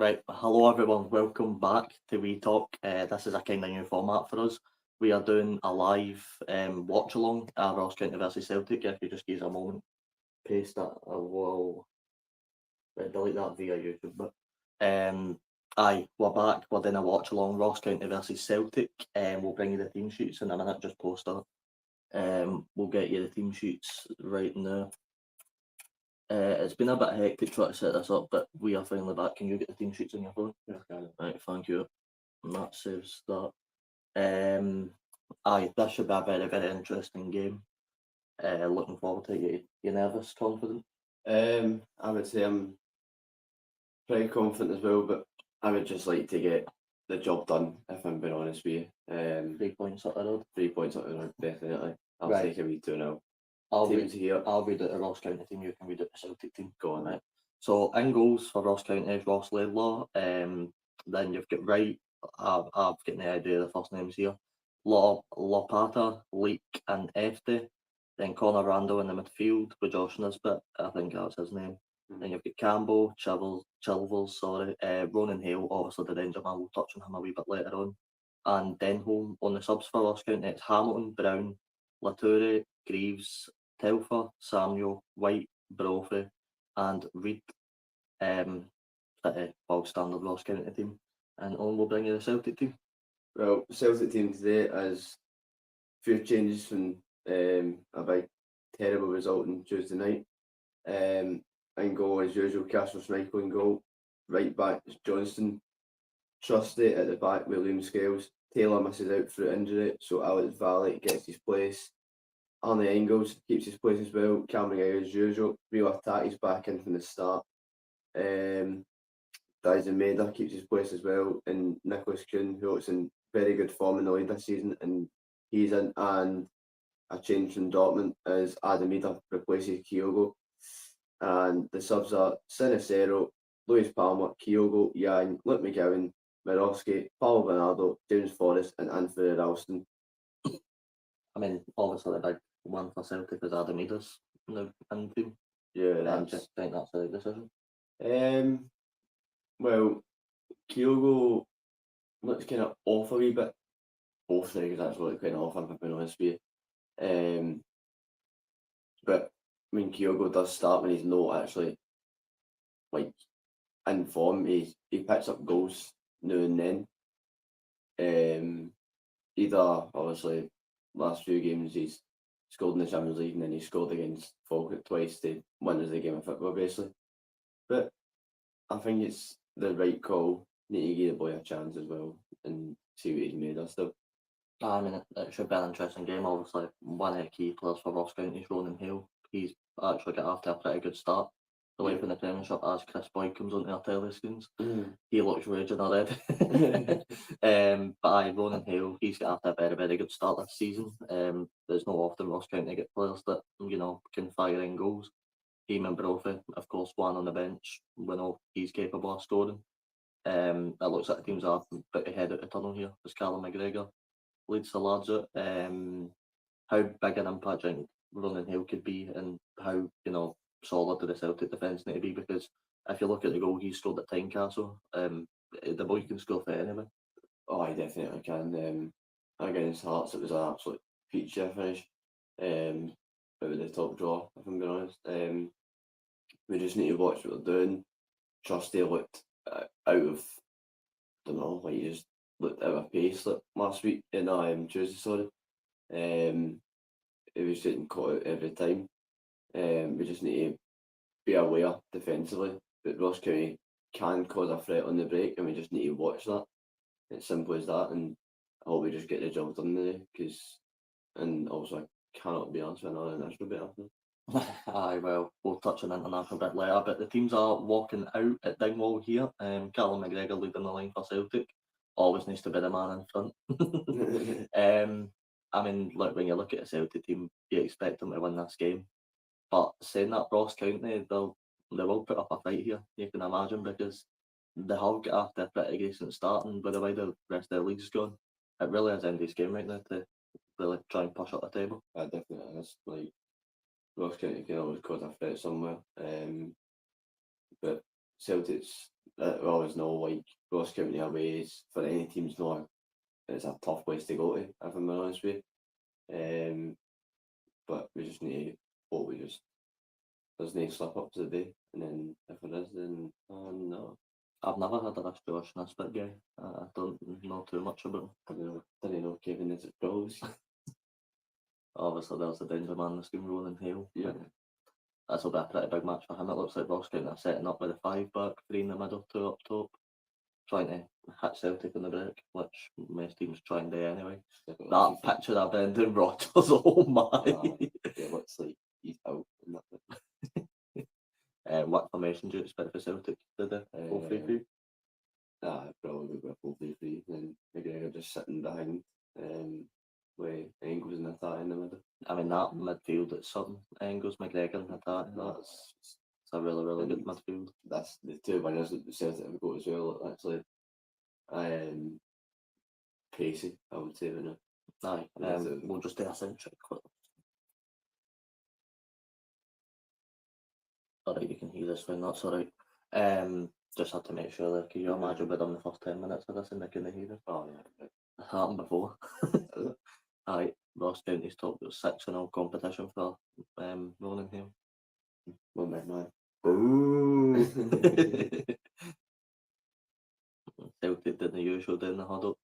Right, hello everyone, welcome back to We Talk. This is a kind of new format for us. We are doing a live watch along at Ross County versus Celtic. If you just give us a moment, paste that, I will delete that via YouTube. But we're back, we're doing a watch along Ross County versus Celtic. We'll bring you the team sheets in a minute, just post that. We'll get you the team sheets right now. It's been a bit hectic trying to set this up, but we are finally back. Can you get the team sheets on your phone? Yeah, I can. Right, thank you. And that saves that. This should be a very, very interesting game. Looking forward to it. You nervous, confident? I would say I'm pretty confident as well, but I would just like to get the job done, if I'm being honest with you. 3 points up the road. 3 points up the road, definitely. I'll Right. take a wee 2-0. I'll Teams read here. I'll read out the Ross County team, you can read out the Celtic team. Go on, Right. So in goals for Ross County is Ross Laidlaw. Then you've got Wright. I've got no idea the first names here. Lopata, Leak and Efty. Then Connor Randall in the midfield with Josh Nisbet. I think that's his name. Then you've got Campbell, Chilvers, Ronan Hale, obviously the Ranger man, we'll touch on him a wee bit later on. And Denholm on the subs for Ross County, it's Hamilton, Brown, Latoure, Greaves, Telfer, Samuel, White, Brophy, and Reid. Pretty bog standard Ross County team. And on we'll bring you the Celtic team. Well, Celtic team today has a few changes from a big terrible result on Tuesday night. In goal, as usual, Casper Schmeichel in goal. Right back is Johnston. Trusty at the back, William Scales. Taylor misses out through injury, so Alex Valle gets his place. Arnie Engels keeps his place as well. Cameron Gallagher as usual. Real attack, he's back in from the start. Dyson Maida keeps his place as well. And Nicholas Kuhn, who looks in very good form in the league this season, and he's in. And a change from Dortmund as Adam Ida replaces Kyogo. And the subs are Sinicero, Luis Palmer, Kyogo, Yang, Luke McGowan, Miroski, Paulo Bernardo, James Forrest, and Anthony Ralston. I mean, obviously the big one for Celtic is Adam Ida's in the team. Yeah, I just think that's the right decision. Well, Kyogo looks kind of off a wee bit. Both legs actually look kind of off, if I'm being honest with you. But when Kyogo does start, when he's not actually like in form, he picks up goals now and then. Either obviously last few games he's scored in the Champions League and then he scored against Falkirk twice to win us the game of football basically. But I think it's the right call. Need to give the boy a chance as well and see what he's made of still. I mean, it should be an interesting game. Obviously, one of the key players for Ross County is Ronan Hale. He's actually got off to a pretty good start. The life in the Premiership as Chris Boyd comes onto our telescreens. He looks raging already. But Ronan Hale, he's got off to a very, very good start this season. There's not often Ross County get players that, can fire in goals. Him and Brophy, of course, one on the bench. We know he's capable of scoring. It looks like the teams are a bit ahead of the tunnel here. As Callum McGregor leads the lads out. How big an impact do you think Ronan Hale could be, and how solid do the Celtic defence need to be? Because if you look at the goal he scored at Tynecastle, the boy can score for anyone. Oh, I definitely can. Against Hearts, it was an absolute feature finish. But with the top draw, if I'm being honest. We just need to watch what they're doing. Trusty looked out of, don't know, like he just looked out of pace like last week, Tuesday, sorry. He was getting caught out every time. We just need to be aware defensively that Ross County can cause a threat on the break, and we just need to watch that. It's simple as that, and I hope we just get the job done today, and also I cannot be honest with another international bit happening. Well, we'll touch on international a bit later, but the teams are walking out at Dingwall here. Callum McGregor leading the line for Celtic. Always needs to be the man in front. I mean, look, when you look at a Celtic team, you expect them to win this game. But saying that, Ross County, they will put up a fight here, you can imagine, because they have got after a pretty decent start, and with the way the rest of the league's gone, it really is Andy's game right now to really try and push up the table. Definitely is. Like, Ross County can always cause a threat somewhere. But Celtic's we always know like Ross County away is for any teams not it's a tough place to go to, if I'm being honest with you. But we just need to hope there's no slip ups today, and then if there is, then no. I've never had a Rush in this bit, guy. I don't know too much about him. Didn't know Kevin is at goals. Obviously, there's the danger man that's been William Hill. Yeah. This will be a pretty big match for him. It looks like Ross County are setting up with a 5 back, 3 in the middle, 2 up top, trying to hit Celtic on the break, which most teams try and do anyway. That picture of Brendan Rodgers, oh my! It looks like he's out. What formation do you expect for Celtic today? 4-3-3? Probably go 4-3-3, and McGregor just sitting behind. With Engels and attack in the middle. I mean, that midfield at Sutton, Engels, McGregor and attack, it's a really, really good midfield. That's the 2 winners that the Celtic have got as well, actually. Pacey, I would say, you know. Aye, we'll just do a sound check quickly. Alright, you can hear this when that's alright. Just had to make sure that, can you imagine with them the first 10 minutes of this and they couldn't hear it? Oh, yeah. It's happened before. Aye, Ross County's top 6-0 competition for William Hill. One big man. Ooh! Celtic did the usual down the huddle.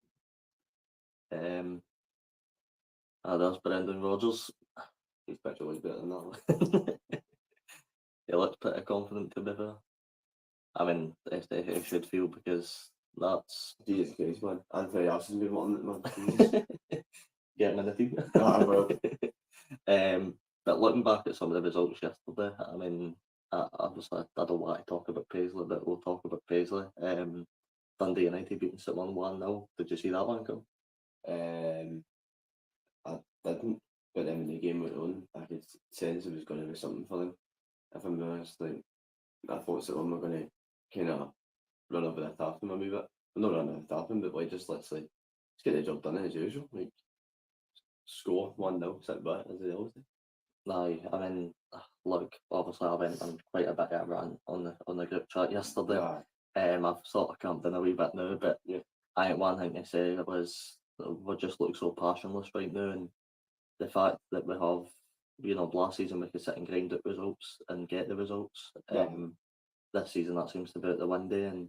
There's Brendan Rodgers. His picture was better than that one. He looks pretty confident, to be fair. I mean, he should feel, because that's... Jesus Christ, man. Anthony Arsenal's been wanting it, man. Get him in the team. I will. But looking back at some of the results yesterday, I mean, obviously I don't want to talk about Paisley, but we'll talk about Paisley. Dundee United beating Scotland 1-0. Did you see that one come? I didn't, but then when the game went on, I could sense it was going to be something for them. If I'm honest, like, I thought Scotland were going to kind of run over the top of them a wee bit. Well, not run over the top of them, but like just literally just get the job done as usual. Like, score 1-0, sit back as they always do. Aye, I mean, look, obviously I went on quite a bit of a rant on the group chat yesterday. I've sort of calmed down a wee bit now, but yeah. I think one thing to say was we just look so passionless right now, and the fact that we have, you know, last season we could sit and grind out results and get the results. This season that seems to be out the window, and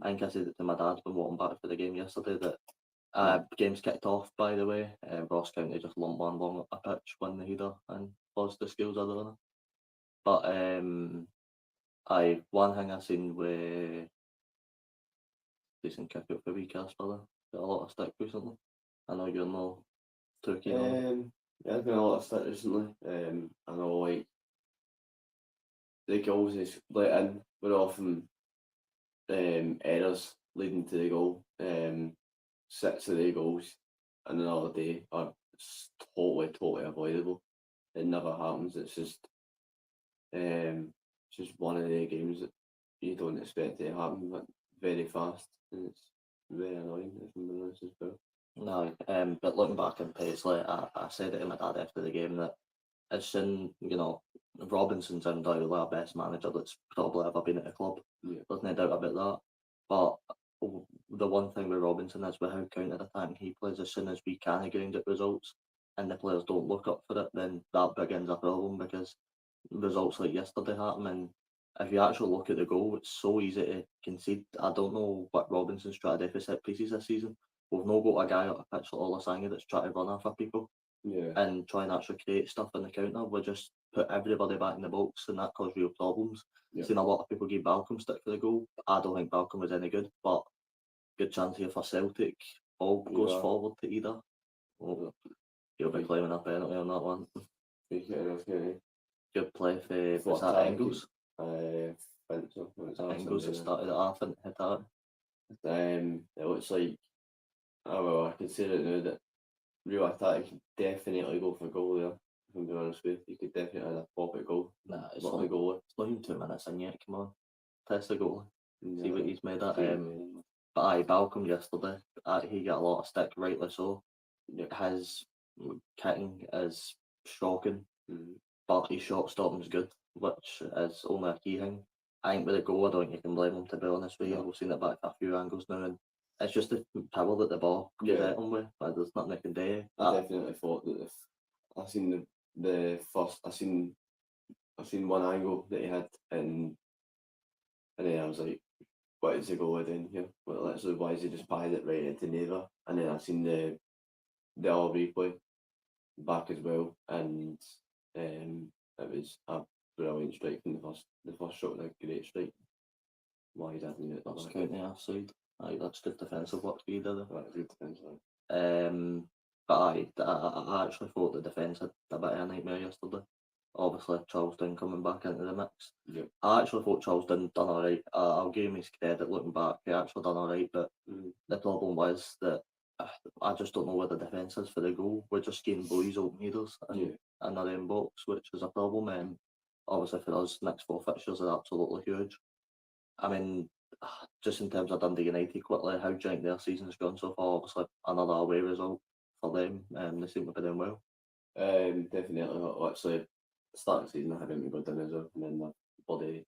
I think I said it to my dad when walking back for the game yesterday that game's kicked off, by the way. Ross County just lumped one long up a pitch, won the header and lost the skills of the runner. But one thing I seen with decent kick out for wee Casper, got a lot of stick recently. I know you're not too keen on it. Yeah, there's been a lot of stick recently. I know, like, the goals is let in were often errors leading to the goal. 6 of the goals in another day are totally avoidable. It never happens. It's just one of the games that you don't expect it to happen, but very fast, and it's very annoying, if I'm being honest as well. No, but looking back on Paisley, I said it to my dad after the game that it's soon, you know, Robinson's undoubtedly our best manager that's probably ever been at a club. Yeah. There's no doubt about that. But the one thing with Robinson is with how counter-attacking he plays, as soon as we can grind at results and the players don't look up for it, then that begins a problem, because results like yesterday happen, and if you actually look at the goal, it's so easy to concede. I don't know what Robinson's trying to do for set pieces this season. We've not got a guy at a pitch like Olasanga that's trying to run after people and try and actually create stuff in the counter. We just put everybody back in the box, and that caused real problems. Seen a lot of people give Balcom stick for the goal. I don't think Balcom was any good, but good chance here for Celtic. Ball goes forward to either. Well, he'll be claiming a penalty on that one. Good play for was that Engels? I think so. Engels that started it off and hit that. It looks like, I can say it now that real attack could definitely go for a goal there. If I'm being honest with you, could definitely have a pop at goal. Nah, it's not even 2 minutes in yet. Come on, test the goal. See what he's made at. But Balcom yesterday, he got a lot of stick, rightly so. His kicking is shocking, but his shot stopping's good, which is only a key thing. I think with the goal, I don't think you can blame him, to be honest with you. No. We've seen it back a few angles now, and it's just the power that the ball comes Yeah. at him with. Like, there's nothing they can do. I definitely thought that if I seen the first, I seen one angle that he had, and then I was like, what is he going in here? Well, literally, why is he just pied it right into Neva? And then I seen the other replay back as well, and it was a brilliant strike from the first shot, a great strike. Why he didn't it? That's counting offside. Aye, that's good defensive work to be done. That's good defence. But I actually thought the defence had a bit of a nightmare yesterday. Obviously, Charleston coming back into the mix. Yep. I actually thought Charleston done alright. I'll give him his credit looking back. He actually done alright, but the problem was that I just don't know where the defence is for the goal. We're just getting boys open headers in our own box, which is a problem. Obviously, for us, next 4 fixtures are absolutely huge. I mean, just in terms of Dundee United quickly, how do you think their season's gone so far? Obviously, another away result for them. They seem to be doing well. Definitely. Actually, start of the season I hadn't been good in as well, and then the body,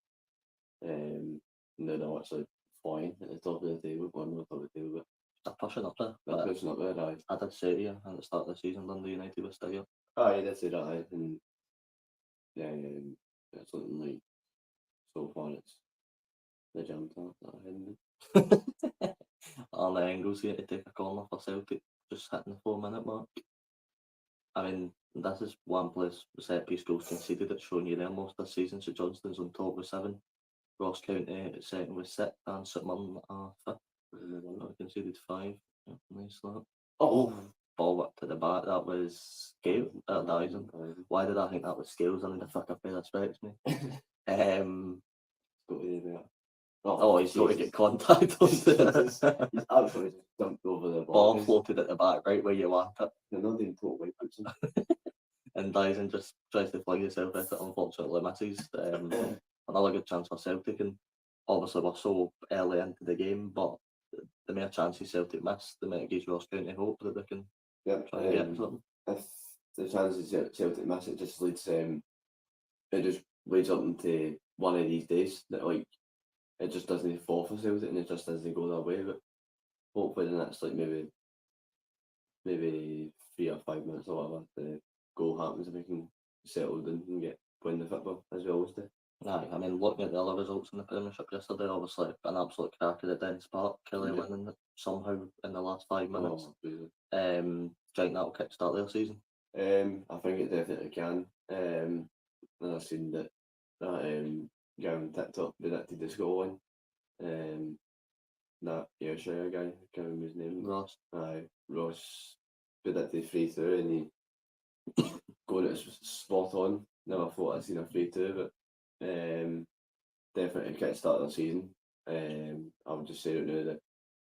they're actually flying at the top of the table, one on the top of the table. They're pushing up there. They're pushing up there, aye. I did say to you at the start of the season, Dundee United was still here. Aye, you did say that, aye. And it's looking like so far it's the jam top that I hadn't. On the angles here to take a corner for Celtic, just hitting the 4-minute mark. I mean, this is one place set piece goals conceded. It's shown you there most of the season. St Johnstone's on top with 7, Ross County at second with 6, and St Mirren at 5th. Conceded 5. Yeah, nice that. Oh, ball up to the back. That was Scales at Dyson. Why did I think that was Scales? I need to fuck a pair of specs, mate. He's got to get contact on it. He's absolutely just jumped over the ball floated at the back, right where you want it. They're not doing total wipeouts. And Dyson just tries to fling himself at it, unfortunately misses. Another good chance for Celtic, and obviously we're so early into the game, but the more chances Celtic miss, the more it gives Ross County hope that they can try and get something. If the chances Celtic miss, it just leads up into one of these days that it just doesn't fall for Celtic and it just doesn't go that way. But hopefully the next maybe 3 or 5 minutes or whatever, the goal happens and we can settle down and get playing the football as we always do. Aye, I mean, looking at the other results in the Premiership yesterday, obviously an absolute crack at the Dens Park. Kelly winning it somehow in the last 5 minutes. Do you think that'll kickstart their season? I think it definitely can. And I've seen that guy on TikTok predicted the scoreline. That Ayrshire guy, I can't remember his name. Ross. Aye, Ross predicted 3-2 and he got it spot on. Never thought I'd seen a 3-2, but definitely kickstart the season. I would just say it now that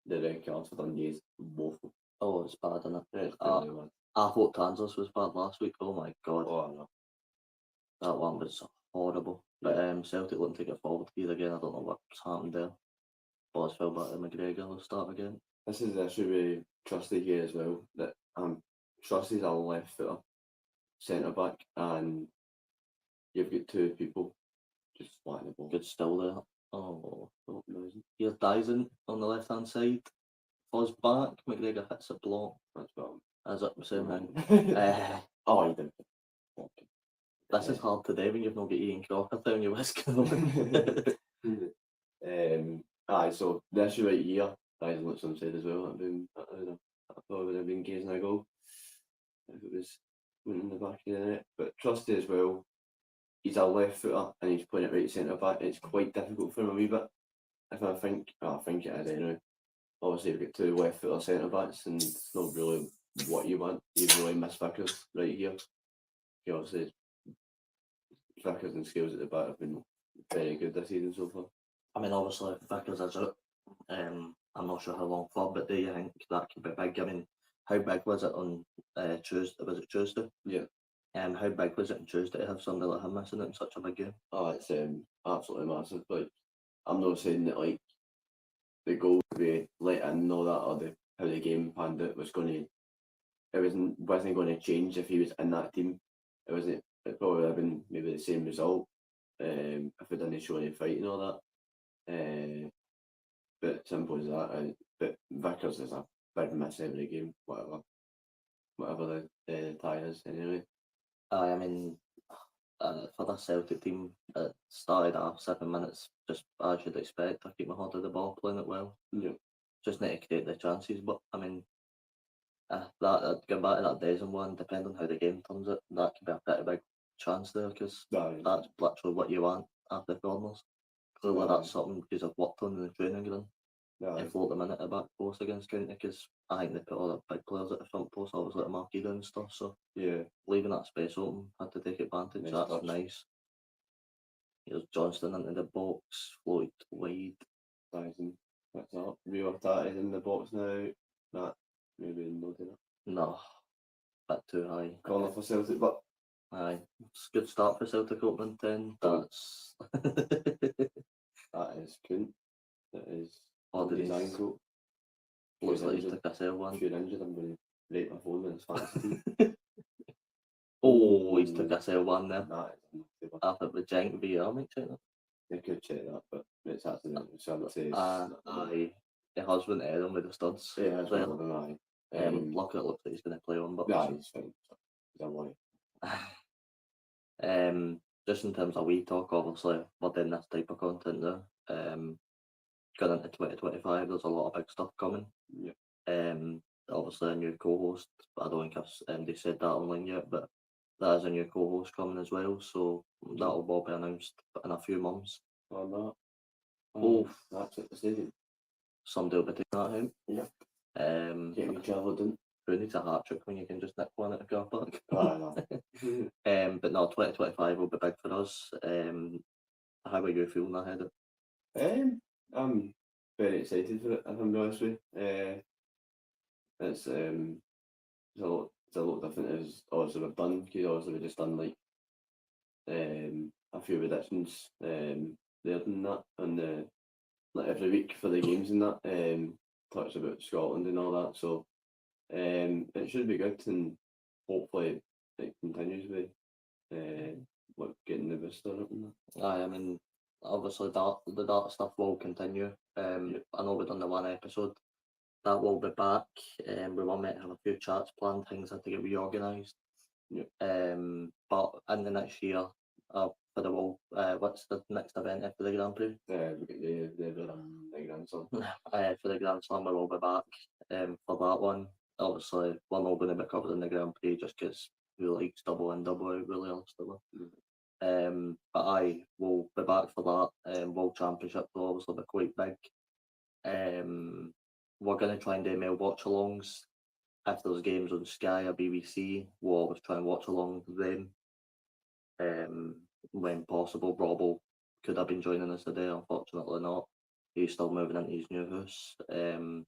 the red cards for Dundee is woeful. Oh, it's bad, isn't it? It's really bad. I thought Tanzas was bad last week. Oh my god. Oh no. That one was horrible. But Celtic wouldn't take it forward here again. I don't know what's happened there. Boys fell back to McGregor. They'll start again. This is the issue with Trusty here as well. That Trusty's a left footer centre back, and you've got 2 people just flying the ball. Good still there. Oh, here's Dyson on the left hand side. Falls back. McGregor hits a block. That's bad. As up the same thing. Oh, he did. Okay. This is hard to do when you've not got Ian Crocker down your whisker. So the issue right here, Dyson looks unsaid as well. I thought it would have been gazing a goal if it was went in the back of the net. But Trusty as well, he's a left footer and he's playing it right centre back. It's quite difficult for him a wee bit. I think it is anyway. Obviously, we've got 2 left footer centre backs, and it's not really what you want. You really miss Vickers right here. He obviously, Vickers and Scales at the back have been very good this season so far. I mean, obviously, Vickers is out. I'm not sure how long for, but do you think that could be big? I mean, how big was it on Tuesday? Was it Tuesday? Yeah. How big was it on Tuesday to have somebody like him missing it in such a big game? Oh, it's absolutely massive. I'm not saying that the goal to be let in and all that, or how the game panned out wasn't going to change if he was in that team. It probably would have been maybe the same result if we didn't show any fight and all that. But simple as that. But Vickers is a big miss every game, whatever the tie is anyway. I mean, for the Celtic team, it started after 7 minutes, just as you'd expect. I keep my hold of the ball, playing it well. Yeah. Just need to create the chances, but I mean, going back to that Desmond one, depending on how the game turns out, that could be a pretty big chance there, because that's literally what you want after corners. Clearly, that's something because I've worked on in the training ground. If float them in at the back post against County, because I think they put all the big players at the front post, obviously to mark you down and stuff. So leaving that space open, had to take advantage. Nice, that's touch. Nice. Here's Johnston into the box, floated wide. That's up. Rio Tati in the box now. That maybe not enough. No, a bit too high. Corner for Celtic, but aye, it's a good start for Celtic opening 10. That's that is couldn't. That is. His ankle. Looks like he's took a sale one. If you're injured, I'm going to break my phone when it's fantasy. Oh, he's took a sale one there. That is I thought the Jank VR might check that. They could check that, but it's actually so I would say aye. The husband had him with the studs. Yeah, that's what I'm lucky it looks like he's going to play on, but yeah, he's fine. Don't worry. Just in terms of we talk, obviously we're doing this type of content there. Going into 2025, there's a lot of big stuff coming. Yeah. Obviously a new co-host. I don't think they said that online yet, but there is a new co-host coming as well. So that'll all be announced in a few months. Or not. That's at the stadium. Somebody will be taking that out. Yeah. Get me travelled in. Who needs a hat trick when you can just nick one at the car park? No. But no, 2025 will be big for us. How are you feeling ahead of it? I'm very excited for it, if I'm honest with you. It's a lot different as obviously we've done, because obviously we've just done like a few predictions there than that, and like every week for the games and that, talks about Scotland and all that, so it should be good, and hopefully it continues with getting the booster up and that. I mean, obviously the dart stuff will continue. I know we've done the one episode. That will be back. We were meant to have a few chats planned, things had to get reorganised. But in the next year, for the World, what's the next event after the Grand Prix? We get the Grand Slam. For the Grand Slam, we will be back for that one. Obviously, we're not going to be covering the Grand Prix just because we like double in, double out, really, honestly. But I will be back for that. World Championship will obviously be quite big. We're going to try and do male watch-alongs. If there's games on Sky or BBC, we'll always try and watch along with them. When possible. Robbo could have been joining us today, unfortunately not. He's still moving into his new house and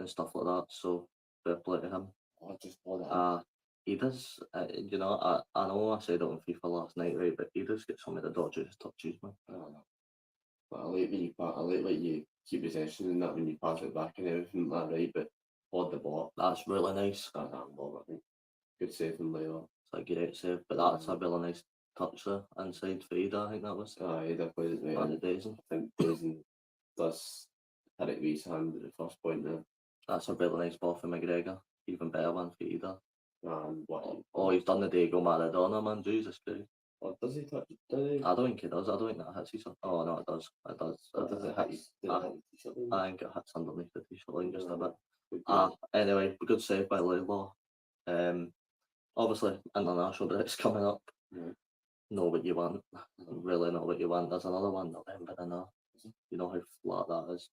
stuff like that, so fair play to him. He does, I know I said it on FIFA last night, right, but he does get some of the dodgiest touches, man. But I like you keep possession and that when you pass it back and everything like that, right, but hold the ball. That's really nice. That ball, I think. Good save from Layla. It's a great save, but that's a really nice touch there, inside for Ida, I think that was. Ida plays it right. And Dazen. I think Dazen does hit it with his hand at the first point there. That's a really nice ball for McGregor. Even better one for Ida. And he's done the Diego Maradona, man, Jesus Christ. Or does he touch it? Does he? I don't think he does. I don't think that hits his. Oh no, it does. It does. Does it hit? I think it hits underneath the t-shirt line just a bit. Anyway, good save by Layla. Obviously international break's coming up. Know what you want. Really know what you want. There's another one November in there. You know how flat that is.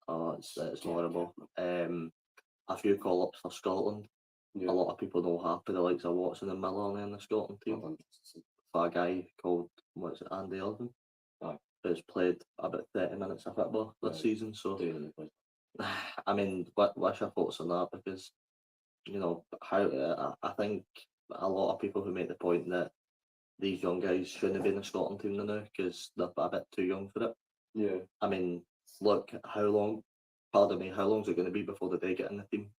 Oh, it's horrible. A few call-ups for Scotland. A lot of people know happy the likes of Watson and Miller in the Scotland team. For a guy called, Andy Irvine, who's played about 30 minutes of football this season. So, I mean, what's your thoughts on that? Because, I think a lot of people who make the point that these young guys shouldn't be in the Scotland team now because they're a bit too young for it. I mean, look, how long is it going to be before they get in the team?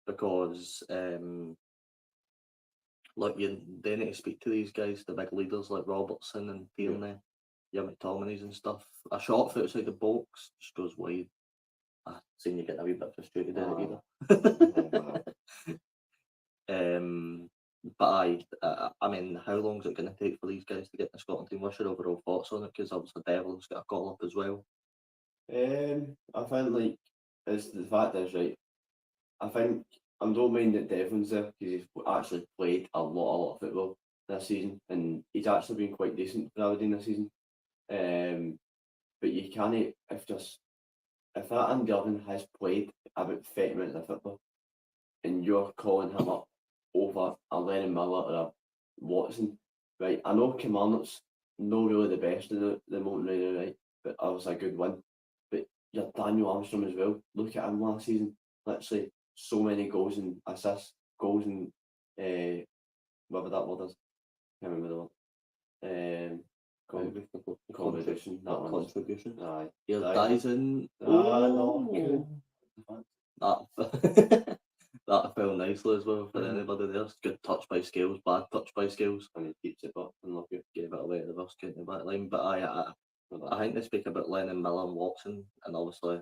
Because Look, they need to speak to these guys, the big leaders like Robertson and Tierney, your McTominays and stuff. A shot for outside the box just goes wide. I've seen you get a wee bit frustrated in it either. But I mean, how long is it going to take for these guys to get the Scotland team? What's your overall thoughts on it? Because obviously Devlin's got a call up as well. I find like it's the fact is right. I think I don't mind that Devlin's there because he's actually played a lot of football this season, and he's actually been quite decent for Aberdeen this season. But you can't if that Andy Irvine has played about 30 minutes of football, and you're calling him up over a Lennon Miller or a Watson, right? I know Kilmarnock's not really the best in the moment right now, right? But obviously a good win. But you're Daniel Armstrong as well. Look at him last season. Literally so many goals and assists, goals and whatever that word is. Can't remember the word. Contribution. That one. Contribution. Aye. Your Dyson. No. That fell nicely as well for anybody there. Good touch by Scales, bad touch by Scales. And he keeps it up and look, gave it away at the reverse county back line. But I think they speak about Lennon, Miller and Watson, and obviously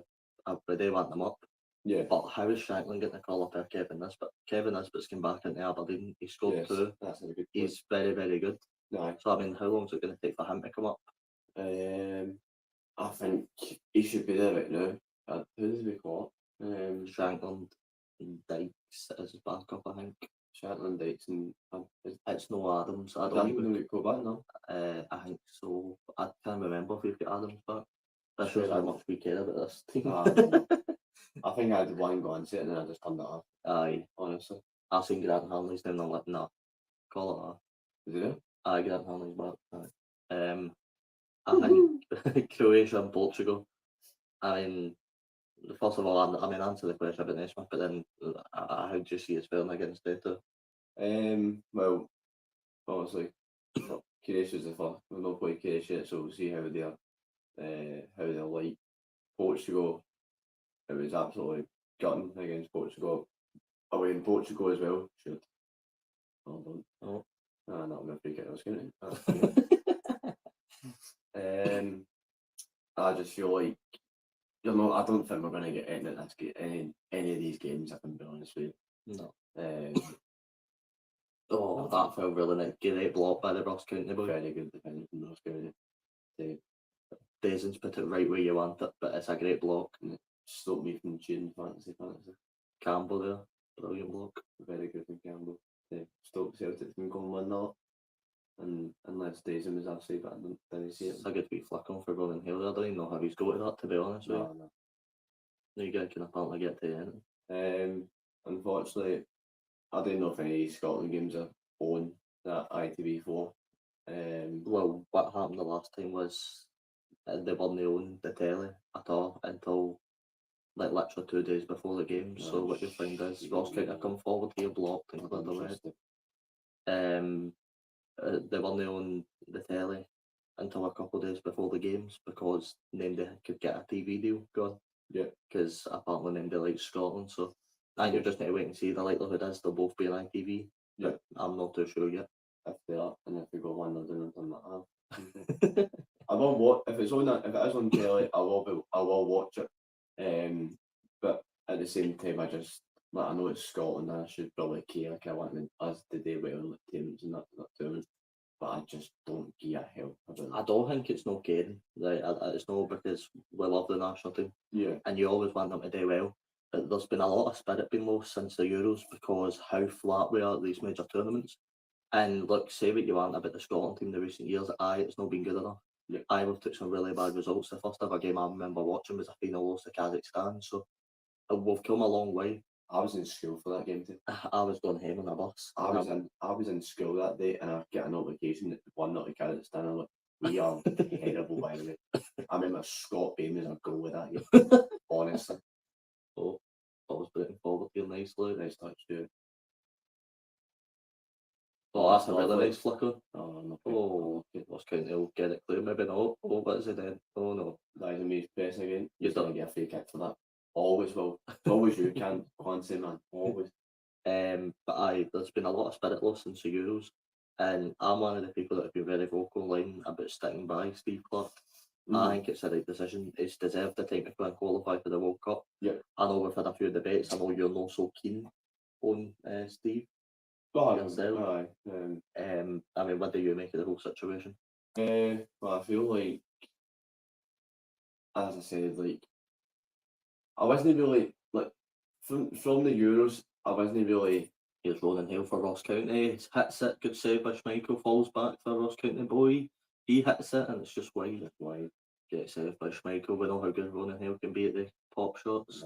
they want them up. Yeah. But how is Shanklin getting a call up there, Kevin Nisbet? Kevin Nisbet's come back into Aberdeen. He scored 2. That's a good. He's very, very good. Aye. So I mean, how long is it going to take for him to come up? I think he should be there right now. Who does we call it? Shanklin and Dykes as his backup, I think. Shanklin, Dykes, and it's no Adams. I don't even think we go back now. I think so. I can't remember if we've got Adams back. That shows how much we care about this team. I think I had one glance at it and then I just turned it off. Aye. Honestly. I seen Grant Hanley's name and I'm like, nah, call it off. Is it there? Aye, Grant Hanley's back. Aye. I think Croatia and Portugal. I mean, first of all, I mean, answer the question about Naismith, but then how do you see us faring against them too? Well, obviously, Croatia's the first. We've not played Croatia yet, so we'll see how they're like. Portugal, it was absolutely gutting against Portugal. Away in Portugal as well. Should. Hold on. Oh. Not my free kick. I was going to. I just feel like I don't think we're going to get any of these games. If I'm being honest with you. No. That felt really nice. Great block by the Ross County boy. Very good defending from Ross County. Dazen's put it right where you want it, but it's a great block. And it stopped me from choosing fantasy. Campbell there, brilliant block. Very good from Campbell. Stopped Celtic from going 1-0. And unless Dazen was actually, but I didn't see it. It's a good wee flick on for William Hill. I don't even know how he's got to that, to be honest with you. No, you guys can apparently get to the end. Unfortunately, I don't know if any Scotland games are on that ITV4. Well, what happened the last time was they weren't on the telly at all until like literally 2 days before the game. So what you find is Ross County come forward here, blocked and cleared away. They weren't on the telly until a couple of days before the games because Namdy could get a TV deal going. Yeah. Because apparently Namdy likes Scotland, so I think you just need to wait and see. The likelihood is they'll both be on ITV. Yeah. I'm not too sure yet. If they are, and if we go 1-0 down on that. I will watch if it is on telly. I will watch it. But at the same time, I know it's Scotland. And I should probably care. Like I want us to do well in the teams and that tournament. But I just don't give a hell about it. I don't think it's no caring. Like, it's no because we love the national team. Yeah. And you always want them to do well. But there's been a lot of spirit being lost since the Euros because how flat we are at these major tournaments. And look, say what you want about the Scotland team in the recent years. It's not been good enough. Yeah. We've took some really bad results. The first ever game I remember watching was a final loss to Kazakhstan. So we've come a long way. I was in school for that game too. I was going home on a bus. I was in school that day and I get a notification that 1-0 to Kazakhstan. I'm like, we are terrible by the way. I remember Scott Bain was a goal with that game. Honestly. Oh, I was putting forward here nicely. Nice touch too. Oh, that's a really nice flicker. Oh, no. Oh, Ross County will get it clear. Maybe not. Oh, what is it then? Oh no. That is a amazing press again. You don't get a free kick for that. Always will. Always you can't say man. Always. But there's been a lot of spirit loss since the Euros, and I'm one of the people that have been very vocal online about sticking by Steve Clarke. I think it's the right decision. It's deserved the time to go and qualify for the World Cup. Yeah. I know we've had a few debates. I know you're not so keen on Steve. Yourself. Aye. I mean, what do you make of the whole situation? Well, I feel like, as I said, like, I wasn't really, like, from the Euros, I wasn't really. Here's Ronan Hill for Ross County. Hits it, good save by Schmeichel, falls back for Ross County boy. He hits it and it's just wide. Gets saved by Schmeichel. We know how good Ronan Hill can be at the pop shots.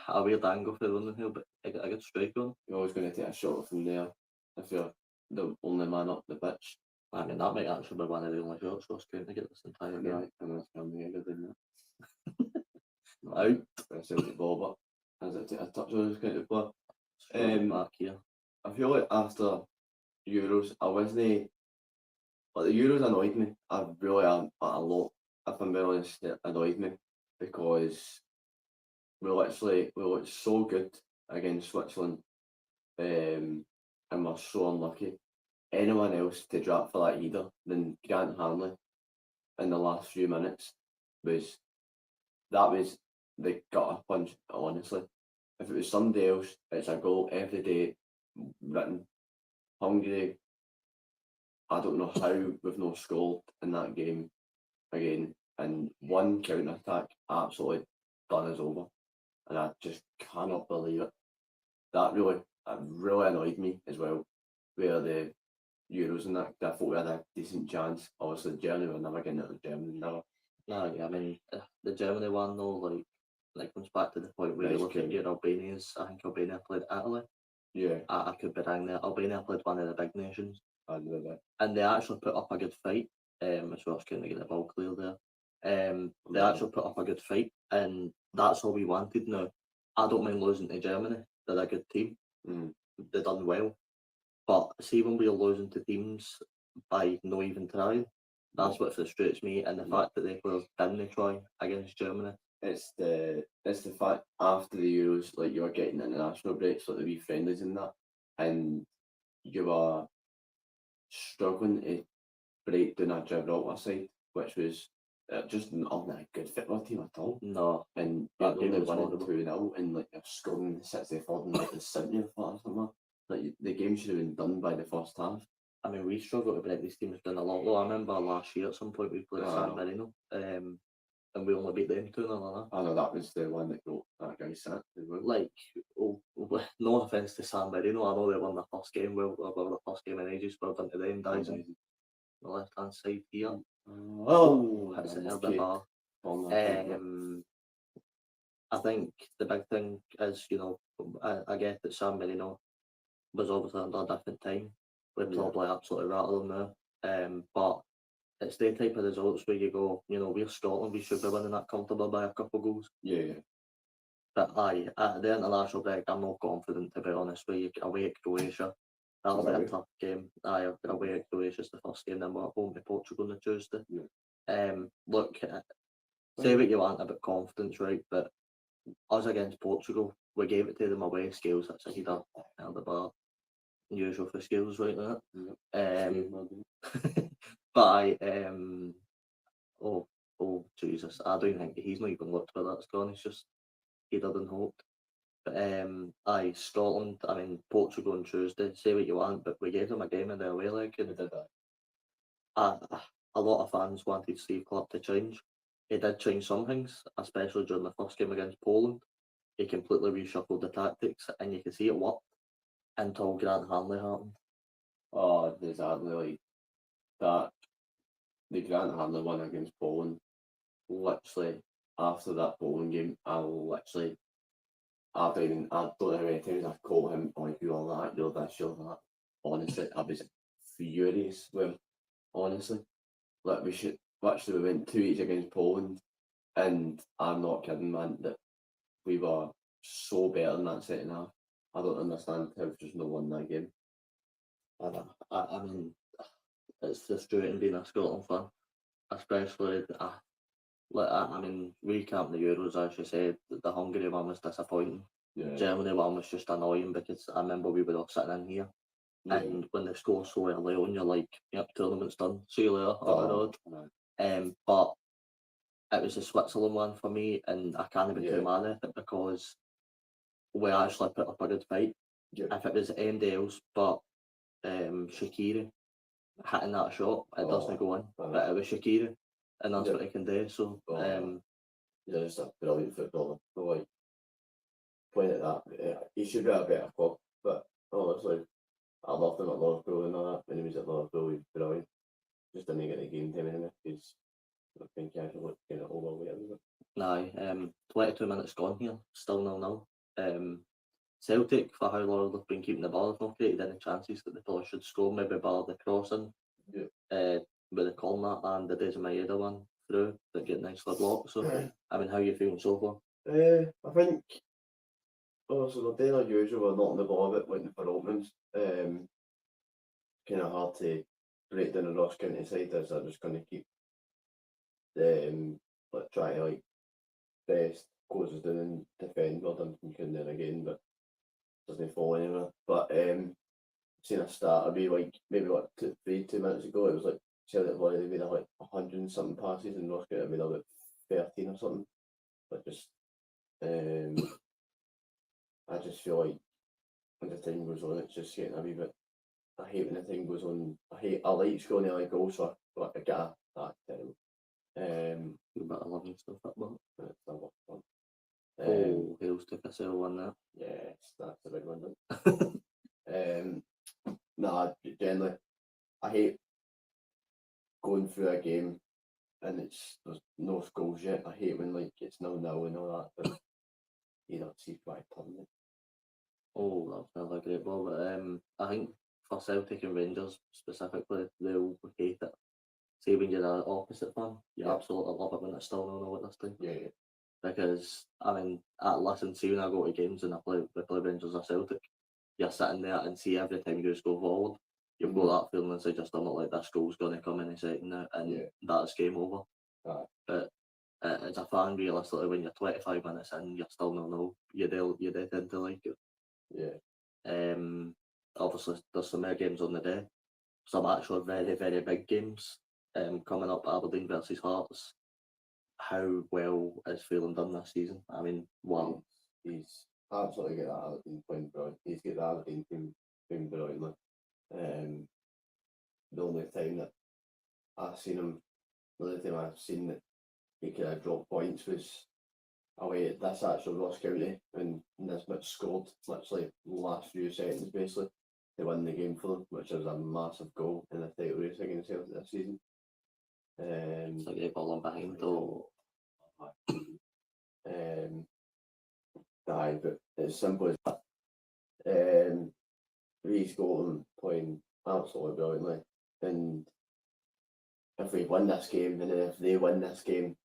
A weird angle for Ronan Hill, but a good strike on. You're always going to take a shot from there if you're the only man up the pitch. I mean, that might actually be one of the only shots Ross County get this entire game. Right, and that's coming the than that. Out. Celtic ball, but as I take a touch on this kind of player. Back here. I feel like after Euros, I wasn't. Like, the Euros annoyed me. I really am a lot. If I'm being honest, it annoyed me because we looked so good against Switzerland, and we're so unlucky. Anyone else to drop for that either than Grant Hanley in the last few minutes was the gutter punch, honestly. If it was somebody else, it's a goal every day, written, hungry. I don't know how we've not scored in that game again, and one counter attack absolutely done us over, and I just cannot believe it. That really annoyed me as well. Where the Euros and that, I thought we had a decent chance. Obviously, Germany were never getting out of Germany, never. No, I mean, the Germany one though, like comes back to the point where you look at your Albanians. I think Albania played Italy. Yeah. I could be wrong there. Albania played one of the big nations. I know that. And they actually put up a good fight. As well as kind of get the ball clear there. They actually put up a good fight, and that's all we wanted now. I don't mind losing to Germany. They're a good team. They done well. But see, when we're losing to teams by not even trying, that's what frustrates me. And the fact that they players didn't try against Germany. It's the fact after the Euros, like, you were getting international breaks, like the wee friendlies and that, and you were struggling to break down a Gibraltar side, which was just not a good football team at all. No. And you're only winning 2-0, and like you're scoring in the 63rd and like the 70th or something. Like, the game should have been done by the first half. I mean, we struggle to break these teams down a lot. Though I remember last year at some point we played San Marino, and we only beat them 2-0. I know that was the one that got that guy sacked as well. Like, no offence to San Marino, I know they won the first game. Well, the first game in ages. Well done to them, guys. On the left hand side here. That's the hell bar. I think the big thing is, I get that San Marino was obviously under a different time. We're probably absolutely rattled them now. But it's the type of results where you go, we're Scotland, we should be winning that comfortably by a couple of goals. Yeah. But at the international break, I'm not confident, to be honest with you. Away at Croatia, that'll be a tough game. Away at Croatia's the first game, then we're at home to Portugal on the Tuesday. Yeah. Look, say what you want about confidence, right? But us against Portugal, we gave it to them away. Scales, that's a header, held the bar. Usual for Scales, right? But oh Jesus, I don't think he's not even looked where that's gone. It's just he didn't hope. But Scotland, I mean Portugal on Tuesday. Say what you want, but we gave them a game in their away leg, and a lot of fans wanted Steve Clarke to change. He did change some things, especially during the first game against Poland. He completely reshuffled the tactics, and you can see it worked until Grant Hanley happened. Oh, exactly, like that. The Grant Hanley one against Poland, literally after that Poland game, I don't know how many times I've called him, like, you're that, you're this, you're that. Honestly, I was furious with him. Honestly, like, we went 2-each against Poland, and I'm not kidding, man, that we were so better in that second half. I don't understand how we've just not won that game. I mean, it's frustrating being a Scotland fan, especially. I mean, recapping the Euros, as you said, the Hungary one was disappointing. Germany one was just annoying because I remember we were all sitting in here, and when they score so early on, you're like, yep, tournament's done. See you later, up the road. But it was the Switzerland one for me, and I can't be too mad at it because we actually put up a good fight. If it was anybody else but Shaqiri hitting that shot, it doesn't go in. But it was Shaqiri, and that's what he can do. So, he's just a brilliant footballer. So, like, playing at that, he should be at a better club. But honestly, I loved him at Liverpool and all that. When he was at Liverpool, he was brilliant. Just didn't get the game time anyway because I think he actually looked kind of overweight. Aye, 22 minutes gone here, still 0-0. Celtic, for how long they've been keeping the ball, have not created any chances that they probably should score, maybe bar the crossing, with the corner and the Desmaeda one through that get nicely blocked. So, I mean, how are you feeling so far? I think, obviously, they're doing their usual, we're knocking the ball a bit, waiting for openings. Kind of hard to break down the Ross County side as they're just going to keep try to like best closes down and defend well done from County again, but doesn't fall anywhere. But seen a start, be like maybe what 2 minutes ago, it was like Celtic Volley, they made like 100 and something passes and Ross County made about 13 or something. But just I just feel like when the time goes on, it's just getting a wee bit. I hate when the time goes on. I like scoring early goals, so I get that terrible. But I love you stuff like that. It's a lot of fun. Hales took a sale on that. Yes, that's a big one. Nah, generally, I hate going through a game and there's no goals yet. I hate when like it's 0-0 and all that, but you don't see why turn it. That's another great ball. But I think for Celtic and Rangers specifically, they'll hate it. See, when you're an opposite fan, you absolutely love it when it's still 0-0 at this time. Yeah. Because I mean, see when I go to games and we play Rangers or Celtic, you're sitting there and see every time you just go forward, you've got that feeling inside your stomach like this goal's going to come any second now, and that's game over. But as a fan, realistically, when you're 25 minutes in, you're still 0-0. You do tend to like it. Obviously, there's some more games on the day. Some actually very, very big games coming up. Aberdeen versus Hearts. How well is Phelan done this season? I mean, wow. He's absolutely got that Aberdeen playing brilliant. He's got the Aberdeen team playing brilliantly. The only time that I've seen him, the only time I've seen that he could have dropped points was away at this actual Ross County when Nisbet scored literally the last few seconds basically to win the game for them, which was a massive goal in the title race against Celtic this season. It's like a ball on behind though. But it's simple as that. He's got them playing absolutely brilliantly, and if we win this game, and then if they win this game,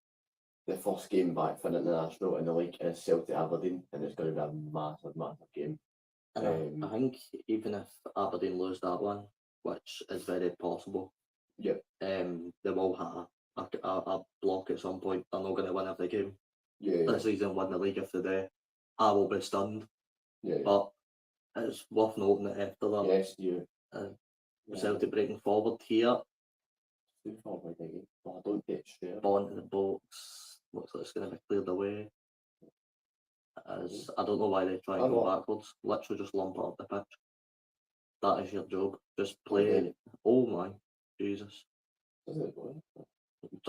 the first game back for international in the league is Celtic Aberdeen, and it's going to be a massive, massive game. I think even if Aberdeen lose that one, which is very possible, they will have a block at some point. They're not going to win every game. This season, win the league if they do. I will be stunned. But it's worth noting that after that, Celtic breaking forward here. Too far away, I don't get straight. Ball into the box. Looks like it's going to be cleared away. As I don't know why they try and go backwards. Literally just lump it up the pitch. That is your job. Just play it. Oh my Jesus.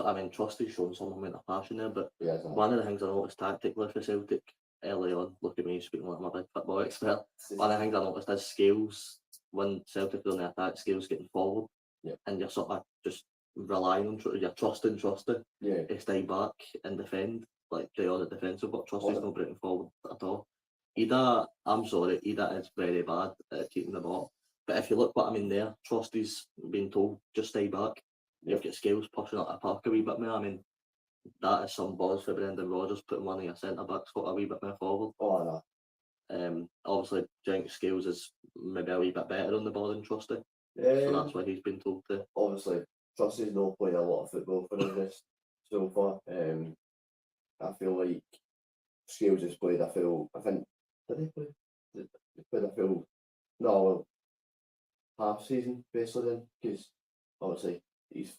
I mean, Trusty's showing some amount of passion there, but one of the things I noticed tactically for Celtic early on, look at me speaking like I'm a big football expert, one of the things I noticed is Scales, when Celtic are on the attack, Scales getting forward, and you're sort of just relying on, you're trusting to stay back and defend, like play on the defensive, but Trusty's not breaking forward at all. Ida is very bad at keeping the ball, but if you look what I mean there, Trusty's been told just stay back. You've got Scales pushing up the park a wee bit more. I mean, that is some buzz for Brendan Rodgers putting one of your centre backs got a wee bit more forward. Obviously, Jenk Scales is maybe a wee bit better on the ball than Trusty, so that's why he's been told to. Obviously, Trusty's not played a lot of football for us so far. I feel like Scales has played. I think Did they play? They played a full, no, well, half season basically then, because obviously his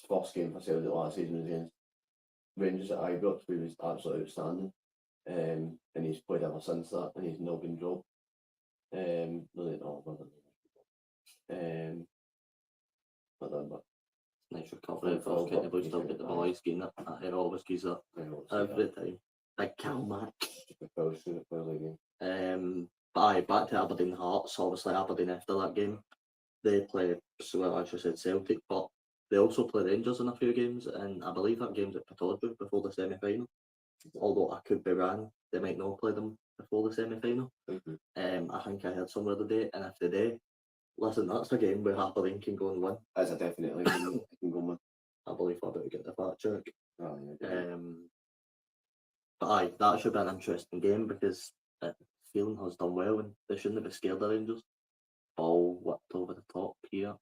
first game for Celtic last season was against Rangers at Ibrox, who was absolutely outstanding. And he's played ever since that, and he's not been dropped. But Nice recovery. First kit, we still get the boys getting it. He always gives that every time. Big Cal Mac. But aye, back to Aberdeen Hearts. Obviously, Aberdeen after that game, they play, well, as you said, Celtic, but they also play Rangers in a few games, and I believe that game's at Pittodrie before the semi-final. Although I could be wrong, they might not play them before the semi-final. I think I heard somewhere the date, and if they do, listen, that's a game where Aberdeen can go and win. That's a definitely can go win. I believe I better get the fact check. Oh, yeah, but aye, that should be an interesting game because Phelan has done well and they shouldn't be scared of Rangers. Ball whipped over the top here.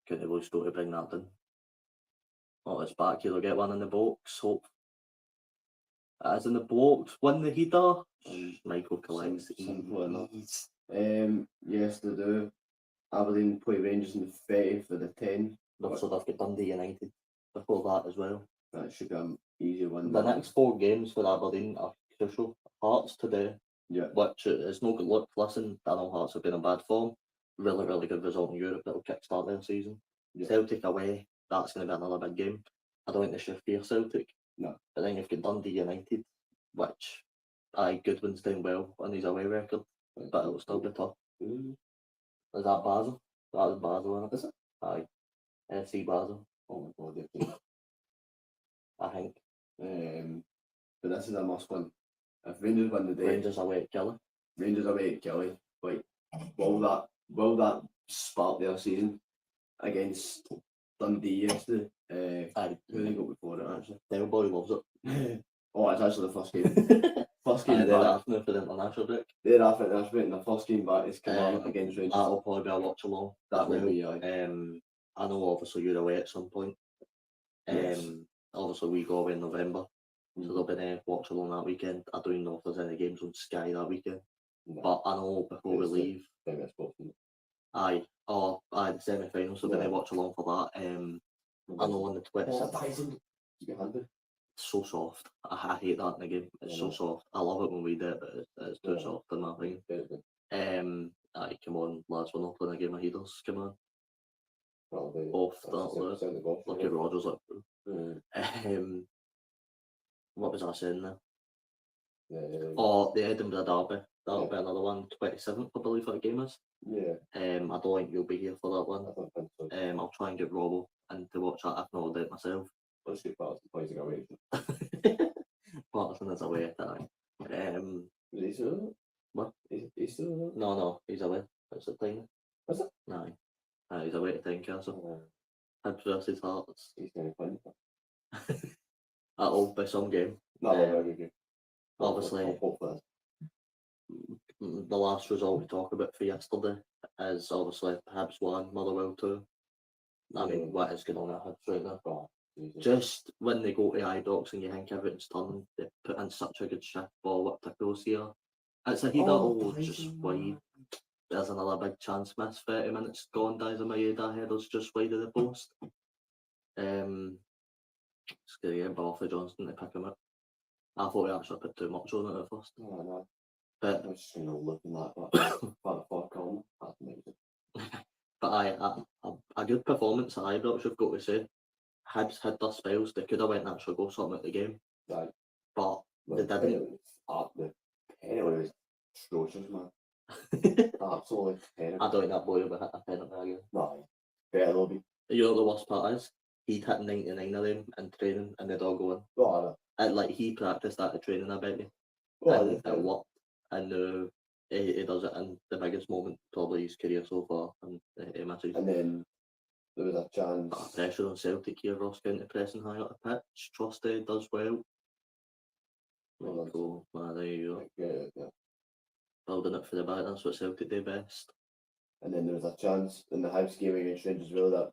Couldn't really go to bring that down. Oh, it's back here. They'll get one in the box. Hope. As in the box, win the header. Michael collects ease. Yes, they do. Aberdeen play Rangers in the 30th for the 10. So they've got Dundee United before that as well. That should be an easy one. The next 4 games for Aberdeen are crucial. Hearts today, which is no good luck. Listen, I know Hearts have been in bad form. Really, really good result in Europe that will kickstart their season. Celtic away, that's going to be another big game. I don't think they should fear Celtic. No. But then you've got Dundee United, which Goodwin's doing well on his away record, but it'll still be tough. Is that Basel? That is Basel, isn't it? Is it? Aye. FC Basel. Oh my god, I think. But this is a must win. If Rangers win the day, Rangers away at Kelly. Rangers away at Kelly. Like, will that spark their season against Dundee yesterday? Who they got before it actually? Del Boy loves it. Oh, it's actually the first game. First game they're back. after for the international break. They're after the international break, and the first game back is Kilmarnock against Rangers. That'll probably be a watch along. That will be, I know obviously you're away at some point. Yes. Obviously we go away in November. So there'll be a watch along that weekend. I don't know if there's any games on Sky that weekend. No. But I know before we leave. The semi-finals, so then I watch along for that. I know on the 27th. So soft. I hate that in the game. It's so soft. I love it when we do it, but it's too soft in my opinion. Come on, lads, we're not playing a game of headers. Come on. Off that. Look at Rodgers. What was I saying there? The Edinburgh Derby. That'll be another one. 27th, I believe that game is. I don't think you'll be here for that one. I don't think so. I'll try and get Robbo and to watch that. If not, I'll do it myself. Let's get Patterson plays away. Patterson is away at that. Is he still? What? He's still? No, he's away. It's a thing. Is it? No. He's away at Tynecastle. Hibs versus Hearts. He's going to play. That'll be some game. No, good game. Obviously, the last result we talk about for yesterday is obviously Hibs 1, Motherwell 2. I mean, what is going on at Hibs right now? Just when they go to Ibrox and you think everything's turning, they put in such a good shift ball up to close here. It's a header, just wide. There's another big chance miss. 30 minutes gone, dies in my header's just wide of the post. It's going to get Bartha Johnston to pick him up. I thought he actually put too much on it at first. No. But I was just looking like that. The far corner. That's amazing. But a good performance at Ibrox, you've got to say. Hibs had their spells. They could have went and actually go something at the game. Right. But they didn't. The penalty was atrocious, man. Absolutely terrible. I don't think that boy will be hit a penalty again. No. Better will be. You know what the worst part is? He'd hit 99 of them in training and they'd all go in. Oh, I know. And like he practiced that at training, I bet you. Well, it worked. And he does it in the biggest moment probably his career so far, and he misses. And then there was a chance. Pressure on Celtic here, Ross County pressing high up the pitch. Trusty does well. Cool. There you go. Yeah. Building it for the back, that's what Celtic do best. And then there was a chance in the Hibs game against Rangers as well, that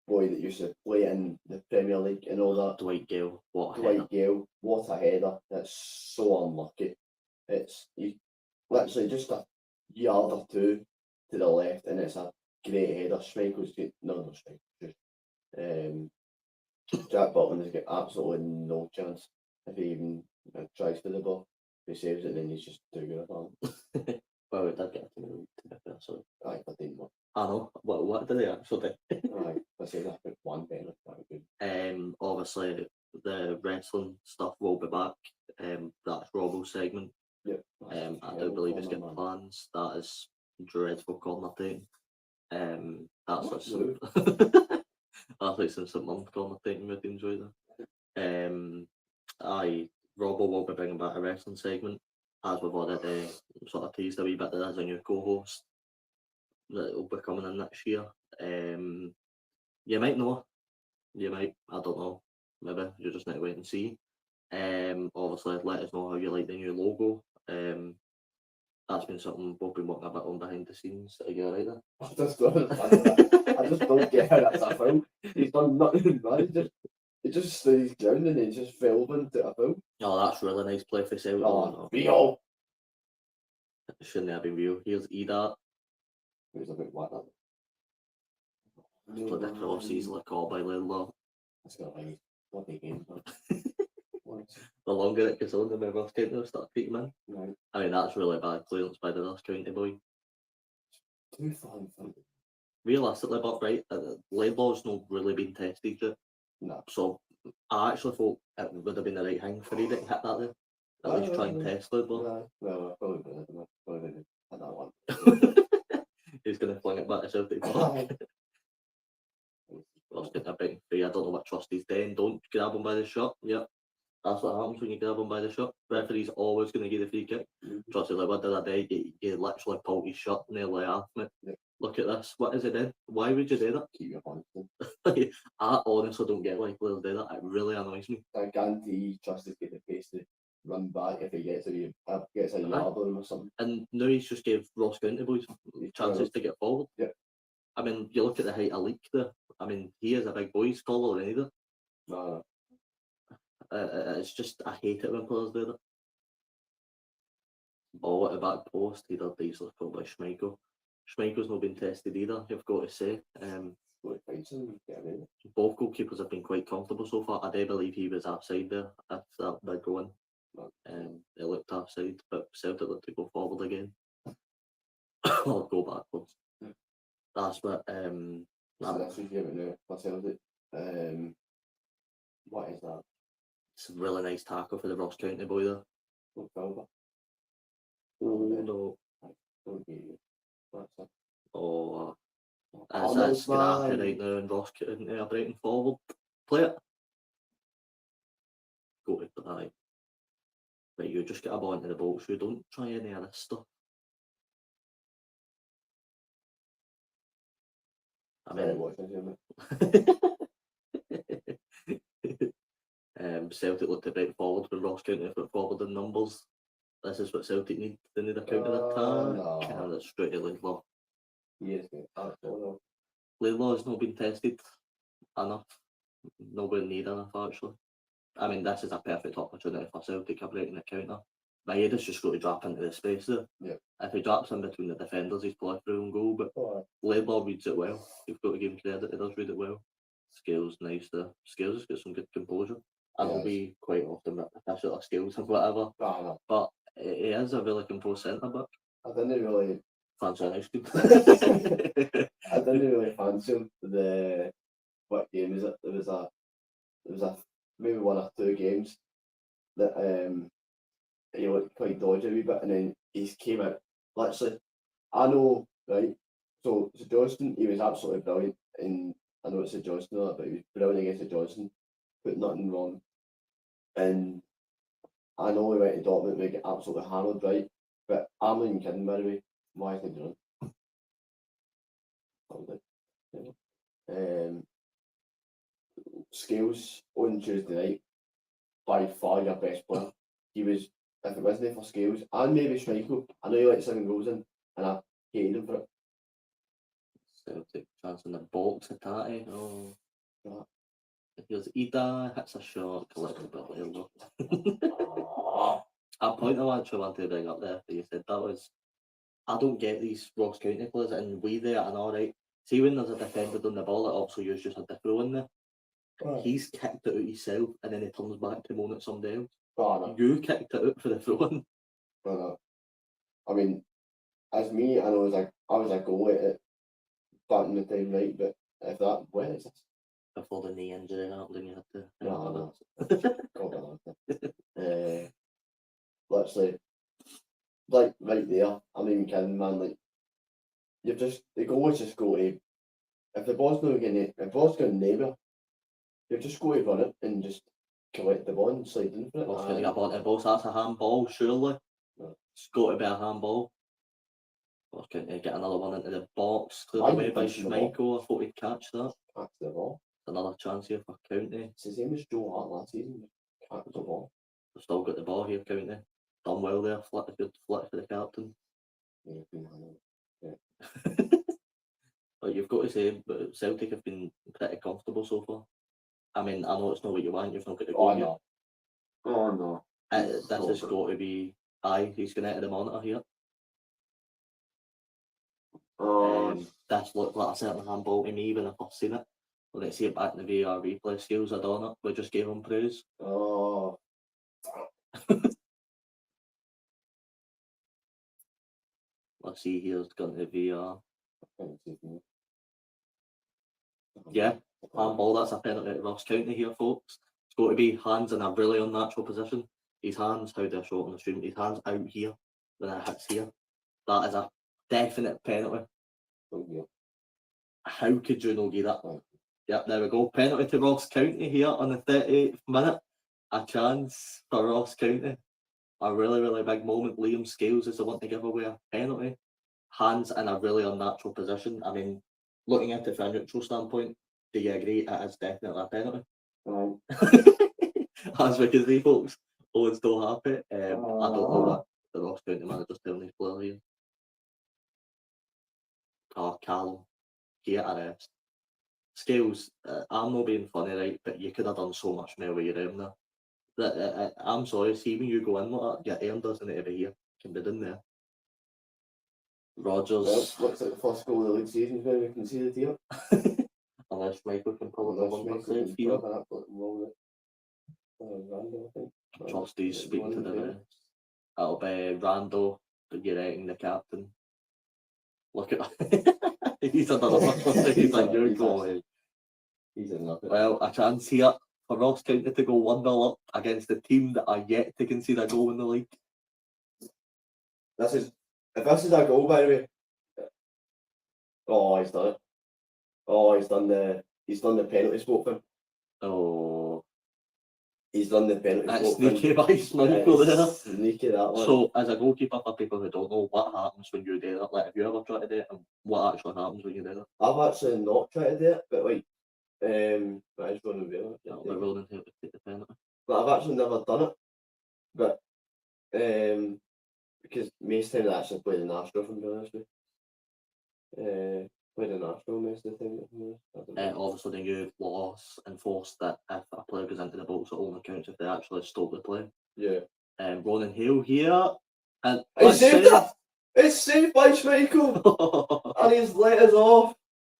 boy that used to play in the Premier League and all that. Dwight Gale, what a Dwight header. Gale, what a header. That's so unlucky. literally just a yard or two to the left, and it's a great header. Schmeichel's got no Schmeichel. Jack Butland has got absolutely no chance if he even tries for the ball. If he saves it, then he's just too good at him. Well, we did get to the to be fair, so Aye, but didn't work. I know. What did they actually do? Aye, I say that put one penalty. That would be Obviously the wrestling stuff will be back. That's Robbo's segment. yeah. I do believe he's got plans. That is dreadful commentating. That's like some that's like some St. Month commentating would enjoy that. Robbo will be bringing back a wrestling segment, as we've already sort of teased a wee bit. There's a new co-host that will be coming in next year. You might know, you might, I don't know, maybe you just need to wait and see. Obviously, let us know how you like the new logo. That's been something we've been working a bit on behind the scenes. Are you alright there? I just don't get how that's a foul. He's done nothing bad. He just stood his ground and he just fell into a foul. Oh, that's really nice play for Celtic. Oh, real. It shouldn't have been real. Here's Edat. He was a bit wet that. Played the cross easily caught by Laidlaw. That's gonna be what they game. The longer it goes on, the more Ross County will start taking him in. Right. I mean, that's really bad clearance by the Ross County boy. Too far in front. Realistically, but right, Laidlaw's not really been tested yet. No. So I actually thought it would have been the right thing for Edat to hit that there. At least try and test Laidlaw. No, well, I probably didn't hit that one. He's going to fling it back to Celtic Park. Ross getting a big free. I don't know what trust he's doing. Don't grab him by the shirt. Yep. That's what happens when you grab him by the shirt. Referee's always going to give the free kick. Trust is like, what did I do? You literally pulled his shirt nearly off me. Yep. Look at this. What is it then? Why would you do that? Keep your confidence. I honestly don't get why players do that. It really annoys me. I guarantee Trust is getting the pace to run back if he gets a yard on him or something. And now he's just gave Ross County boys chances to get forward. Yeah. I mean, you look at the height of Leak there. I mean, he is a big boy. He's taller than either. No. It's just, I hate it when players do that. Ball at the back post, he did easily caught by Schmeichel. Schmeichel's not been tested either, you've got to say. Both goalkeepers have been quite comfortable so far. I do believe he was offside there if that did go in. It looked offside, but Celtic looked to go forward again. Or go backwards. That's what That's what you now for Celtic. What is that? It's a really nice tackle for the Ross County boy there. Oh no. Don't get you. That's it. Oh, that's scrappy right now, and Ross County are breaking forward. Play it. Go to the eye. Right, you just get a ball into the box, you don't try any of this stuff. I mean, Celtic looked to break forward when Ross County put forward in numbers. This is what Celtic need. They need a counter attack. And it's straight to Laidlaw. Yes, Laidlaw has not been tested enough. Nobody need enough actually. I mean, this is a perfect opportunity for Celtic of breaking the counter. My head is just going to drop into the space there. Yeah. If he drops in between the defenders, he's probably through and goal. But Laidlaw reads it well. You've got to give him credit. He does read it well. Scales nice there. Scales has got some good composure. And it'll be quite often repetition of Scales or whatever. But he is a really composed centre back. I didn't really fancy an ice cream. I didn't really fancy him. What game is it? There was a maybe one or two games that he looked quite dodgy a wee bit, and then he came out. Literally, I know, right? So Johnston, he was absolutely brilliant, and I know it's a Johnston, but he was brilliant against the Johnston, put nothing wrong. And I know he went to Dortmund and get absolutely hammered, right? But I'm not even kidding, by the way. Why is he doing it? Scales on Tuesday night, by far your best player. He was, if it wasn't for Scales, and maybe Schmeichel, I know he let 7 goals in, and I hated him for it. Celtic chance in the box to Tati. Oh. Right. Here's Ida, hits a shot, collected by Laidlaw. A point I actually wanted to bring up there that you said that was, I don't get these Ross County players and we there and alright. See when there's a defender on the ball, it also you just had the throw in there. Right. He's kicked it out himself and then he turns back to moan at somebody else. No. You kicked it out for the throw in. No. I mean, as me, I was a goal at it back in the time, right? But if that, when is this? Before the knee injury happened and you had to. No. Literally, like right there, I'm not even kidding, man. Like, the goal is just go to, if the ball's not going nowhere, you've just got to run it and just collect the ball and slide in for it. What's going to get ball to the ball? So that's a handball, surely. No. It's got to be a handball. What's going to get another one into the box, cleared Why away you by punching the ball? Schmeichel. I thought he'd catch that. Catch the ball. Another chance here for County. It's the same as Joe Hart last season. Catch the ball. They've still got the ball here, County. Done well there. A good flick for the captain. Yeah. But you've got to say, but Celtic have been pretty comfortable so far. I mean, I know it's not what you want. You've not got to go here. Oh no. This has got to be. Aye, he's going to enter the monitor here. This looked like a certain handball to me when I first seen it. When I see it back in the VAR replay skills, I don't know. We just gave him praise. Oh. Let's see here, it's gone to VAR. Yeah, handball, that's a penalty to Ross County here, folks. It's got to be hands in a really unnatural position. His hands, how do I show it on the stream? His hands out here when it hits here. That is a definite penalty. How could you not get that? Yep, there we go. Penalty to Ross County here on the 38th minute. A chance for Ross County. A really, really big moment. Liam Scales is the one to give away a penalty. Hands in a really unnatural position. I mean, looking at it from a neutral standpoint, do you agree it is definitely a penalty? As we can see, folks, Owen's still happy. I don't know what the Ross County manager's telling his player here. Oh, Callum, get a rest. Scales, I'm not being funny, right, but you could have done so much more with your arm there. I'm sorry, see when you go in with that, your arm doesn't need to be here. Can be done there. Rogers. Well, looks like the first goal of the league season when we can see the team. Unless Michael can pull it one save here. Trusty's speaking to the rest. That'll be Rando, but you reckon the captain. Look at that. He's another one. He's like, you're going. He's another. Well, a chance here for Ross County to go 1-0 up against the team that are yet to concede a goal in the league. If this is a goal, by the way. Oh, he's done it. Oh, he's done the penalty spot for him. Oh. He's done the penalty That's spot for him. sneaky by Schmeichel there. Sneaky, that one. So, as a goalkeeper, for people who don't know, what happens when you do that? Like, have you ever tried to do it, and what actually happens when you do that? I've actually not tried to do it, but like, I just want to do it. Yeah, we're willing to take the penalty. But I've actually never done it. But because most times I actually play the Nashville, from being honest with you. Play the Nashville most of the time. Obviously, the new laws enforce that if a player goes into the box, it only counts if they actually stop the play. Yeah. Ronan Hill here. And it's saved that! It's saved by Schmeichel! And he's let us off!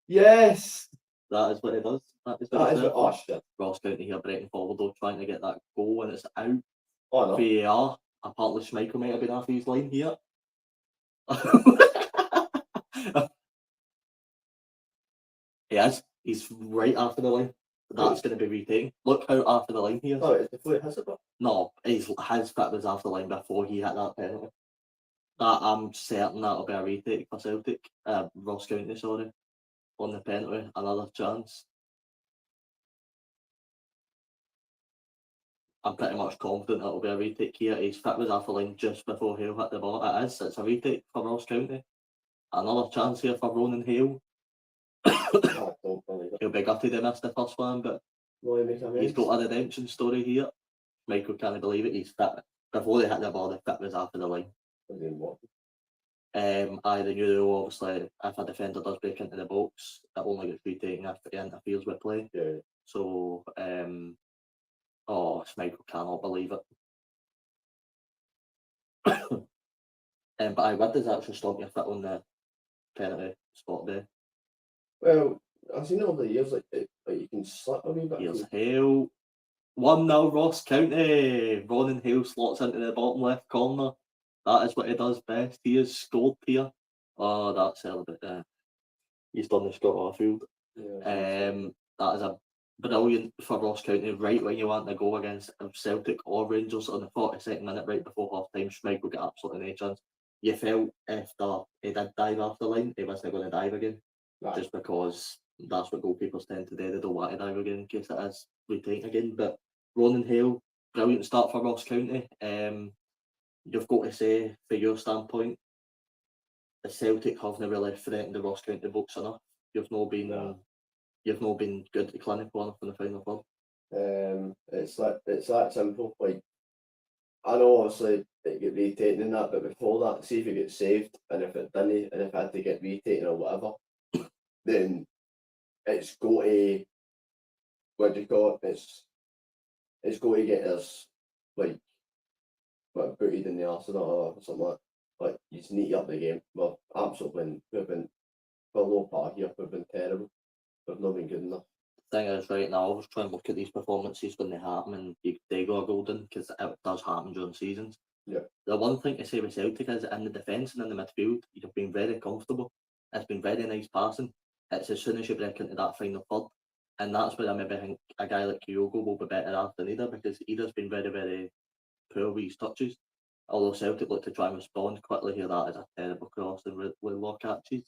Yes! That is what it does. That is what shit. Ross County here breaking forward though, trying to get that goal, and it's out. Oh no. VAR. Apparently Schmeichel might have been off his line here. He is. He's right after the line. That's going to be retaken. Look how after the line he is. Oh, it's the foot has it? No, his foot was after the line before he hit that penalty. I'm certain that'll be a retake for Celtic. Ross County, sorry. On the penalty. Another chance. I'm pretty much confident it'll be a retake here. His foot was after the line just before Hale hit the ball. It is. It's a retake for Ross County. Another chance here for Ronan Hale. He'll be gutted to miss the first one, but he's got a redemption story here. Michael can't believe it. He's fit. Before they hit the ball, the fit was after the line. The new rule, obviously, if a defender does break into the box, it only gets retaken if it interferes with play. Yeah. So, Michael cannot believe it. But what does actually stop you fit on the penalty spot there? Well, I've seen over the years, like you can slip a wee bit. Here's Hale. 1-0 Ross County. Ronan Hale slots into the bottom left corner. That is what he does best. He has scored here. Oh, that's a bit. He's done the Scott Arfield. That is a brilliant for Ross County. Right when you want to go against Celtic or Rangers on the 42nd minute, right before half time, Schmeichel got absolutely no chance. You felt if he did dive off the line, he wasn't going to dive again. Right. Just because that's what goalkeepers tend to do. They don't want to dive again in case it is retaken again. But Ronan Hale, brilliant start for Ross County. You've got to say, from your standpoint, the Celtic haven't really threatened the Ross County books enough. You've not been good at clinical enough in the final third. It's that simple. Like, I know obviously it get retaken and that, but before that, see if it gets saved, and if it didn't, and if it had to get retaken or whatever, then it's got to, what do you call it? It's got to get us like booted in the arsenal or something like you just need to up the game. Well, absolutely, we've been for a low part here. We've been terrible. We've not been good enough. Thing is, right now, I always try and look at these performances when they happen and they go golden, because it does happen during seasons. Yeah. The one thing to say with Celtic is in the defence and in the midfield, you've been very comfortable. It's been very nice passing. It's as soon as you break into that final third, and that's where I maybe think a guy like Kyogo will be better off than Ida, because Ida's been very, very poor with his touches. Although Celtic look to try and respond quickly here, that is a terrible cross and with low catches.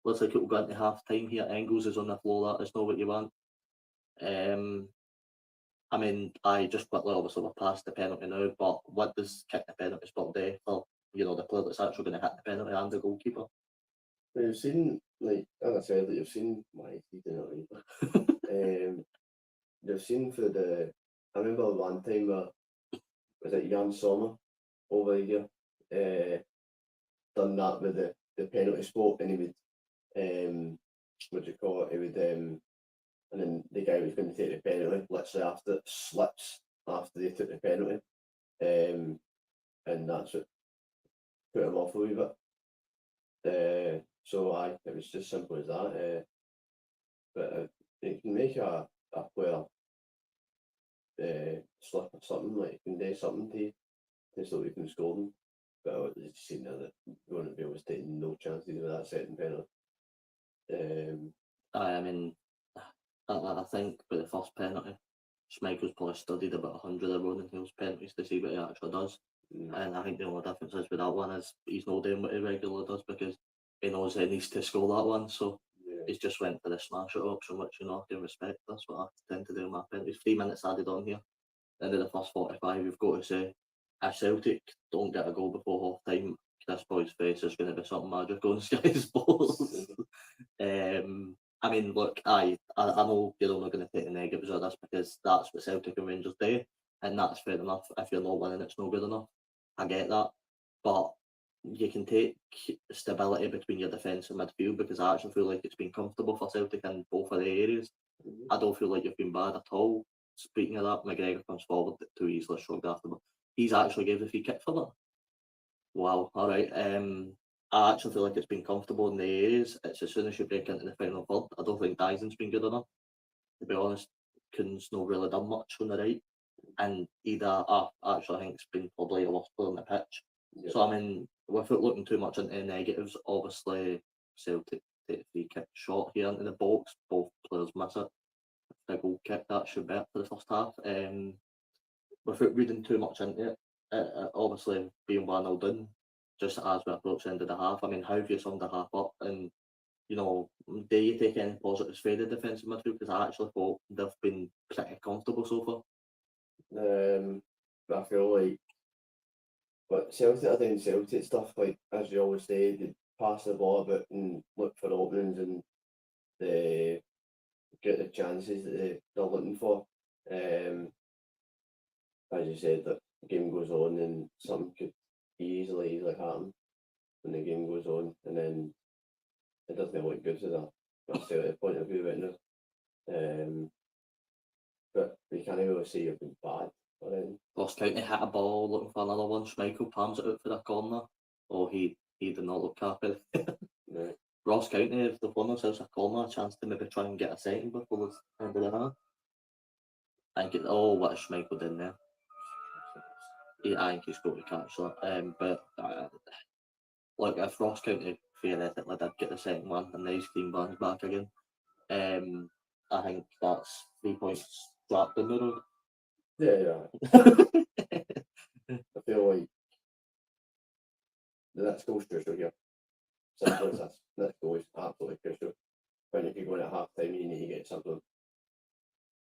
Looks like it will go into half time here. Engels is on the floor. That is not what you want. I mean, I just quickly obviously we're past the penalty now, but what does kick the penalty spot do for the player that's actually going to hit the penalty and the goalkeeper? Well, you've seen, like as I said, you've seen why he didn't either. You've seen for the. I remember one time where was it Jan Sommer over here done that with the penalty spot, and he would what do you call it? He would and then the guy was going to take the penalty literally after it slips after they took the penalty, and that's what put him off a wee bit. So it was just simple as that. But it can make a player slip or something, like it can do something to stop you from scoring. But I just seen that Ronan Hale was taking no chances with that second penalty. I mean, I think with the first penalty, Schmeichel's probably studied about 100 of Ronan Hale's penalties to see what he actually does. And I think the only difference is with that one is he's not doing what he regularly does, because he knows he needs to score that one. So he's just went for the smash it option, which I can respect. That's what I tend to do with my penalties. 3 minutes added on here. End of the first 45, you've got to say, if Celtic don't get a goal before half time, this boy's face is going to be something magic on Sky Sports. I mean, look, I know you're only going to take the negatives of this, because that's what Celtic and Rangers do, and that's fair enough. If you're not winning, it's not good enough. I get that. But you can take stability between your defence and midfield, because I actually feel like it's been comfortable for Celtic in both of the areas. I don't feel like you've been bad at all. Speaking of that, McGregor comes forward too easily, shrugged after, but he's actually gave the free kick for that. Wow, all right. I actually feel like it's been comfortable in the areas. It's as soon as you break into the final third. I don't think Dyson's been good enough. To be honest, Kuhn's not really done much on the right. And Ida, I actually think it's been probably a worst player on the pitch. Yeah. So, I mean, without looking too much into negatives, obviously Celtic take a free kick shot here into the box. Both players miss it. The goal kick, that should be it for the first half. Without reading too much into it, obviously being 1-0 down, just as we approach the end of the half, I mean, how have you summed the half up? And, do you take any positives for the defensive midfield? Because I actually thought they've been pretty comfortable so far. I feel like, but Celtic are doing Celtic stuff, like, as you always say, they pass the ball about and look for openings and they get the chances that they're looking for. As you said, that the game goes on and something could easily happen when the game goes on, and then it doesn't look good to the Celtic point of view right now. But we can't really say you've been bad or anything. Ross County hit a ball looking for another one. Schmeichel palms it out for a corner. Oh, he did not look happy. Right. Ross County, if they've won themselves a corner, a chance to maybe try and get a second before the end of the half. I think what a Schmeichel did there. I think he's got to catch that. But look, if Ross County theoretically did get the second one and the ice cream van's back again, I think that's 3 points dropped in the road. Yeah. I feel like the next goal's crucial here. Simple as this. Next goal is absolutely crucial. When if you're going at half time, you need to get something.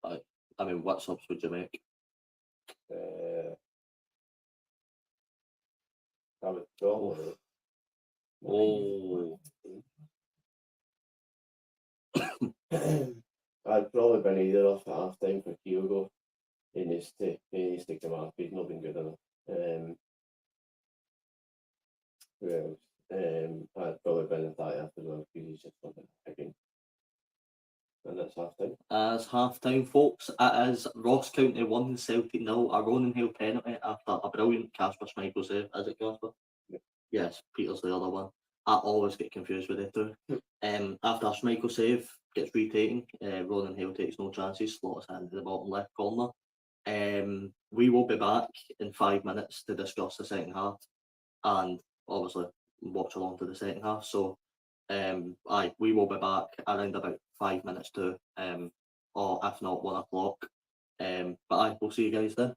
I mean, what subs would you make? I would probably. I'd probably been either off at half time for Kyogo. He needs to come off. He's not been good enough. Who else? I'd probably been at that after well because he's just not again. And that's half time. As half time, folks, it is Ross County 1, Celtic 0, a Ronan Hill penalty after a brilliant Casper Schmeichel save. Is it Casper? Yeah. Yes, Peter's the other one. I always get confused with the two. After a Schmeichel save gets retaken, Ronan Hill takes no chances, slots hand to the bottom left corner. We will be back in 5 minutes to discuss the second half and obviously watch along to the second half. So we will be back around about 5 minutes to or if not 1 o'clock. But we'll see you guys then.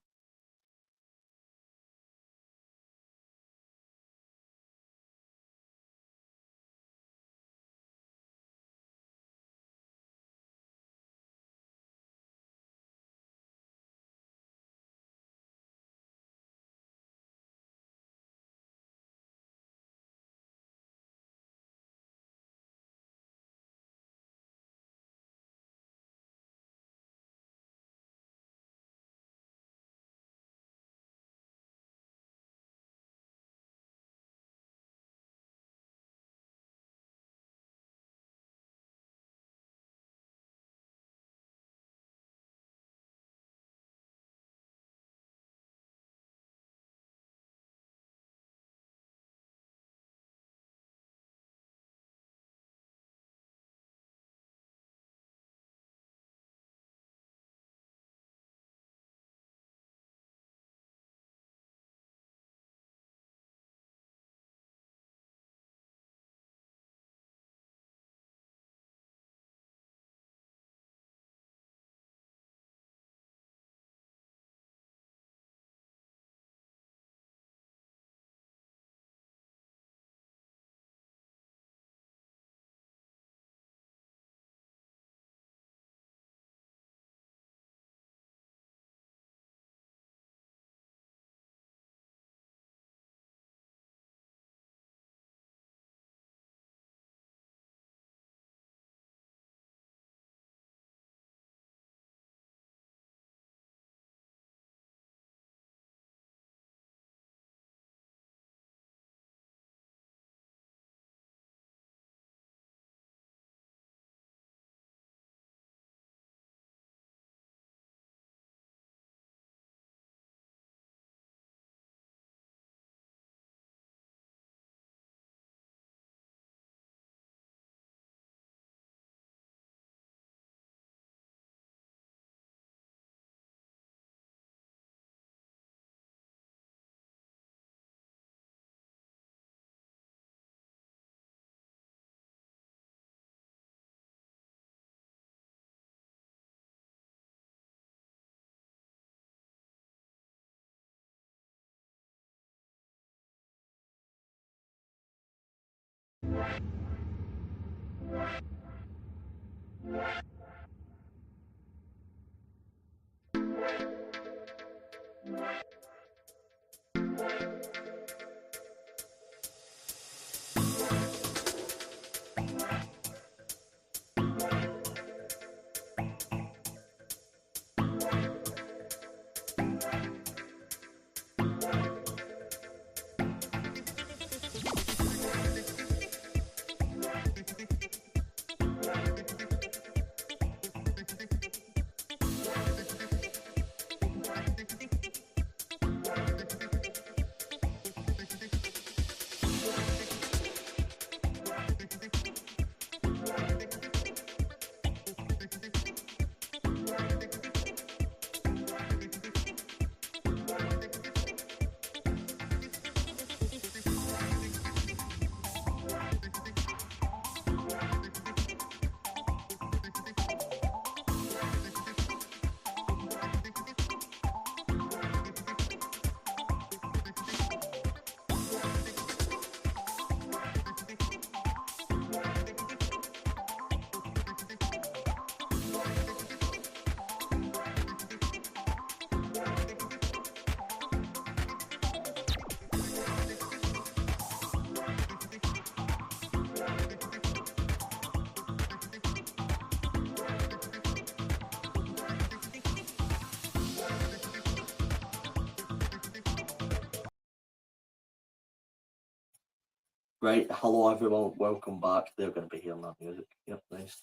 Right, hello everyone, welcome back. They're going to be hearing that music. Yep, nice.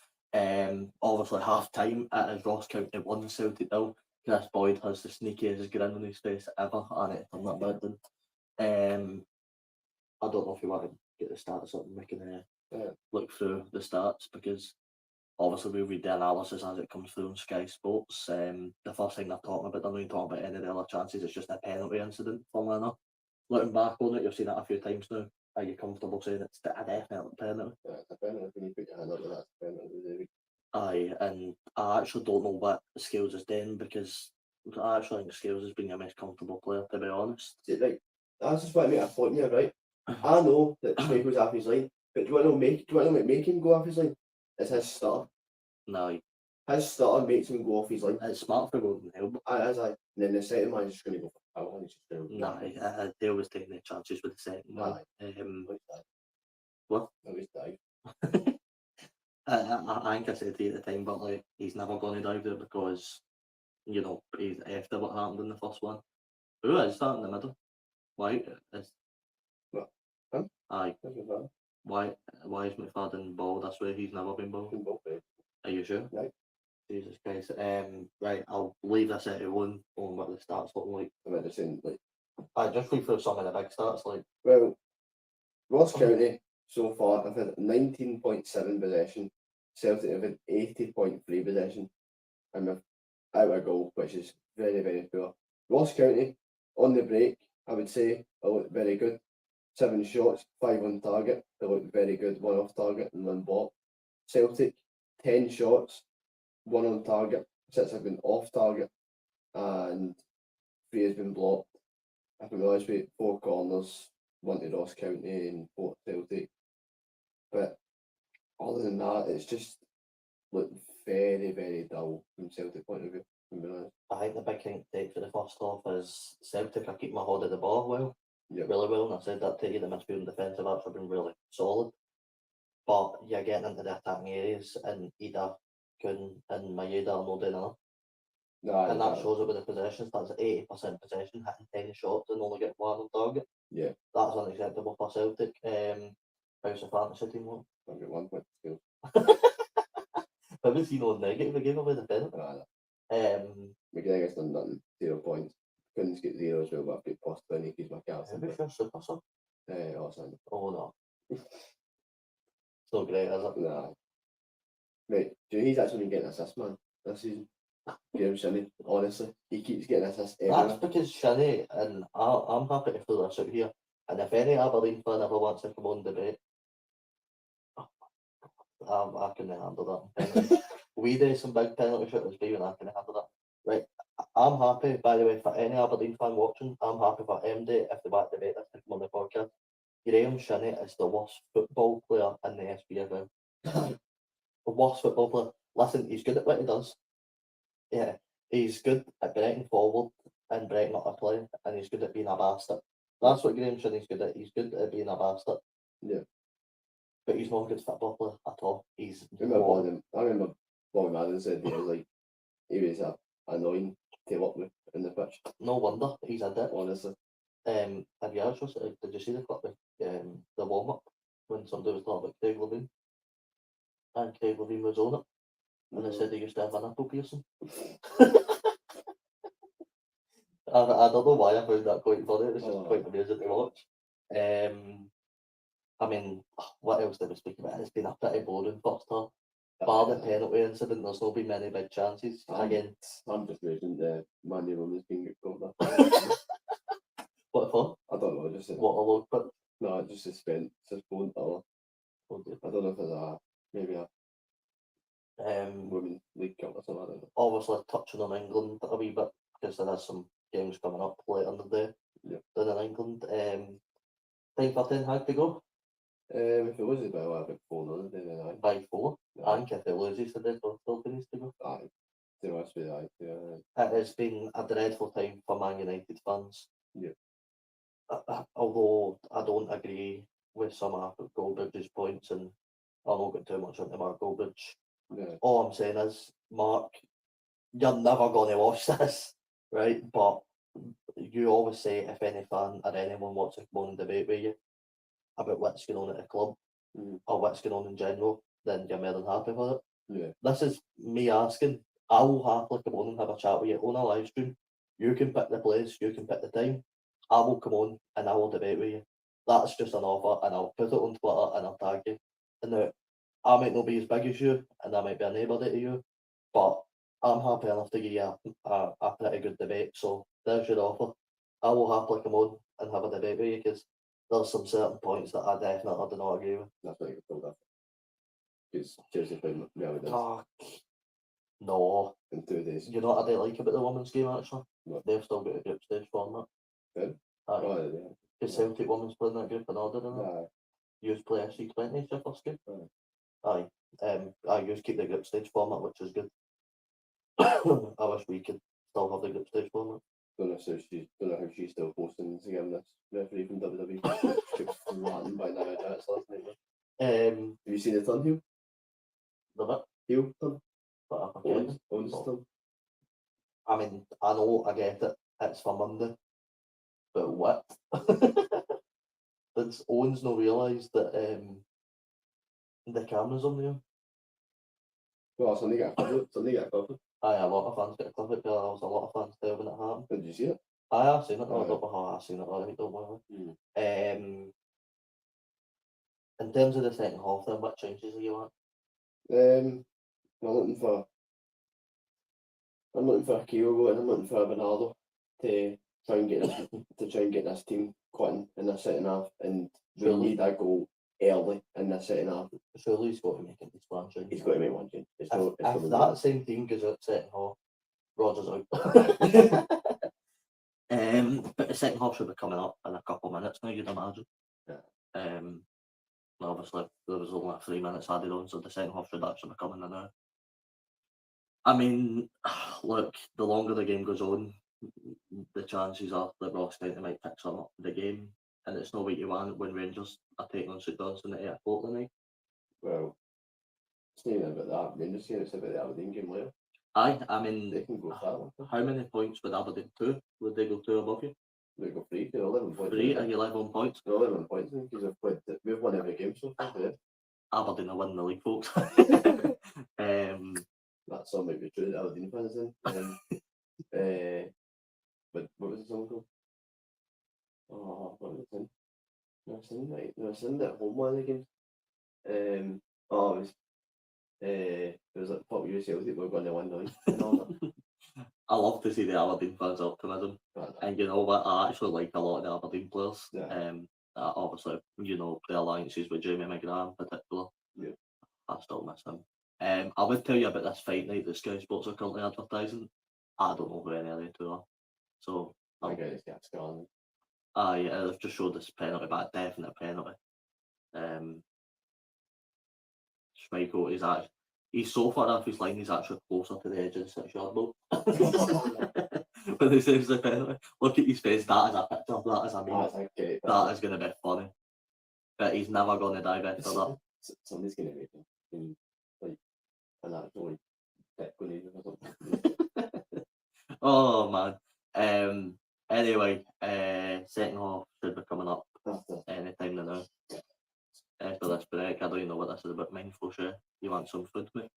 Obviously half time it is Ross County 1 Celtic 0. Chris Boyd has the sneakiest grin on his face ever, and it turned that back then. I don't know if you want to get the stats up and we can look through the stats, because obviously we'll read the analysis as it comes through on Sky Sports. The first thing they're talking about, they're not even talking about any of the other chances, it's just a penalty incident for Manor. Looking back on it, you've seen it a few times now. Are you comfortable saying it's a definite penalty? Yeah, it's a penalty. When you put your hand up, that's a penalty. Aye, and I actually don't know what Scales is doing, because I actually think Scales has been your most comfortable player, to be honest. See, like, that's just what I make a point here, right? I know that Schmeichel's off his line, but do you want to make him go off his line? It's his stutter. No, His stutter makes him go off his line. it's smart for William Hill, but As I, and then the second man is just going to go for power, and he's just going to nah, they was taking their chances with the second one. What? No, he's died. I think I said to you at the time, but like, he's never going to dive there, because, you know, he's after what happened in the first one. Who is that in the middle? White is. What? Him? Aye. That's not bad. Why is McFadden bald? I swear he's never been bald. Can both be. Are you sure? Right. Jesus Christ. Right, I'll leave this at one on what the stats look like. I'm at the same, like, I just read through some of the big stats, like. well, Ross County so far have had 19.7 possession. Celtic have had 80.3 possession, and with out a goal, which is very, very poor. Ross County on the break, I would say, they look very good. 7 shots, 5 on target. They look very good. 1 off target and 1 block. Celtic, 10 shots, 1 on target. 6 have been off target, and 3 has been blocked. I can realise with 4 corners, 1 to Ross County and 4 to Celtic. But other than that, it's just looked very, very dull from Celtic point of view. I think the big thing to take for the first half is Celtic are keeping a hold of the ball well, Yep. really well, and I said that to you, the midfield and defensive have actually been really solid. But you're getting into the attacking areas, and Ida, Kun and Maeda are not doing enough. And that shows it with the possessions. That's 80% possession, hitting 10 shots and only get 1 on target. Yeah. That's unacceptable for Celtic. How's the fantasy team look? I've got 1 point to Haven't seen no negative, they gave away the penalty. McGregor's done nothing, 0 points. Couldn't get 0 as well, but I've got plus 20 because my captain. Who's your super sub? Awesome. Oh no. It's not great, is it? Nah. Right, he's actually been getting assists, man, this season. Graham Shinnie, honestly, he keeps getting assists everywhere. That's because Shinnie, and I'm happy to throw this out here, and if any Aberdeen fan ever wants to come on debate, I couldn't handle that. We do some big penalty shooters, but even I couldn't handle that. Right, I'm happy, by the way, for any Aberdeen fan watching, I'm happy for MD if they want to debate this to come on the podcast. Graham Shinnie is the worst football player in the SPFL. The worst football player. Listen, he's good at what he does. Yeah, he's good at breaking forward and breaking up a play, and he's good at being a bastard. That's what Graham Shinnie's good at. He's good at being a bastard. Yeah. But he's not a good football player at all. I remember Bobby Madden said he was annoying to work with in the pitch. No wonder he's a dick. Honestly. Have you actually did you see the clip with the warm up when somebody was talking about Craig Levein? And Craig Levein was on it. And they said they used to have a nipple piercing. I don't know why I found that quite funny. It was just quite amusing to watch. I mean, what else did we speak about? It's been a pretty boring first half. Bar the penalty incident, there's not been many big chances. Again, I'm just losing the Mandy Women's being called that. What for? I don't know, just what a load, but no, just suspend or I don't know if there's maybe a Women's League Cup or something. I don't know. Obviously touching on England a wee bit, because there is some games coming up later in the day down in England. Time for Ten Hag to go? If it loses by a little bit 4-0, then By 4. I think if it loses today, still needs to go. Aye. To be honest with you, It has been a dreadful time for Man United fans. Yeah. Although I don't agree with some of Goldbridge's points, and I'll not get too much into Mark Goldbridge. Yeah. All I'm saying is, Mark, you're never going to watch this, right? But you always say if any fan or anyone wants to come on and debate with you, about what's going on at the club or what's going on in general, then you're more than happy with it. Yeah. This is me asking. I will happily come on and have a chat with you on a live stream. You can pick the place, you can pick the time. I will come on and I will debate with you. That's just an offer, and I'll put it on Twitter and I'll tag you. And now, I might not be as big as you, and I might be a nobody to you, but I'm happy enough to give you a pretty good debate. So there's your offer. I will happily come on and have a debate with you because there's some certain points that I definitely do not agree with. That's what you call that. Because Chelsea played Real Madrid No. in 2 days. You know what I don't like about the women's game actually? What? They've still got a group stage format. Good? Aye. Oh, yeah. Because Celtic women's playing that group in order, didn't it? Aye. You play SC20 is your first game? Aye. Aye. You keep the group stage format, which is good. I wish we could still have the group stage format. Don't know how she's still posting Instagram this referee from WWE. She was flattened by now. That's last night. Have you seen the turn heel? The bit, Heel turn? but I forget. Owens No. turn? I mean, I know, I get it. It's for Monday. But what? Did Owens not realise that the camera's on there? Well, Sunday got a cover. Aye, a lot of fans get a clip it, but there was a lot of fans there when it happened. Did you see it? Aye, I've seen it. No, I Aye. don't know how I've seen it, alright, don't worry. Mm. In terms of the second half, then, what changes are you want? I'm looking for a Kyogo and I'm looking for a Bernardo to try and get this team quitting in the second half, and we Surely. need a goal early in the second half. Surely he's got to make it this one change. He's got to make one change. If that same team goes out second half, Rodgers out. But the second half should be coming up in a couple of minutes now, you'd imagine. Yeah. Obviously, there was only 3 minutes added on, so the second half should actually be coming in now. I mean, look, the longer the game goes on, the chances are that Ross County might pick some up the game, and it's not what you want when Rangers are taking on St Johnstone at 8 o'clock tonight. Well, it's not even about that. Rangers here, it's about the Aberdeen game later. Aye, I mean, They can go far. how many points would Aberdeen 2? Would they go 2 above you? They go 3, they're 11 points. 3 and 11 points. They're 11 points because we've won every game so far today. Aberdeen are winning the league, folks. That song might be true that Aberdeen fans in. But what was the song called? Oh, what was it? They were singing it at home one of the games. It was like, fuck you, Celtic, we're going to win now. And all that. I love to see the Aberdeen fans' optimism. And you know what? I actually like a lot of the Aberdeen players. Yeah. Obviously, you know, the alliances with Jamie McGrath in particular. Yeah. I still miss him. I would tell you about this fight night that Sky Sports are currently advertising. I don't know who any of the two are. So, I guess that's gone. yeah, they've just showed this penalty, but a definite penalty. Schmeichel he's so far off his line, he's actually closer to the edge of the 6-yard box. When he saves the penalty, look at his face. That is a picture. That is a meme. That is going to be funny. But he's never going to dive after that. Somebody's going to make him like an actual decorator or something. Oh man. Anyway, second half should be coming up anytime now. After this break, I don't even know what this is about. Mindful share. You want some food, mate?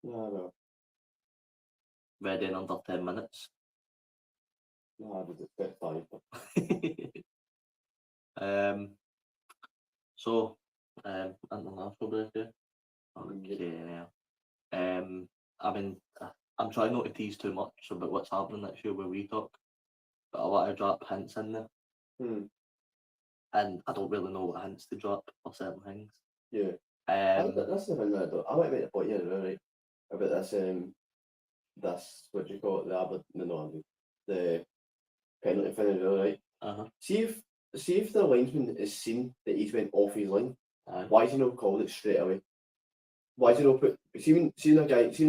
No. Ready in under 10 minutes. No, I was a bit tired. So, international break here. Okay, now. I mean, I'm trying not to tease too much about what's happening next year where we talk, but I want to drop hints in there. And I don't really know what hints to drop for certain things. Yeah. That's the thing that I don't. I might make a point here, right? About this what do you call it? The penalty finish, right? See if the linesman has seen that he's went off his line, why has he not called it straight away? Why has he not seen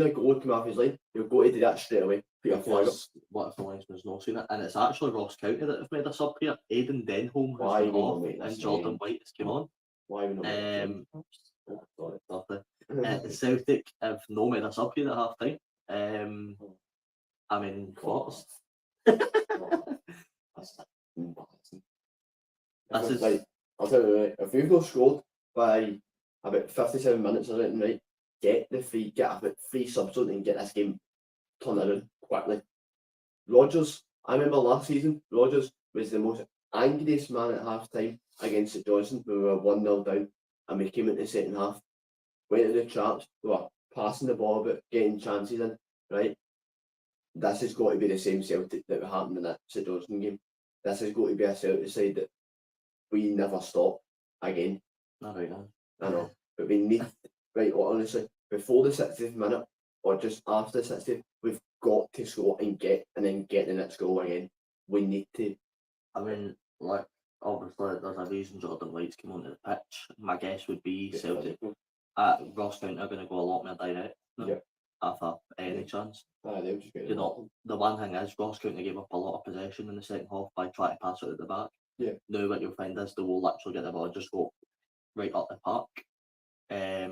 a goal come off his line, he'll go to do that straight away. Put your flag up. What if the linesman's not seen it? And it's actually Ross County that have made a sub here. Aidan Denholm has gone off and Jordan White has come on. Why we not Celtic have no made a sub here at half time. I mean, thoughts? That's embarrassing. I'll tell you right, if we've not scored by about 57 minutes or anything, right, get about 3 subs on and get this game turned around quickly. Rodgers, I remember last season, Rodgers was the most angriest man at half time against St Johnstone when we were 1-0 down and we came into the second half, went to the traps, we were passing the ball about, getting chances in, right? This has got to be the same Celtic that happened in that St Johnstone game. This has got to be a Celtic side that we never stop again. Not right now. I know, but we need, right, honestly, before the 60th minute or just after the 60th, we've got to score and get the next goal again. We need to. I mean, like, obviously there's a reason Jordan White's come onto the pitch. My guess would be Celtic. Ross County are going to go a lot more direct. Yeah. If any chance. They'll just get you know, the one thing is Ross County gave up a lot of possession in the second half by trying to pass it at the back. Yeah. Now what you'll find is they will literally get the ball and just go right up the park. I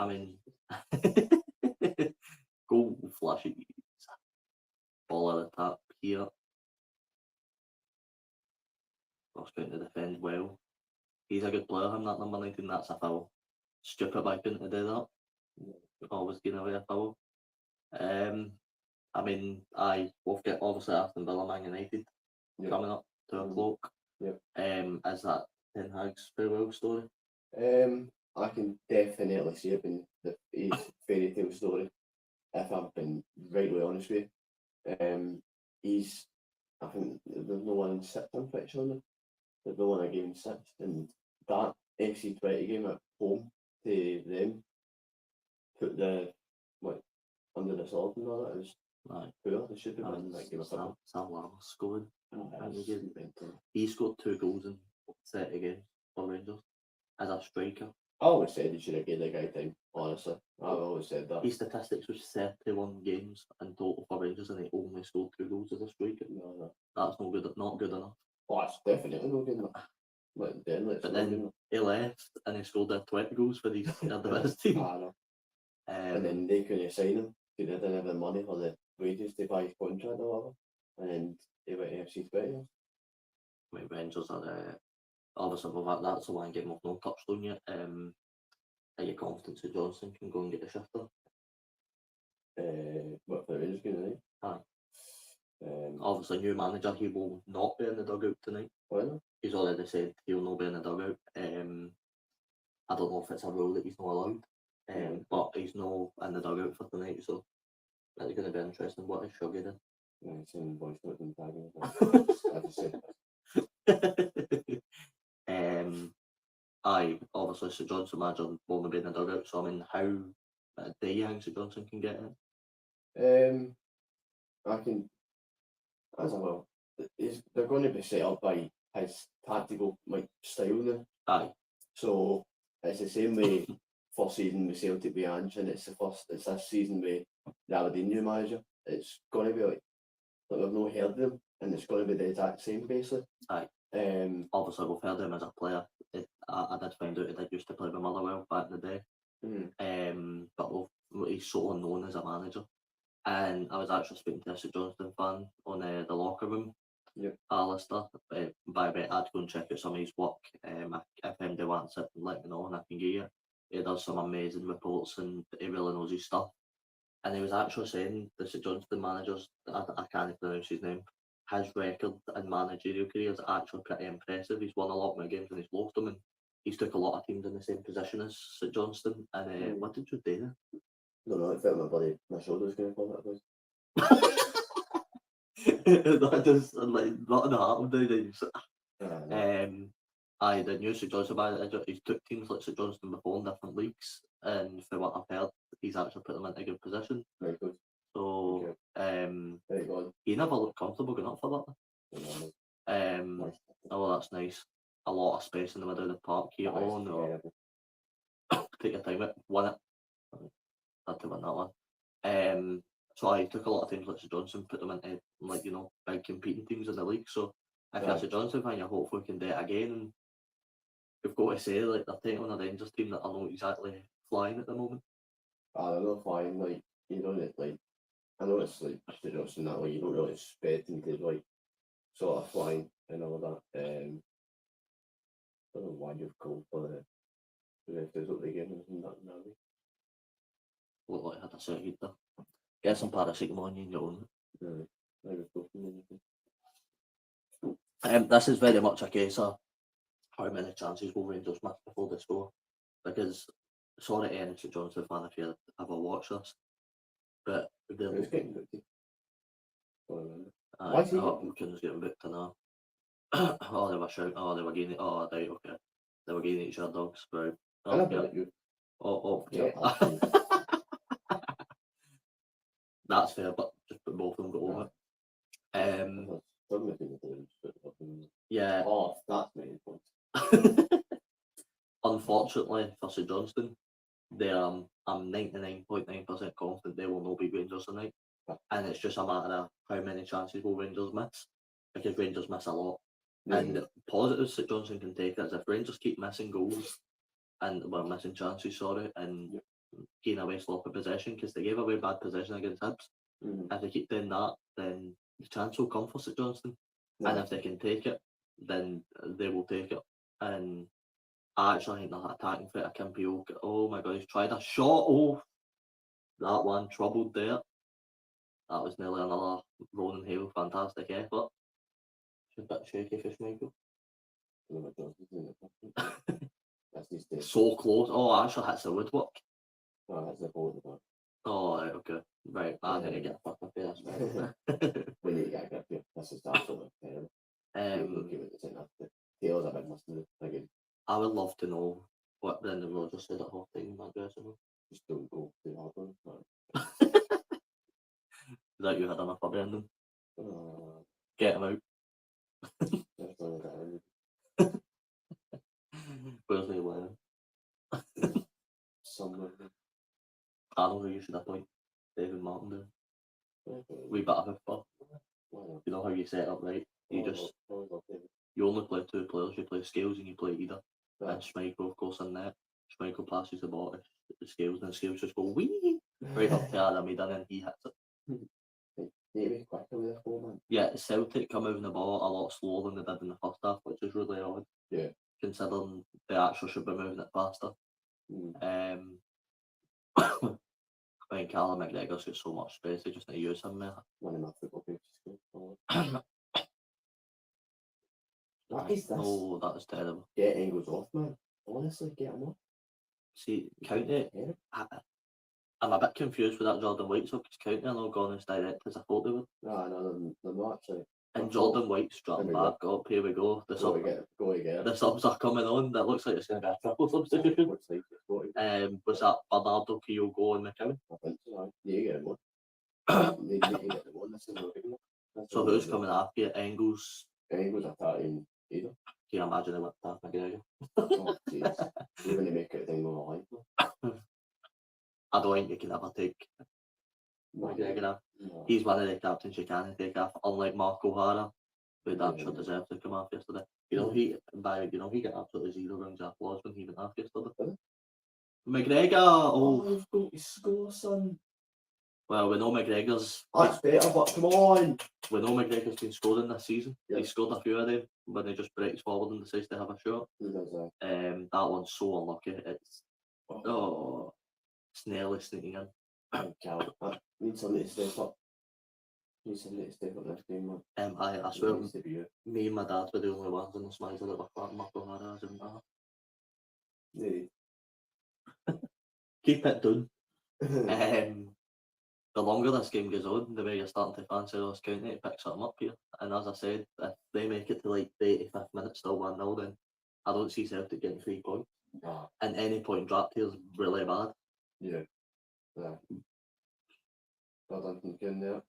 mean, goal flashes, ball at the top here. Ross County defends well. He's a good player, him, that number 19. That's a foul. Stupid by couldn't do that. Always giving away a foul. I mean, we'll get obviously Aston Villa Man United coming up 2 o'clock. Is that Ten Hag's farewell story? I can definitely see it being his fairy tale story, if I've been rightly honest with you. I think there's no one in 6, I'm pretty sure now. There's no one I gave him 6, and that FC20 game at home to them put the under the sword and all that is poor. They should have won that game. Sam Lallana scored. He scored 2 goals in 30 games for Rangers as a striker. I always said he should have given the guy time, honestly. I've always said that. His statistics was 31 games in total for Rangers and he only scored 2 goals as a striker. No. That's not good enough. Oh, that's definitely not good enough. But then he left and he scored 20 goals for his team. I know. And then they couldn't sign him because they didn't have the money for the wages to buy his contract or whatever. And he went to FC20. Rangers are obviously that's the one game I've not touched on yet. Are you confident that Johnson can go and get the shifter? What for the Rangers game tonight? Obviously, new manager, he will not be in the dugout tonight. Why not? He's already said he'll not be in the dugout. I don't know if it's a rule that he's not allowed, but he's not in the dugout for tonight, so it's going to be interesting what is Shuggy then. Yeah, same voice note and tagging. I just said obviously St Johnstone manager won't be in the dugout, so I mean, how do you think St Johnstone can get in? I can, as well, they're going to be set up by his tactical style now. So it's the same way first season with Celtic with Ange, and it's this season with the Aberdeen new manager. It's going to be like we've not heard of him, and it's going to be the exact same basically. Obviously we've heard of him as a player. I did find out he did used to play with Motherwell back in the day. But he's so unknown as a manager. And I was actually speaking to a St Johnstone fan on the locker room. Alistair, by the way, I'd go and check out some of his work. If anybody wants it, let me know and I can get you. He does some amazing reports and he really knows his stuff. And he was actually saying the St Johnstone managers, I can't pronounce his name, his record and managerial career is actually pretty impressive. He's won a lot more games than he's lost them, and he's took a lot of teams in the same position as St Johnstone. And what did you do there? No, it felt my shoulder's going to fall out of that just nothing happened. The new St Johnstone manager, he's took teams like St Johnstone before in different leagues, and for what I've heard, he's actually put them into a good position. Very good. So, very good. He never looked comfortable going up for that. Oh, that's nice. A lot of space in the middle of the park here. Oh no. Take your time, won it. Had to win that one. So I took a lot of teams like St Johnstone, put them into big competing teams in the league. So if you're St Johnstone fan, you hopefully can do it again. And we've got to say, they're taking on a Rangers team that are not exactly flying at the moment. They're not flying. You don't I know it's St Johnstone that you don't really expect them to sort of flying and all that. I don't know why you've called for the referees up the game and nothing now. Look like I had a second there. Get some paracetamol and you're on No, I was talking anything. it. This is very much a case of how many chances will Rangers miss before they score. Because, sorry to any St Johnstone fan if you ever watch this, but It's getting good. Why is he getting booked to now? Oh, they were shouting, oh, they were getting, oh, right, okay. They were getting each other dogs, right. Oh, yeah. Yeah. That's fair, but just put both of them go over. Yeah. Oh, that's many points. Unfortunately for St Johnstone, I'm 99.9% confident they will not beat Rangers tonight. And it's just a matter of how many chances will Rangers miss, because Rangers miss a lot. Yeah. And the positives St Johnstone can take is if Rangers keep missing goals and missing chances, and gain away sloppy possession, because they gave away bad possession against Hibs. If they keep doing that, then the chance will come for St Johnstone. And if they can take it, then they will take it. And I actually think that attacking threat of Kimpio, oh my god, he's tried a shot. Oh, that one troubled there. That was nearly another Ronan Hale fantastic effort. It's a bit shaky for Schmeichel. So close. Oh, actually hits the woodwork. Oh, that's the ball. Oh, right, okay. Right, I need to get a fucking face. We need to get a grip here. This is absolutely terrible. Tails a bit mustn't again. I would love to know what Brendan Rodgers said at half time in that dressing room. Just don't go too hard on That you had enough of Brendan. Get him out. Where's he playing? Somewhere. I know who you should appoint. David Martin. We better have fun. You know how you set up, right? You only play two players. You play Scales and you play Ida. And Schmeichel, of course, in net. Schmeichel passes the ball to Scales, and Scales just go wee right up to Adam Ida, and then he hits it. Maybe quicker with the ball, man. Yeah, Celtic come moving the ball a lot slower than they did in the first half, which is really odd. Yeah. Considering they actually should be moving it faster. I mean, Callum McGregor's got so much space, they just need to use him there. One of my football pages. What is this? Oh, that is terrible. Get Engels off, man. Honestly, get him off. See, County, I'm a bit confused with that Jordan White, so because County are not gone as direct as I thought they would. No, they're not actually. And Jordan White's dropping back up. Here we go. Go again. The subs are coming on. That looks like it's going to be a triple substitution. Was that Bernardo, Kyogo and McCowan? I think so. Yeah, get him on. Need to get him on. This is not So who's coming after you? Engels? Engels attacking either. Can you imagine they went to McGregor? Oh, jeez. You're going to make it a thing more alive. I don't think you can ever take McGregor off. No. He's one of the captains you can take off, unlike Mark O'Hara, who actually deserved to come off yesterday. He got absolutely zero rounds of applause when he went off yesterday. McGregor! Oh, you've got to score, son. Well, we know McGregor's... That's better, but come on! We know McGregor's been scoring this season. Yep. He scored a few of them when he just breaks forward and decides to have a shot. He does that. That one's so unlucky. It's nearly sneaking in. I need somebody to step up. This game, man. I swear, me and my dad were the only ones in the smiles that were flat Mark O'Hara, isn't that? Yeah. Keep it down. The longer this game goes on, the way you're starting to fancy Ross County, it picks something up here. And as I said, if they make it to like the 85th minute still 1-0, then I don't see Celtic getting 3 points. And any point dropped here is really bad. Yeah. Well done from Ken there.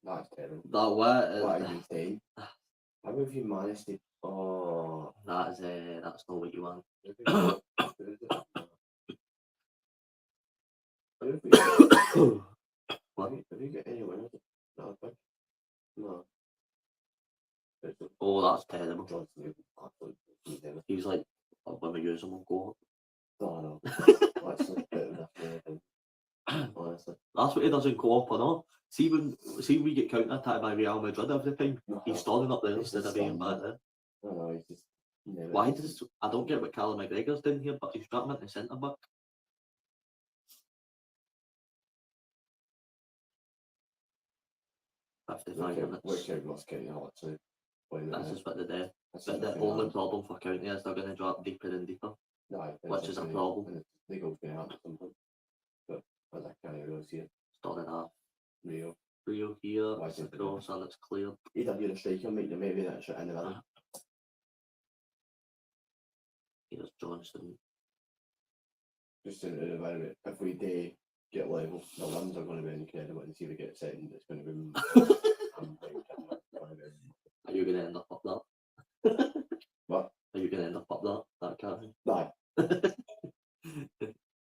That's terrible. What are you saying? How have you managed to... Oh... That's not what you want. What? Have you got any winners? No. Oh, that's terrible. He's like, when we use him, we'll go. No. Honestly. That's what he does in co-op, no? See we get counter-attacked by Real Madrid every time. He's standing up there instead of being back there. No, he's just Why does I don't get what Callum McGregor's doing here, but he's got him into centre back. Which out Ross County are actually playing. This is what they do. But the only problem for County is they're going to drop deeper and deeper, which is a problem. The goal's going to happen at some point. But I can't really see it. Starting half. Rio Here, it's across and it's cleared. Either you're a striker, mate, maybe that's shit in the middle. Here's Johnson. Just in the environment, if we do get level, the runs are going to be incredible, and see if we get second, it's going to be. Are you going to end up that? What? Are you going to end up that carry? Aye.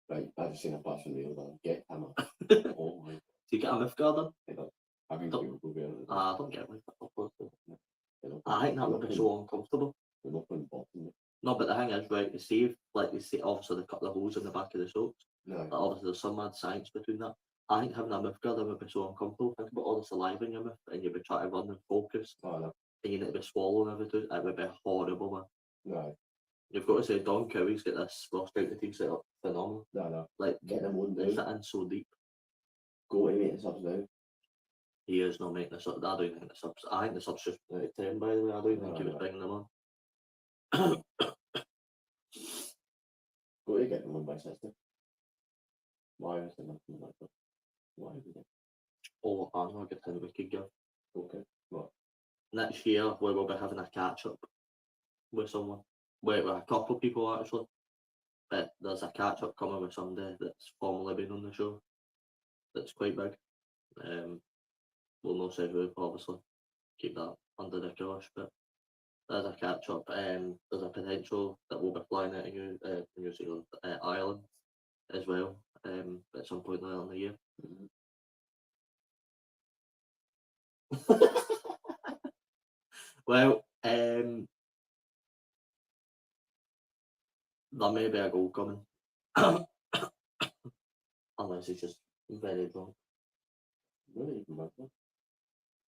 Right, I just seen a pass from Rio there. Get him up. Oh my. Do you get a Mythgarden? I think people go there. I don't get like that. I think that would be so uncomfortable. No, but the thing is, right, to save, like you see, obviously they cut the holes in the back of the soaps. No. But obviously there's some mad science between that. I think having a Mythgarden would be so uncomfortable. Think about all the saliva in your mouth and you'd be trying to run and focus. Oh, no. And you need to be swallowing everything. It would be horrible, man. No. You've got to say Don Cowie's got this Ross County team set up phenomenal. No. Like Get them one they down. fit in so deep. Go to make the subs now. He is not making the subs. I don't think the subs. I think the subs just 10, by the way. I don't think he was bringing them on. Go to get them one by sister. Why is there nothing like that? Why is it? Oh, I'm not getting we could give. Okay. What? Next year we will be having a catch up with someone. With a couple of people actually. But there's a catch up coming with somebody that's formerly been on the show. That's quite big. We'll not say who, obviously. Keep that under the cosh, but there's a catch up. There's a potential that we'll be flying out of New Zealand, Ireland as well. At some point later in the year. Well, there may be a goal coming. Unless it's just very drunk. Really?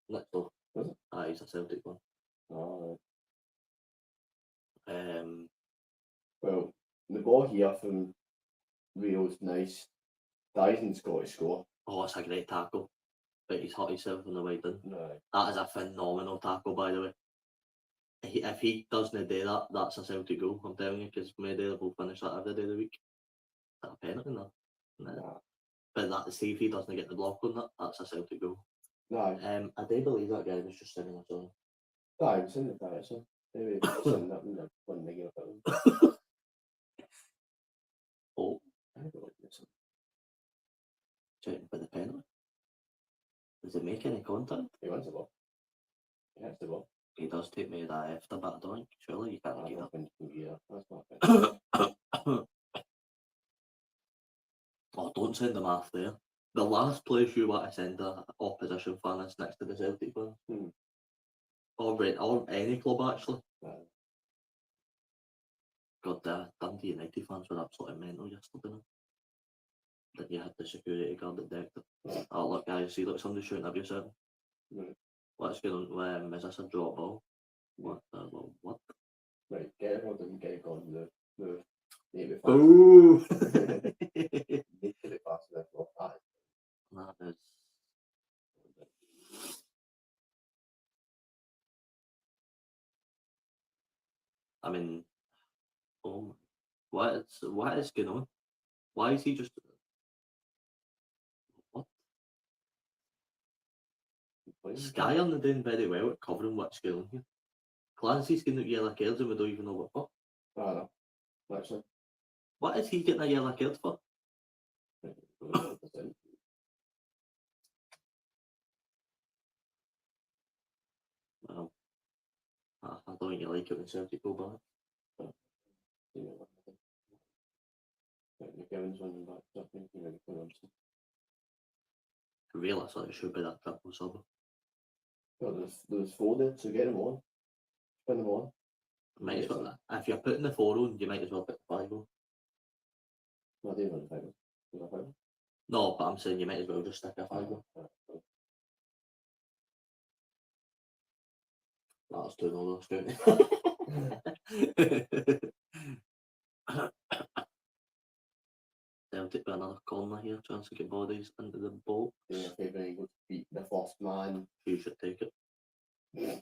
Next door. Was it? He's a Celtic one. Oh. Um, Well, the ball here from Rio's nice. Dyson's got to score. oh, it's a great tackle. But he's hurt himself on the way down. No. That is a phenomenal tackle, by the way. If he doesn't do that, that's a Celtic goal, I'm telling you, because maybe will finish that every day of the week. Is that a penalty now? Nah. But that, see if he doesn't get the block on that, that's a Celtic goal. No. I do believe that guy was just singing a song. No, I was in the direction. Maybe send that in the one negative film. Oh, I don't like this one. checking for the penalty. Does it make any contact? He wants the ball. He has the ball. He does take me that after, but I don't think, surely you can't get That's not that. Oh, don't send them off there. The last place you want to send an opposition fan is next to the Celtic fan. Or any club actually. God, the Dundee United fans were absolutely mental yesterday. Then you had the security guard that decked it. Oh look guys, see look somebody's shooting at yourself. What's going on? Is this a drop ball? What? What? Right, get it hold and get it gone. The 85. Ooh! Need to be past that ball. That is. I mean, oh, what is going on? Why is he just? What? Sky aren't doing very well at covering what's going on here. Clancy's getting out yellow cards and we don't even know what for. I don't know. Actually. What is he getting a yellow card for? Well, I don't think you like it when Celtic go back. Realistically, it should be that triple sub. Well, there's 4 there, so get them on. Spin them on. Might as well, if you're putting the 4 on, you might as well put the 5 on. No, I didn't want the 5 on. 5 on? No, but I'm saying you might as well just stick a 5 on. That's 2-0 Scouting. Celtic with another corner here, chance to get bodies into the boat. Yeah, if ever you go to beat the first man. You should take it. I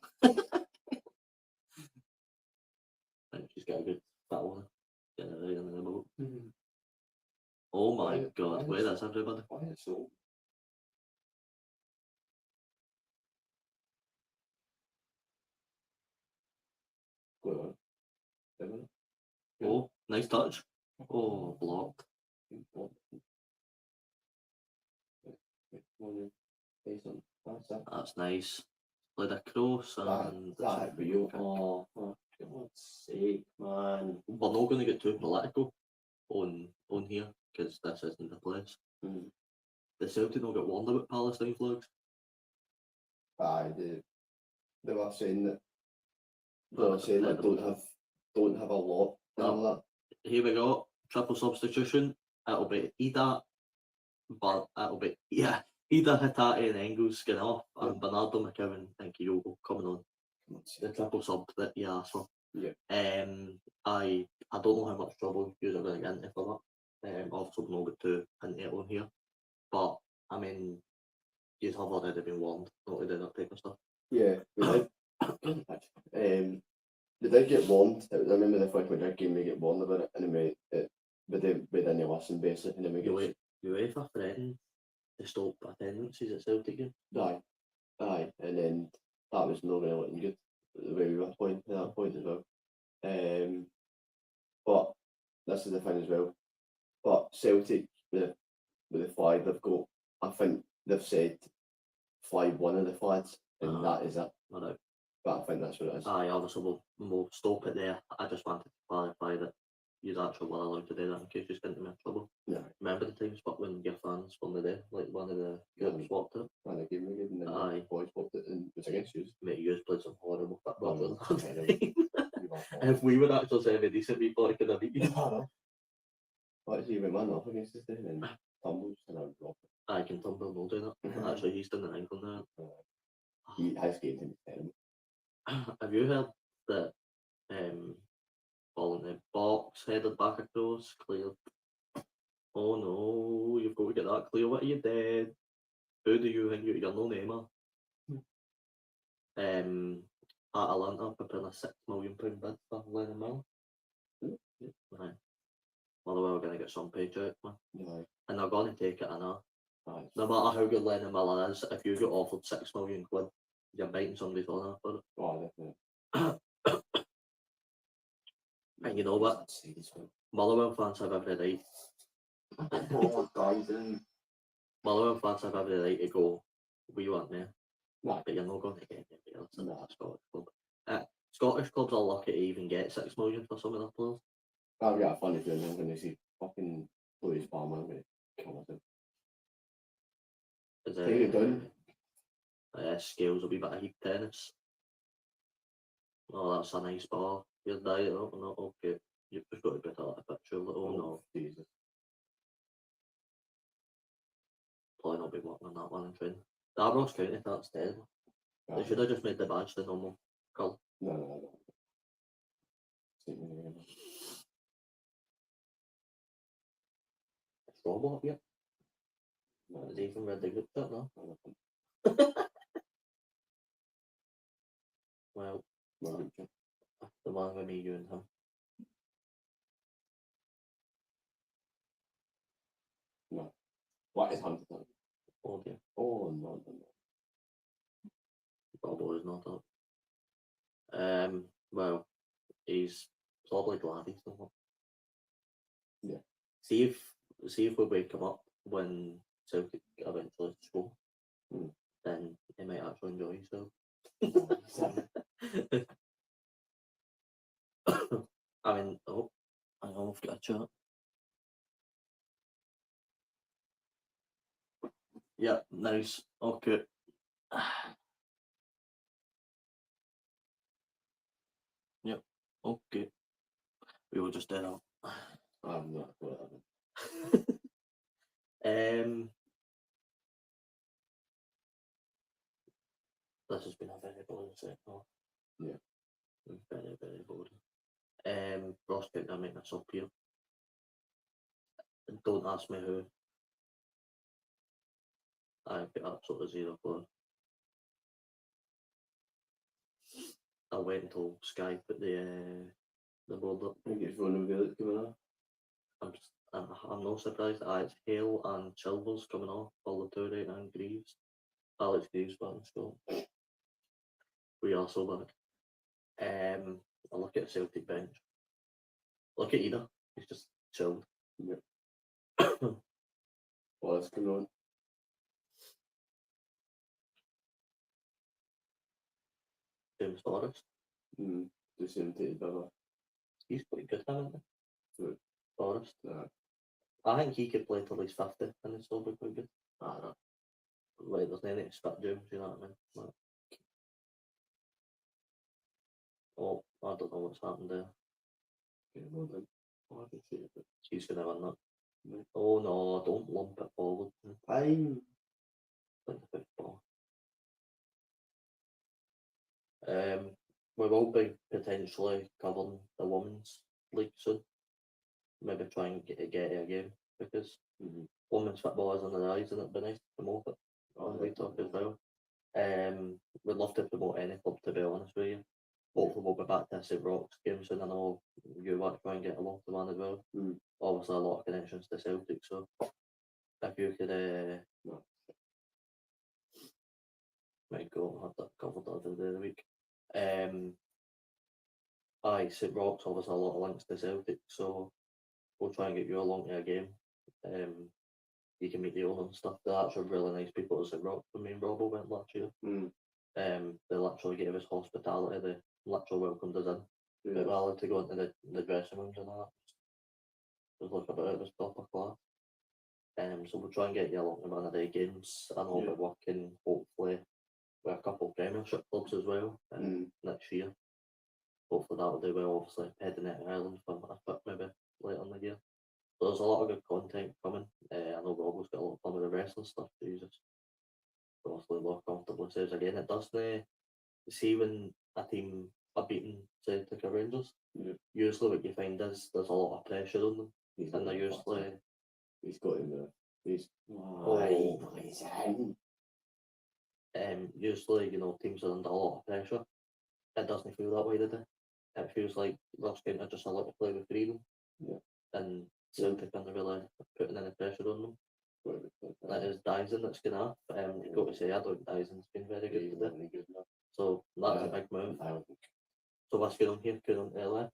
think she's got a good fat one. Get it right into the boat. Oh my god, where is everybody? Why is it so? Go on. Oh, nice touch. Oh, blocked. That's nice. Played a cross and That for you. Oh, for God's sake, man. we're not going to get too political on here because this isn't the place. The Celtic not get warned about Palestine flags. Aye, they were saying that don't have a lot and all that. Here we go, triple substitution. It'll be Ida, but it'll be Ida, Hatate and Engels going off, and Bernardo McKeown and Kyogo coming on. The triple sub that you asked for. Yeah. I don't know how much trouble you're going to get into for that. Obviously we'll not get too into it on here, but I mean, you'd have already been warned not to do that type of stuff. Yeah, we did. They did get warned. I remember the Flick Madrid game, we get warned about it, and we didn't listen basically, and then we get. UEFA threatened to stop attendances at Celtic games. Aye, and then that was not really looking good the way we were playing at that point as well. But this is the thing as well. But Celtic with the flag they've got, I think they've said fly one of the flags, and that is it. Right. But I think that's what it is. Aye, obviously we'll stop it there. I just wanted to clarify that you actually were allowed to do that in case you get into trouble. Yeah. Remember the times but when your fans won the day, like one of the groups swapped it? And the game we did, and then the boys swapped it, and it was against you. Mate, you played some horrible football. Anyway. If we were actually semi-decent people, I could have beat you. What is he went man off against us then and tumbles and I drop it. I can tumble, we'll do that. Actually, he's done the England now. He has gained him terrible. Have you heard that ball in the box, headed back across, cleared? Oh no, you've got to get that clear. What are you dead? Who do you think you're no Neymar? Atalanta preparing a £6 million bid for Lennon Miller. Right. Motherwell are going to get some paycheck, man. Yeah. And they're going to take it, I know. Aye. No matter how good Lennon Miller is, if you get offered £6 million, you're biting somebody's on for it. Oh, definitely. And you know what? Motherwell fans have every right. Motherwell fans have every right to go, we want there. Right. But you're not going to get anybody else in that Scottish club. Scottish clubs are lucky to even get £6 million for some of their players. I've got a funny feeling when they see fucking Louis Palmer, I'm going to kill myself. Take it down. Scales a wee bit of heat tennis. Oh, that's a nice ball. You're dying up and okay. You've just got to get out of the picture. Oh no. Jesus. Probably not be working on that one in training. That Ross County, that's terrible. They should have just made the badge the normal colour. No. It's Robo up yet? No, is he even read the group chat now? Well, the one with me, you and him. No. What is Hunter? Oh dear. Oh no. Robo is not up. Well, he's probably glad he's not up. Yeah. See if we wake him up when Celtic eventually score, then he might actually enjoy himself. I mean, I know I've got a chat. Yeah, nice. Okay. Yep. Okay. We will just do that. I'm not what This has been a very boring set. Yeah. Very, very boring. Ross County are making us up here. Don't ask me who. I've got absolutely zero clue. I'll wait until Sky put the board up. I think it's Ronan Village coming up. I'm not surprised. It's Hale and Chilvers coming off. Ballatore and Greaves. Alex Greaves back in school. We are so back. I look at the Celtic bench. Look at Ida. He's just chilled. Yep. What's coming on? James Forrest. The same thing, brother. He's quite good, haven't he? Good. Forrest. Nah. I think he could play till he's 50 and he'd still be quite good. Ah, no. Like, there's no need to spit James, you know what I mean? Like, oh, I don't know what's happened there. Okay, well then. Oh, I can see it. He's going to win that. No. Oh no, don't lump it forward. Time. Think about ball. We will be potentially covering the women's league soon. Maybe try and get it again because women's football is on the rise and it'd be nice to promote it on League Talk as well. We'd love to promote any club, to be honest with you. Hopefully we'll be back to St Rock's game soon. I know you want to try and get along to one as well. Obviously a lot of connections to Celtic, so if you could might go and have that covered the other day of the week. St Rock's obviously a lot of links to Celtic, so we'll try and get you along to a game. You can meet the owner and stuff. They're actually really nice people at St Rock. Me and Robbie went last year. They literally gave us hospitality. They literally welcomed us in. But we're allowed to go into the dressing rooms and that. Just look about it, it was proper class. So we'll try and get you along to one of the games. I know we're working hopefully with a couple of Premiership clubs as well next year. Hopefully that'll do well. Obviously heading out of Ireland for a trip maybe later in the year. So there's a lot of good content coming. I know Robbie's got a lot of fun with the wrestling stuff. Jesus. Obviously more comfortable says again. It does see when a team are beating Celtic or Rangers. Usually what you find is there's a lot of pressure on them. And they're usually he's got him there. He's usually, you know, teams are under a lot of pressure. It doesn't feel that way today. It feels like Ross County are just allowed to play with freedom. And Celtic aren't really putting any pressure on them. That is Dyson that's going off. You've got to say, I don't think Dyson's been very good today. So that's a big move. So what's going on here? Going on to the left?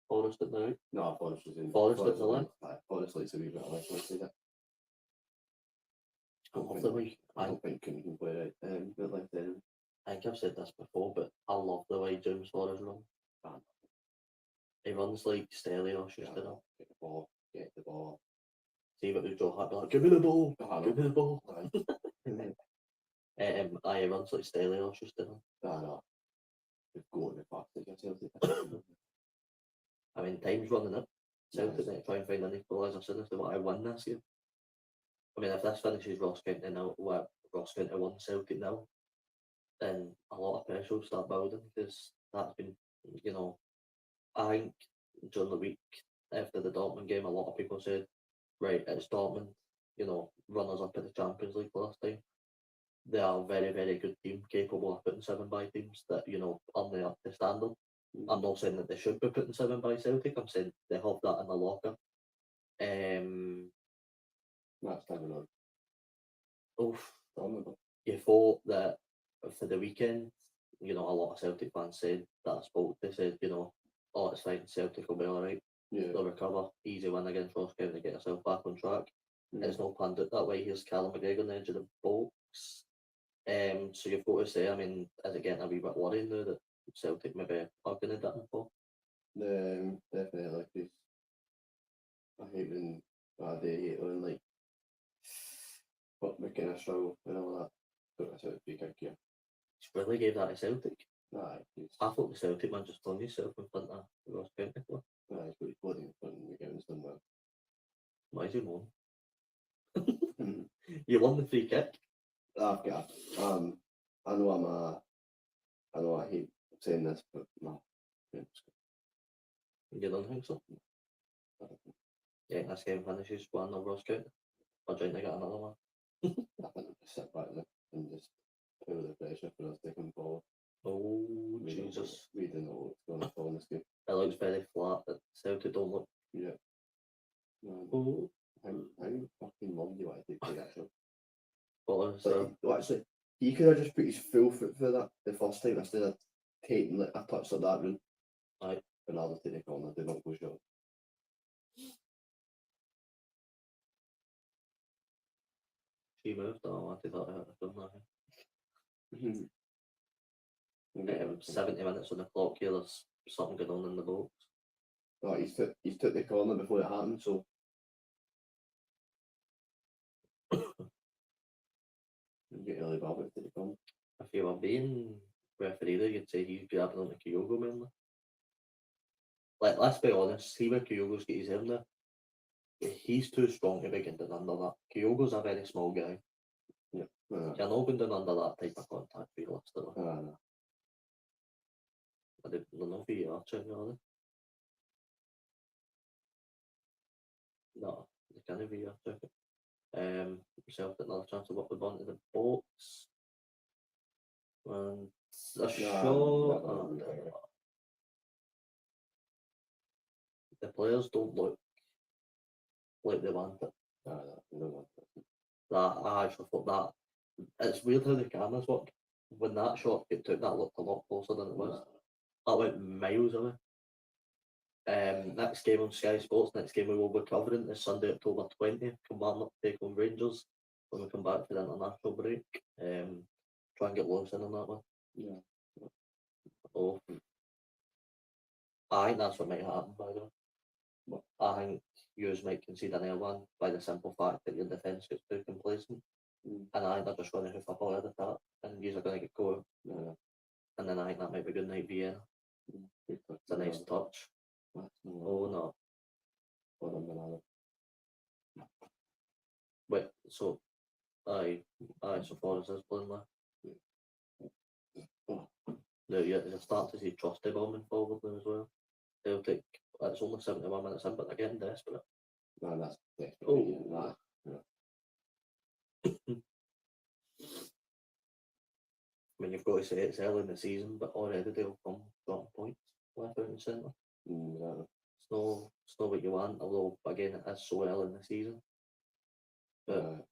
Forrest at the right? No, Forrest is in. Forrest at the left? Forrest likes a wee bit of left, let's say that. I don't think Cooney can play right but left then. I think I've said this before, but I love the way James Forrest runs. He runs like Stelios used to run. Get the ball. See what we draw happy like, give me the ball, give me the ball. He runs like Stelios used to run. We've got the fast against I mean, time's running up. Celtic need to try and find an equaliser soon if they want to win this year. I mean, if this finishes Ross County now, Ross County won Celtic now, then a lot of pressure will start building because that's been, you know, I think during the week after the Dortmund game, a lot of people said, right, it's Dortmund, you know, runners up at the Champions League last time. They are a very, very good team, capable of putting 7 by teams that, you know, are they up to standard. I'm not saying that they should be putting 7 by Celtic, I'm saying they have that in the locker. That's coming on. You thought that for the weekend, you know, a lot of Celtic fans said that I spoke, they said, you know, oh, it's fine, Celtic will be alright. They'll recover, easy win against Ross County to get yourself back on track. It's not planned out that way. Here's Callum McGregor on the edge of the box. So you've got to say, I mean, is it getting a wee bit worrying now that Celtic maybe are going to dip and fall? Definitely, because I hate when they hate on like what we kind of struggle and all that. But that's a big kick here. He's really gave that to Celtic. I thought the Celtic man just flung himself in front of Ross County. He's got his body in front and McGinn's done well. Why is he won? You won the free kick. I've got. I know I hate saying this, but You don't think so? Yeah, this game finishes 1-0 Ross County. Or trying to get another one. I think we'll just sit back there and just feel the pressure for us to come forward. Oh, We don't know- Jesus. We don't know what's going to fall in this game. It looks very flat, but Celtic don't look. Yeah. No, Oh, how fucking long do you want to take that shot? but So, actually, he could have just put his full foot for that the first time instead of taking like a touch like that route. Aye. Ronaldo take the corner, did not go short. she moved. Oh, I thought I had done that. 70 minutes on the clock here. There's something going on in the box. Oh, he's took the corner before it happened, so you get really bad with the corner. If you were being referee there, you'd say he's grabbing on the Kyogo mainly. Like, let's be honest, see where Kyogo's got his head there. He's too strong to be getting down under that. Kyogo's a very small guy. Yeah. You're not going down under that type of contact realistically. No. They're not VR checking, are they? No, they can't VR check it. Celtic another chance to work the ball into the box. And a shot. The players don't look like they want it. No, they don't want it. That I actually thought that it's weird how the cameras work. When that shot get took, that looked a lot closer than it was. That went miles away. Next game on Sky Sports, next game we will be covering is Sunday, October 20th. Kilmarnock take on Rangers when we come back for the international break. Try and get Lewis in on that one. Yeah. Oh, I think that's what might happen, by the way. I think yours might concede an air one by the simple fact that your defence gets too complacent. And I think they're just going to hoof up all of that, and you're going to get going. And then I think that might be a good night Vienna. It's a nice touch. Oh no. Wait, so so Forrest is playing there. No, you're starting to see trusty bombing forward there as well. Celtic, it's only 71 minutes in, but they're getting desperate. No, that's desperate. Oh. I mean, you've got to say it's early in the season, but already they'll come dropping points left, out and centre. It's not what you want, although again it is so early in the season. But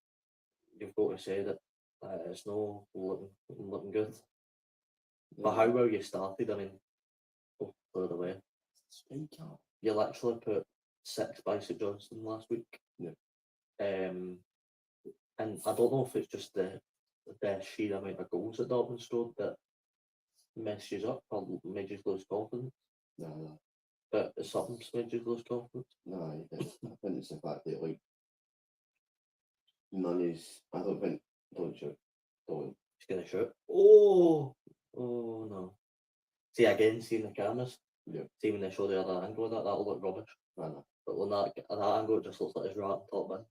you've got to say that it's not looking good. But how well you started, I mean, by the way, you literally put 6 by St Johnstone last week. And I don't know if it's just the sheer amount of goals that Dortmund scored that messed you up or made you lose confidence. No. But something's made you lose confidence. No, I think it's the fact that like none is. I don't think. Don't shoot. Don't. He's gonna shoot. Oh no. See again, seeing the cameras. Yeah. See when they show the other angle of that'll look rubbish. No. But when that angle, it just looks like his right top man.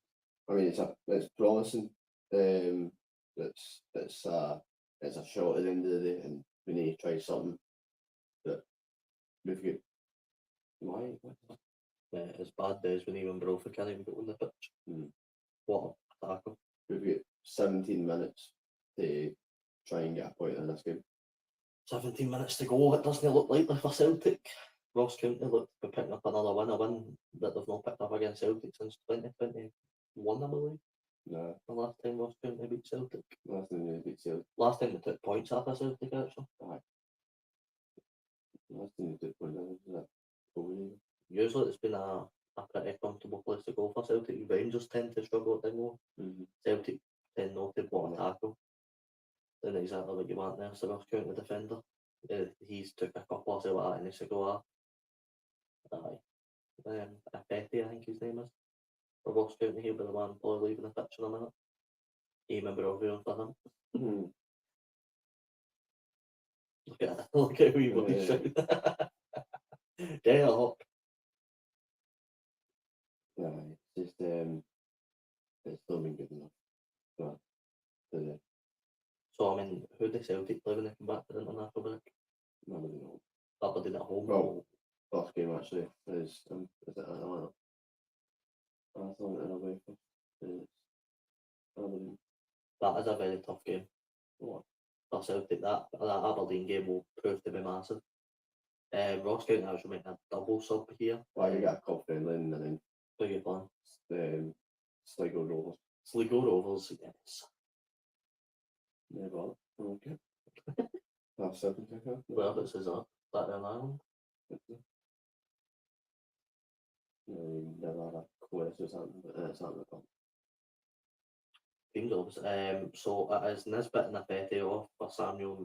I mean, it's promising. It's a shot at the end of the day, and we need to try something that we've got. Why? It's bad days when even Brofer can't even get on the pitch. What a tackle. We've got 17 minutes to try and get a point in this game. 17 minutes to go. It doesn't look likely for Celtic. Ross County look to be picking up another win, a win that they've not picked up against Celtic since 2021, I believe. No. The last time Ross County beat Celtic. Last time they beat Celtic. Last time they took points after Celtic, actually. Aye. Last time they took points after Celtic. Usually it's been a pretty comfortable place to go for Celtic. Rangers tend to struggle at Dingle. Celtic tend not to block a tackle. Then exactly what you want there. So Ross County defender. He's took a couple of that in the cigar. Petty, I think his name is. For Ross County, he'll be the one probably leaving the pitch in a minute. You remember everyone for him? Look at that. Look at who he was shouting. Get up. Yeah, it's just it's not been good enough. So I mean, who did Celtic play when they come back to the international break? Nobody knows. Aberdeen at home. Well, First game actually is it Atlanta? Atlanta in away first. Aberdeen. That is a very tough game. What? For Celtic, that Aberdeen game will prove to be massive. Ross County actually making a double sub here. Why you got a cup friendly and then Who are you playing? Sligo Rovers. Sligo Rovers, yes. Never. Okay. Half 7 ticker. Whereabouts is that? That in Ireland? Never had a clue this was happening, but it's happening. Teams obviously. So it is Nisbet and Affetti off for Samuel and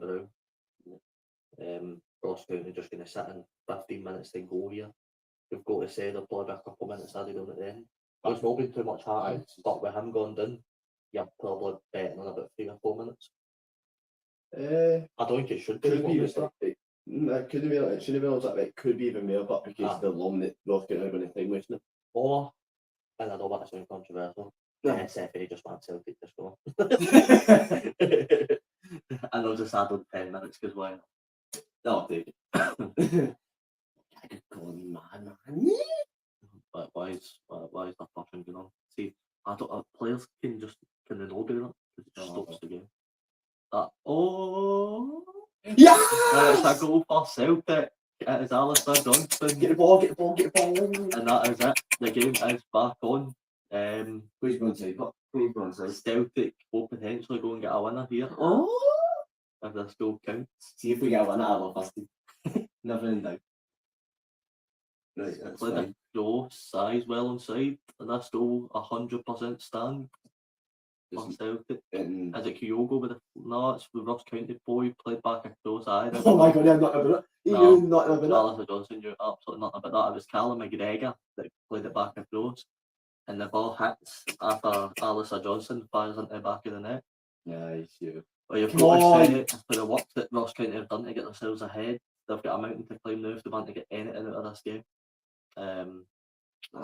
Brown. Ross County just going to sit in 15 minutes to go here. We've got to say there'll probably be a couple of minutes added on at the end. There's not been too much happening, but with him going down, you're probably betting on about 3 or 4 minutes. I don't think it should be. Could be it could be it shouldn't be like that. It could be even more, but because the long that Ross County are going to time wasting it. Or, and I don't want to sound controversial, SFA just want Celtic to score. And they'll just add on 10 minutes because why not? No, take it. I could call me man. But why is that fucking going on? See, players can they not do that? Because it just stops the game. Yeah! It's a goal for Celtic. It is Alistair Johnston. Get the ball. And that is it. The game is back on. Who's going to Celtic will potentially go and get a winner here. If this goal counts. See if we get a winner, I love us. Never in doubt. Right, that's Like fine. the goal size well inside. And that's still 100% stand. On Celtic. Is it Kyogo with the... No, it's the Ross County boy played back across. Oh my god, I'm not about it. You knew nothing about it. Alistair Johnson knew absolutely nothing about that. It was Callum McGregor that played it back across. And the ball hits after Alistair Johnson fires into the back of the net. Nice, yeah. Well, you've got to say it for the work that Ross County have done to get themselves ahead. They've got a mountain to climb now if they want to get anything out of this game.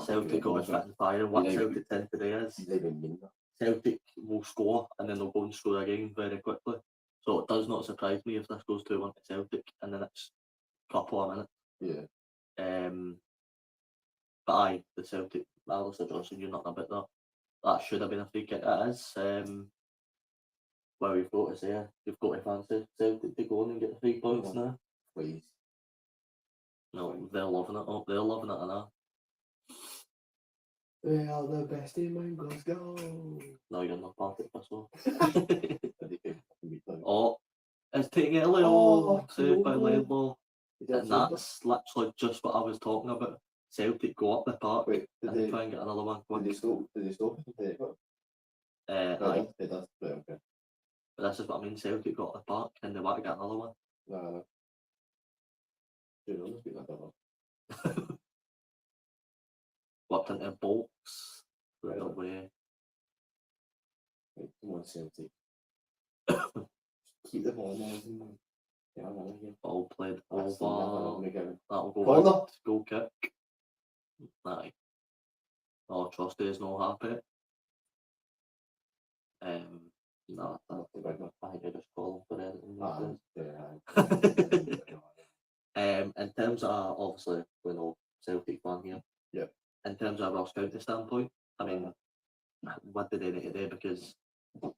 Celtic got fit and firing. What Celtic tend to do is Celtic will score and then they'll go and score again very quickly. So it does not surprise me if this goes 2-1 to Celtic in the next couple of minutes. Yeah. But aye, the Celtic, Alistair Johnson, you're not about that. That should have been a free kick. It is. Well, we've got to say, you've got to fancy Celtic to go on and get the 3 points now. Please. No, they're loving it. Oh, they're loving it now. We are the best team in Glasgow. No, you're not part of this one. Oh, it's taking it early. Saved by Laidlaw. And that's literally just what I was talking about. Celtic go up the park and try and get another one. Did they stop it? Aye. It does. Right, okay. But this is what I mean. Celtic got up the park and they want to get another one. No. Dude, beat that one. Worked into a box. Right away. Right, come on, Celtic. Keep the ball now. Yeah, I'm out here. Ball played over. That'll go Corner. out. Goal kick. Aye. Oh, Trusty is not happy. No, I think I just call him for anything. In terms of, obviously, we know Celtic fan here. Yeah. In terms of Ross County standpoint, I mean, what do they need to do? Because,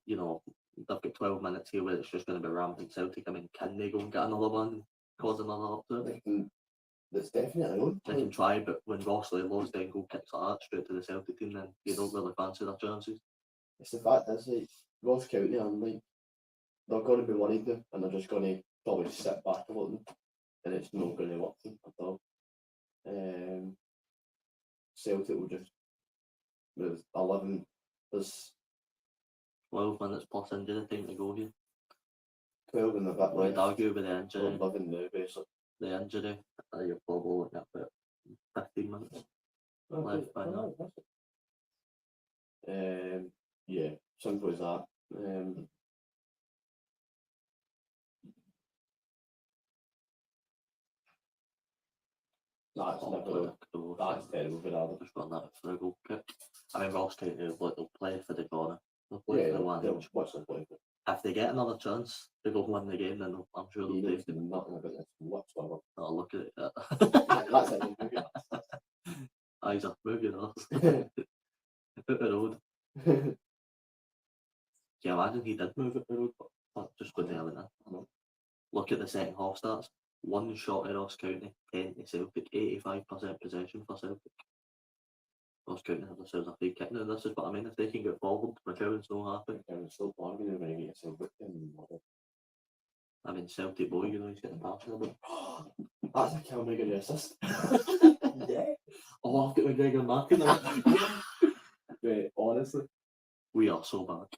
you know, they've got 12 minutes here where it's just going to be rampant Celtic. I mean, can they go and get another one, cause another upset? That's definitely on. They can try, but when Ross Laidlaw's then goal kicks like that straight to the Celtic team, then you don't really fancy their chances. It's the fact that like Ross County, I'm like, they're going to be worried there, and they're just going to probably sit back a little, and it's not going to work for them at all. Celtic will just, there's 12 minutes plus injury time to go here. 12 in the back. I'd argue with the injury. 11 now, basically. The injury, you're probably looking at about 15 minutes left by now. Yeah, simple as that. That's terrible for Adam. Just run that for a goal kick. I mean, Ross County, they'll play for the corner. They'll play for the one. If they get another chance to go win the game, then I'm sure they'll take it. Nothing about this whatsoever. Oh, look at it. That's it. Move your ass. Isaac, move your ass. Out the road. Can you imagine he did move it the road, but just go down there. Look at the second half stats. 1 shot at Ross County, 10 to Celtic, 85% possession for Celtic. Ross County have themselves a free kick now. This is what I mean. If they can get forward, McCowan's not happy. McCowan's still bargaining when he gets a whip in. I mean, Celtic boy, you know, he's getting passionate about. That's a Cal McGregor assist. Yeah. Oh, I've got McGregor marking it. Mate, honestly. We are so bad.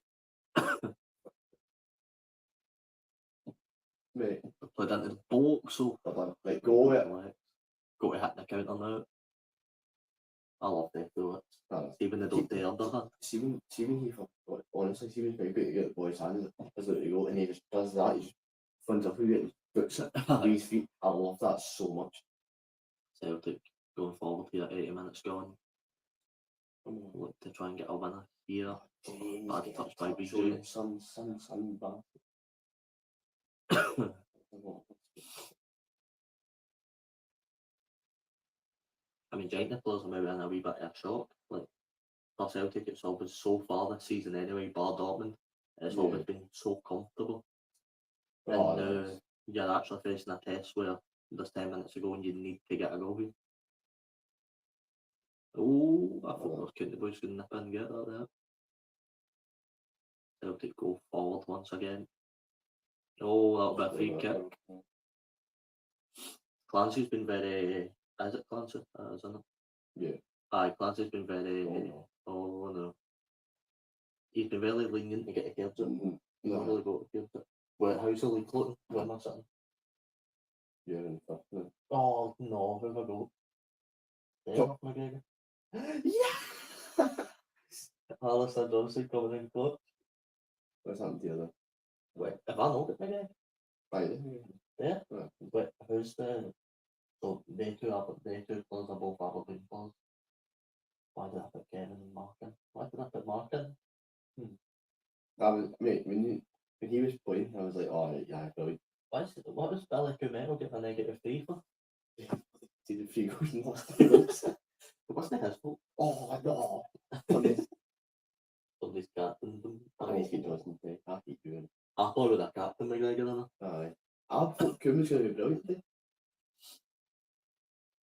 Mate. Played into the box, so. Like, go it. Go to hit the counter now. I love them do it. Even they don't do underhand. See when he, honestly, see when he's maybe to get the boy's hands, as like to go, and he just does that, he just runs up with it and puts it with his feet. I love that so much. Celtic going forward here, 80 minutes gone. Look to try and get a winner here. Bad touch by BJ. Son, bad. I mean, Giant players are maybe in a wee bit of a shock. Like, for Celtic, it's always so far this season anyway, bar Dortmund, it's always been so comfortable. And now you're actually facing a test where there's 10 minutes ago and you need to get a goal here. Oh, I thought those County boys could nip in and get that there. Celtic go forward once again. Oh, that'll be a free kick. Clancy's been very. Is it Clancy? Isn't it? Yeah. Aye, Clancy's been very. Oh no. He's been very lenient to get a cards in. Not really got a cards in. Wait, how's the league looking? Where am I sitting? You're in fifth now. Oh no, who have I got? Top. McGregor. Yeah! Alistair Johnson coming in clutch. What's happened to the other? Wait, have I not got McGregor? Right. Yeah? Right. Wait, who's the. So they two players are both Aberdeen players. Why did I put Kevin and Markin? Why did I put Markin? Mate, when he was playing, I was like, oh yeah, brilliant. What was Billy Kumero getting a -3 for? See the 3 goals in the last 2 months. It wasn't his fault. Oh, I know. Somebody's captain. I need to get Johnson to I keep doing it. I thought with a captain McGregor in it. Aye. I thought Kuman's going to be brilliant today.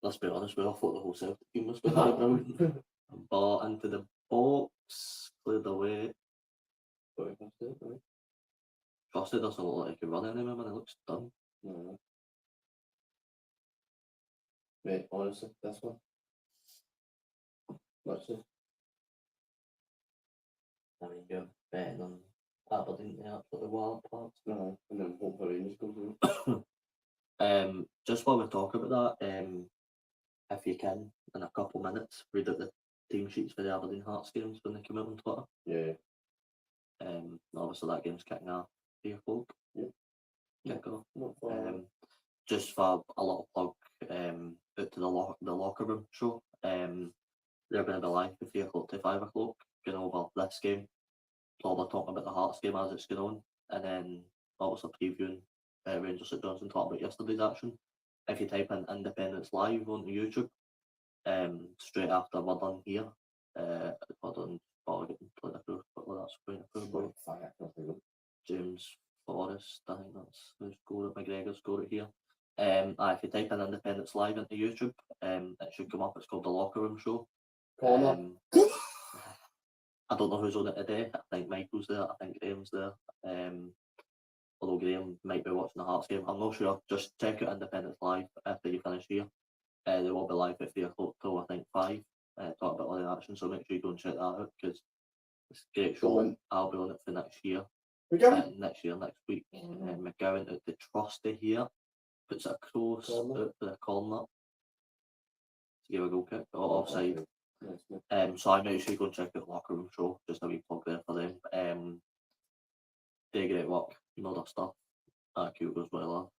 Let's be honest, we all thought the whole Celtic team was going to be brilliant. Ball into the box, cleared away. Trusted doesn't look like he can run anymore, man. It looks done. No. Mate, honestly, this one. That's it. I mean, you're betting on Aberdeen, they absolutely wild parts. No, and then hope the Rangers go through. Just while we talk about that, if you can, in a couple minutes, read out the team sheets for the Aberdeen Hearts games when they come out on Twitter. Yeah. Obviously that game's kicking off 3 o'clock. Yeah. Kick off. Not far. Just for a little plug, out to the locker room show. They're going to be live from 3 o'clock to 5 o'clock, going over this game. So we're talking about the Hearts game as it's going on, and then obviously previewing Rangers St Johnstone, talking about yesterday's action. If you type in Independence Live on YouTube, straight after we're done here, we're done James Forrest, I think that's who scored it, McGregor scored it here. If you type in Independence Live into YouTube, it should come up. It's called The Locker Room Show. I don't know who's on it today. I think Michael's there, I think Graham's there. Although Graham might be watching the Hearts game, I'm not sure. Just check out Independence Live after you finish here. They will be live at 3 o'clock till I think 5. Talk about all the action, so make sure you go and check that out because it's a great show. I'll be on it for next year. Next week. McGowan out to Trusty here. Puts it across out to the corner to give a goal kick. Offside. So I make sure you go and check out the Locker Room Show. Just a wee plug there for them. They great work. You know their stuff. Cute goes well.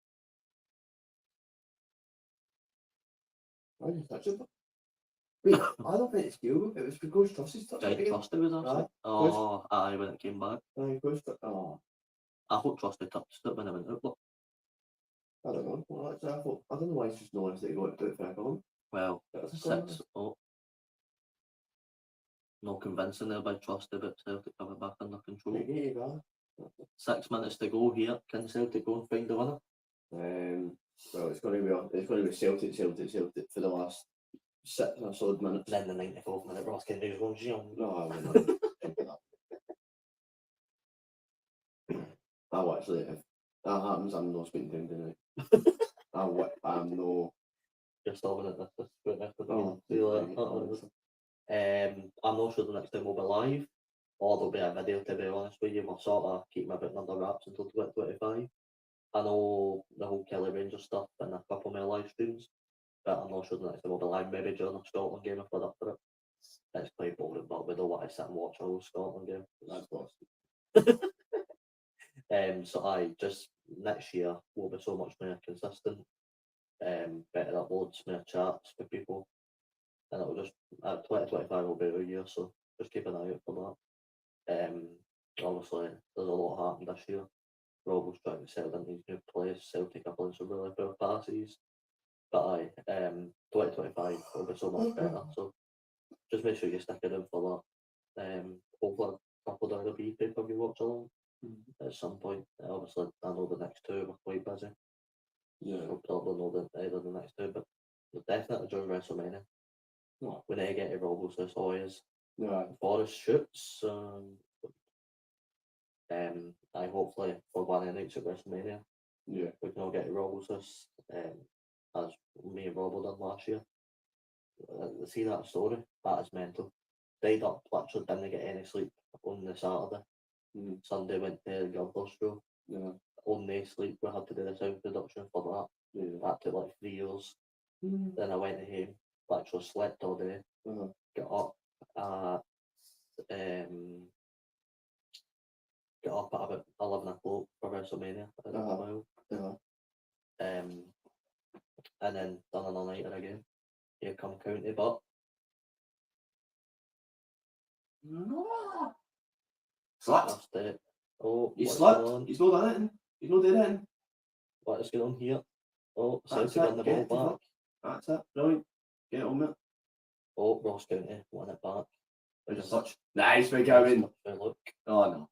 Why did you touch it? Wait, I don't think it's Gilbert. It was because Trusty's touched it. Trusty was actually. Aye, when it came back. I hope Trusty touched it when I went out. Look. I don't know. Well, I don't know why it's just no one to go to do it for a goal. Well, That's a goal. 6-0. No convincing there by Trusty, but Celtic have it back under control. Negative, huh? 6 minutes to go here. Can Celtic go and find the winner? Well, it's going to be Celtic for the last 6 or so minutes. Then the 94th minute, Ross Kennedy's going, Gion. No, I wouldn't think of that. I'll actually, if that happens, I'm not speaking to him tonight. I'm no. You're stopping at this point after the Oh, see you later. yeah. I'm not sure the next time we'll be live, or there'll be a video, to be honest with you. We'll sort of keep my bit under wraps until 2025. I know the whole Kelly Rangers stuff and a couple more live streams, but I'm not sure the next time we'll be live, maybe during a Scotland game if we're up for it. It's quite boring, but we don't want to sit and watch a whole Scotland game. That's awesome. So I just next year will be so much more consistent, better uploads, more chats with people, and it'll just 2025 will be our year, so just keep an eye out for that. Obviously there's a lot happened this year. Rob was trying to sell in these new players. Celtic are playing some really poor passes, but 2025 will be so much better. So just make sure you stick it in for that. Hopefully a couple of other pay-per-view watch along at some point. Obviously I know the next two are quite busy. Yeah. We'll probably know either the next two, but we'll definitely during WrestleMania. No. When I get to Robles this Hoyas, Yeah. Forest shoots. I hopefully for one of the nights at WrestleMania, Yeah. we can all get to Robles this, as me and Robo done last year. See that story? That is mental. Stayed up, literally didn't get any sleep on the Saturday. Sunday went to Gilbert's school. Yeah. Only sleep, we had to do the sound production for that. Yeah. That took like 3 years. Then I went home, literally slept all day, got up at about 11 o'clock for WrestleMania at the mile. And then done an all-nighter again. Here come County, but Slept. that's it. Oh, He what's slept. going on? He's not done anything. He's not doing anything. What is going on here? Oh, That's Celtic it. on the Get ball it, back. That's it. Brilliant. Get on it. Oh, Ross County won it back. There's a touch. Nice, big Nice Owen. touch by Luke. Oh no.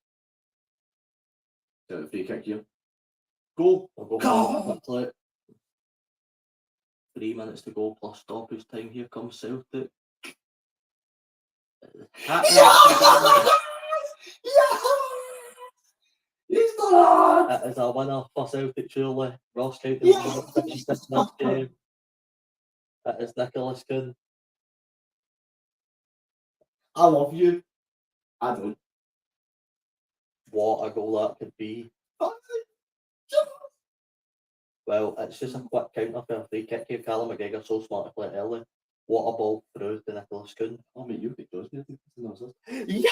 So the free kick here. Goal. We'll go Go! quickly. 3 minutes to go plus stoppage time. Here comes Celtic. He's done it! It is a winner for Celtic, surely. Ross County will finish this game. It is Nicholas Kuhn. I love you. I don't. What a goal that could be. Well, it's just a quick counter for a free kick. Gave Callum McGregor so smart to play it early. What a ball through to Nicholas Kuhn. Oh mate, you picked Johnson. Yeah.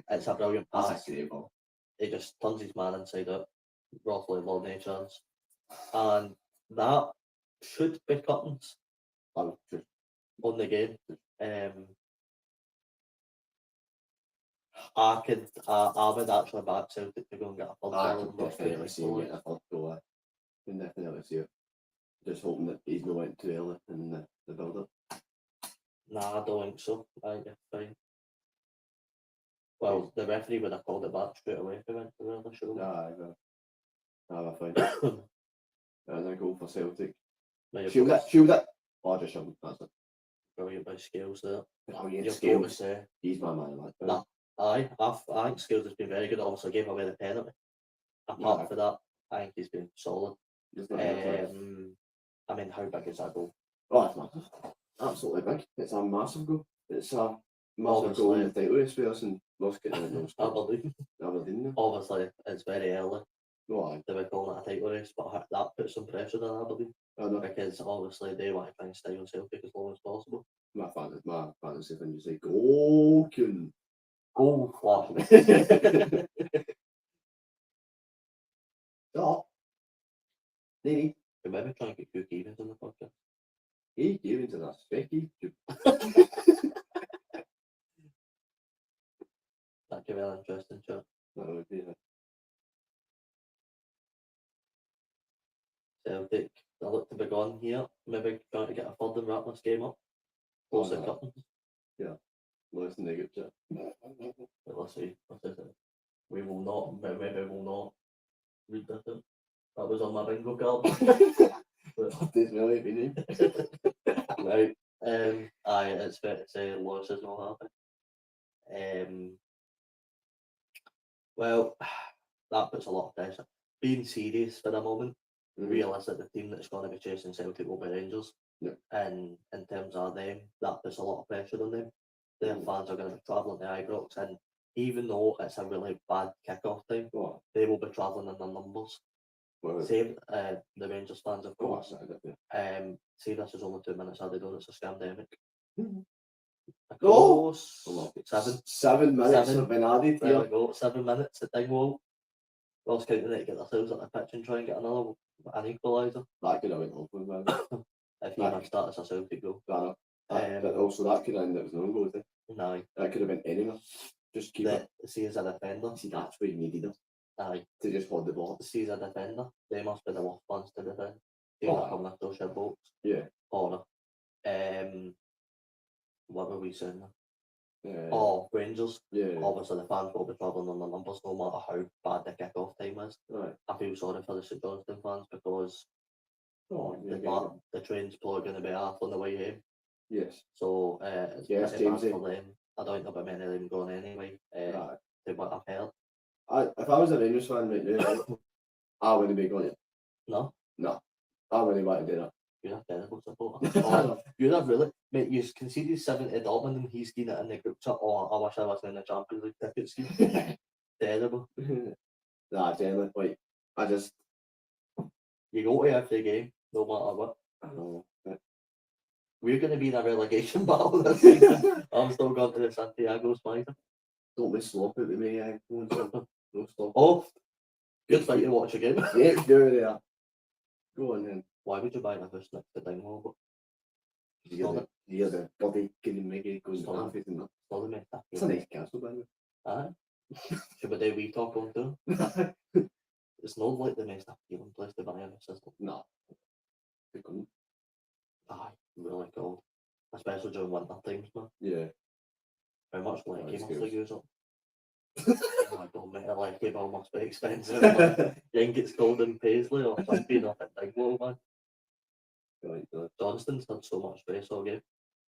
It's a brilliant That's a pass. great ball. He just turns his man inside out. Roughly low chance. And that should be curtains Oh, just on the game. I would actually back Celtic to go and get a third I goal. can definitely see him getting a third goal. I can definitely see it. Just hoping that he's not went too early in the build-up. Nah, I don't think so. I think it's fine. Well, the referee would have called it back straight away if he went to the other show. We're fine. And a goal for Celtic. Shield it. Oh, just shove him. That's it. Brilliant by Scales there. Brilliant You've Scales. got to say. He's my man. Like, Nah, I think Scales has been very good. Obviously, gave away the penalty. Apart from that, I think he's been solid. I mean, how big is that goal? Oh, it's massive. Absolutely big. It's a massive goal. It's a massive goal in the title race for us and Ross getting it in Aberdeen. Obviously, it's very early. No, They were calling it a title race, but that puts some pressure on Aberdeen. Because obviously they want to try and stay on Celtic as long as possible. My fantasy when you say go Kuhn. Go flash. Stop. Maybe. We maybe try and get Cook Evans on the podcast. He gave into that specky. That'd be very interesting, chat. That would be I look to be gone here. Maybe trying to get a third and wrap this game up. Close the curtains. Listen to the group chat. But let's see. We will not, maybe we will not read this out. That was on my bingo card. But, This really be name. right. Aye, it's fair to say Lewis is not happy. Well, that puts a lot of pressure. Being serious for a moment, realise that the team that's going to be chasing Celtic will be Rangers. Yeah. And in terms of them, that puts a lot of pressure on them. Their fans are going to be travelling to Ibrox, and even though it's a really bad kick-off time, they will be travelling in their numbers. Say the Rangers fans, of course. Say this is only 2 minutes added on, it's a scandemic. Of course. 7 minutes have been added There here. we go, 7 minutes at Dingwall. Ross County need to get themselves at the pitch and try and get an equaliser. That could have went off with man. If he missed that, it's a Celtic goal. But also that could have ended up as an own goal. No. That could have been anywhere. Just keep it. See, as a defender. See, that's where you needed them. Aye. To just hold the ball. See, as a defender, they must be the worst ones to defend. They might come with those shit bolts. Yeah. Or, what were we saying there? Rangers. Yeah. Obviously, the fans will be travelling on the numbers no matter how bad the kick-off time is. Right. I feel sorry for the St Johnstone fans because the train's probably going to be half on the way home. Yes. So it's pretty bad for them. I don't know about many of them going anyway. They might have heard. If I was a Rangers fan right now, I wouldn't be going. No? No. I wouldn't want to do that. You're a terrible supporter. You're a really... Mate, you conceded 7 to Dortmund and he's getting it in the group chat. I wish I was in the Champions League ticket scheme. Terrible. Nah, genuinely, like, I just... You go to every game, no matter what. I know. We're going to be in a relegation battle this season. I'm still going to the Santiago Spider. Don't be sloppy with me, no stop. Oh, good fight to watch again. Yeah, do it there. Go on then. Why would you buy a house next to Dingwall? You're the body getting Maggie goes to half, isn't it? It's a nice castle, by the way. Aye. Should we do we talk on too? It's not like the most appealing place to buy a house, is it? No. They couldn't. Aye, really cold. Especially during winter times, man. Yeah. How much like you must have used up? I don't make it like it must be expensive. You think it's cold in Paisley or something up at Dingwall, man. Johnston's had so much space all game.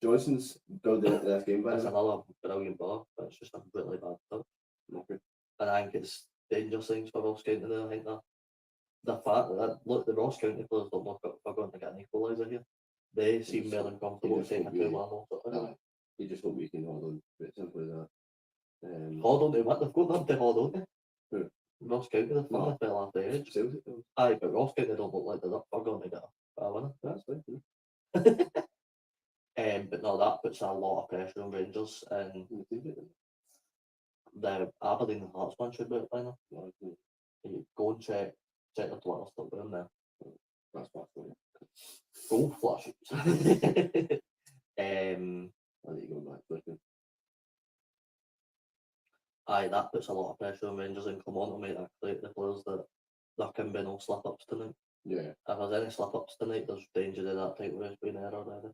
Johnston's building up this game, by It's another brilliant bar, but it's just a really bad touch. Okay. And I think it's dangerous things for Ross County there. I think the fact that, look, the Ross County players don't look for going to get an equaliser here. They seem more than comfortable taking a 2-1. You just hope we can hold on. It's simple as that. Hold on to what? They've got nothing to hold on to. Who? Ross County, they've finally fell off the edge. Celtic. Aye, but Ross County don't look like they're up for going to get a winner. That's fine. But no, that puts a lot of pressure on Rangers, and the Aberdeen and Hearts one should be out by now. You go and check the Twitter stuff down there. That's what's going Go flush. I need to go back looking. Aye, that puts a lot of pressure on Rangers, and come on to make that clear to the players that there can be no slip-ups tonight. Yeah. If there's any slip-ups tonight, there's danger of that title race being there already.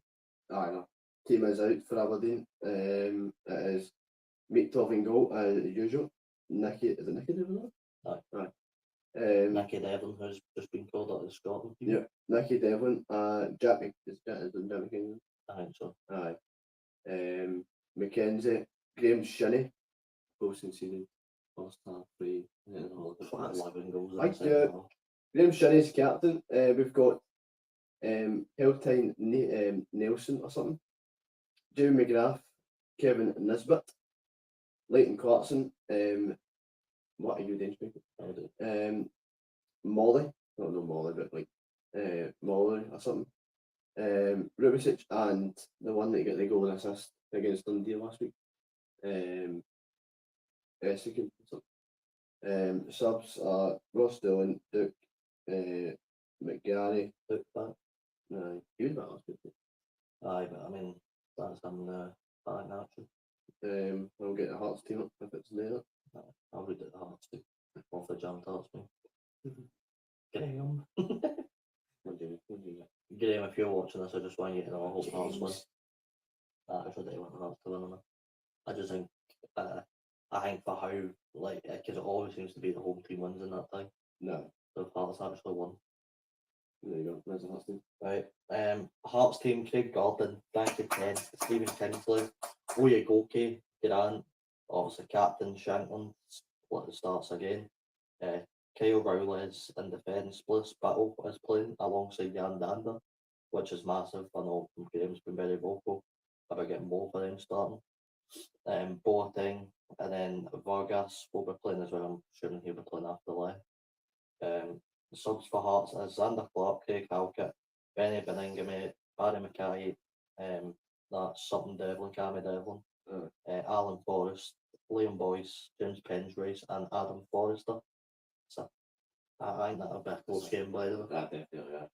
Aye, no. Team is out for Aberdeen. It is Meatloaf in goal as usual. Nicky, is it Nicky Devon? Aye. Nicky Devlin, who's just been called out of the Scotland team. Yeah, Nicky Devlin. Jack McKenzie. I think so. Aye. Mackenzie, Graham Shinney. Both in season. First half, 3, 11 goals. Graham Shinney's captain. We've got Heltine Nelson or something. Jamie McGrath, Kevin Nisbet, Leighton Clarkson. What are you doing? Molly. No, Molly, but like Molly or something. Rubicic and the one that got the goal and assist against Dundee last week. Essigan or something. Subs are Ross Dillon, Duke, McGarry. Duke back. No, he was back last week. Aye, but I mean, that's him back in action. I'll get the Hearts team up if it's there. I'll read it the Hearts too. Off the jam tarts me. Graham. Graham, if you're watching this, I just want you to know I hope Hearts win. I really want Hearts to win. I just think, I think for how, like, because it always seems to be the home team wins in that time. No. So if Hearts actually won. There you go. There's the Hearts team. Right. Hearts team: Craig Gordon, Frankie Kent, Stephen Kingsley, Oye Goki, Grant, obviously Captain Shanklin, split the starts again. Kyle Rowley is in defence. Bliss Battle is playing alongside Jan Dander, which is massive. I know Graham's been very vocal about getting more for them starting. Boateng, and then Vargas will be playing as well. I'm assuming he'll be playing after Leh. The subs for Hearts is Xander Clark, Craig Halkett, Benny Beningame, Barry Mackay, that's something Devlin, Cammy Devlin, Alan Forrest, Liam Boyce, James Pensrace, and Adam Forrester. So I think that'll be a close game, by the way. Definitely, yeah.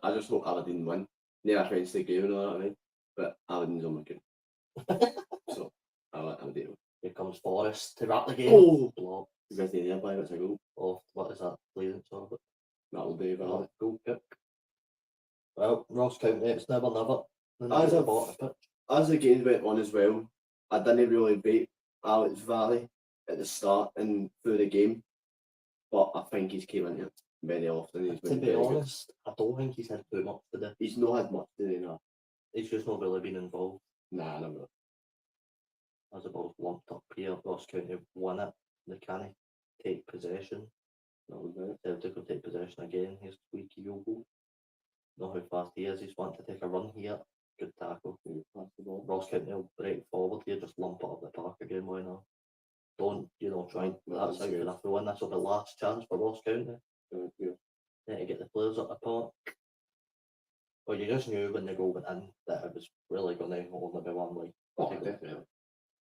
I just hope Aberdeen win. No offence to Graham and all that, I mean, but Aberdeen's on my game. So I like Aberdeen. Here comes Forrest to wrap the game. Oh! Blob. Because they nearby, it's a goal. Oh, what is that? Clearance of it. That'll do, but Goal kick. Well, Ross County, it's never. As the game went on as well, I didn't really rate Alex Valley at the start and through the game, but I think he's came into it very often. To be honest, I don't think he's had too much to do. He's not had much to do now. He's just not really been involved. Nah, never. As a ball lumped up here, Ross County won it. They can't take possession. Celtic will take possession again. Here's Tweaky Yogo. Know how fast he is. He's wanting to take a run here. Good tackle. Ross County will break forward here, just lump it up the park again. Why not? Don't, try. That's how you're going to have to win. This will be the last chance for Ross County. To get the players up the park. Well, you just knew when the goal went in that it was really going to only be one way. Oh, definitely.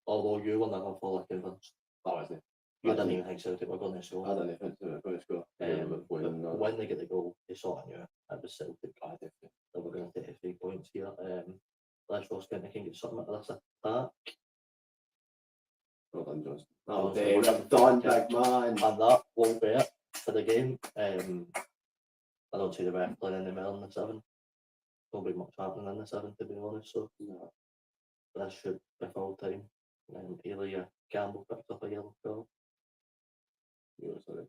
Although you were never fully convinced. Oh, isn't it? You didn't even think Celtic were going to score. I didn't think they were going to score. But when they get the goal, they sort of knew it was Celtic. They were going to take 3 points here. Let's Ross County can get something out of this attack. Well done, Johnson. Oh, damn, well done, big man. And that will be it for the game. I don't see the ref playing any more in the 7. Don't be much happening in the 7, to be honest. So this should be full time. Elia Campbell picked up a yellow card. Sorry.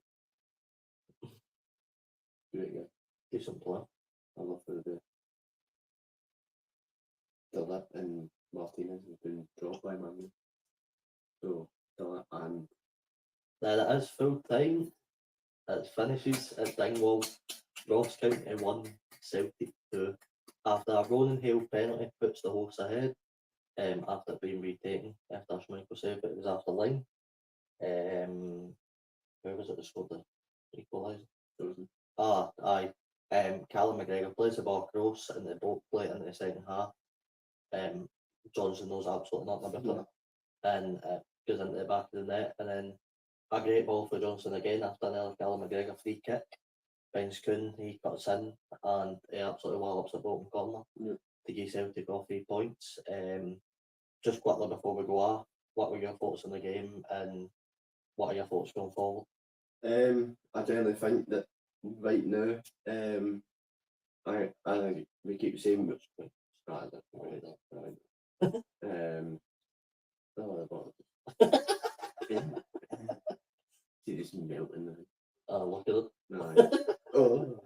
Do it again. Decent play. I love the Dillett and Martinez have been dropped by Man. So Dillett and There it is, full time. It finishes at Dingwall. Ross County 1, Celtic 2. After a William Hill penalty puts the hosts ahead. After it being retaken, after Schmeichel said it was after line. Who was it that scored the equaliser? Aye. Callum McGregor plays the ball across and they both play it in the second half. Johnson knows absolutely nothing about it. And goes into the back of the net, and then a great ball for Johnson again after another Callum McGregor free kick. Vince Kuhn, he cuts in and he absolutely wallops the bottom corner to give Celtic off 3 points. Just quickly before we go off, what were your thoughts on the game and what are your thoughts going forward? I generally think that right now, I we keep saying see this melting now. Look at it. No. Oh.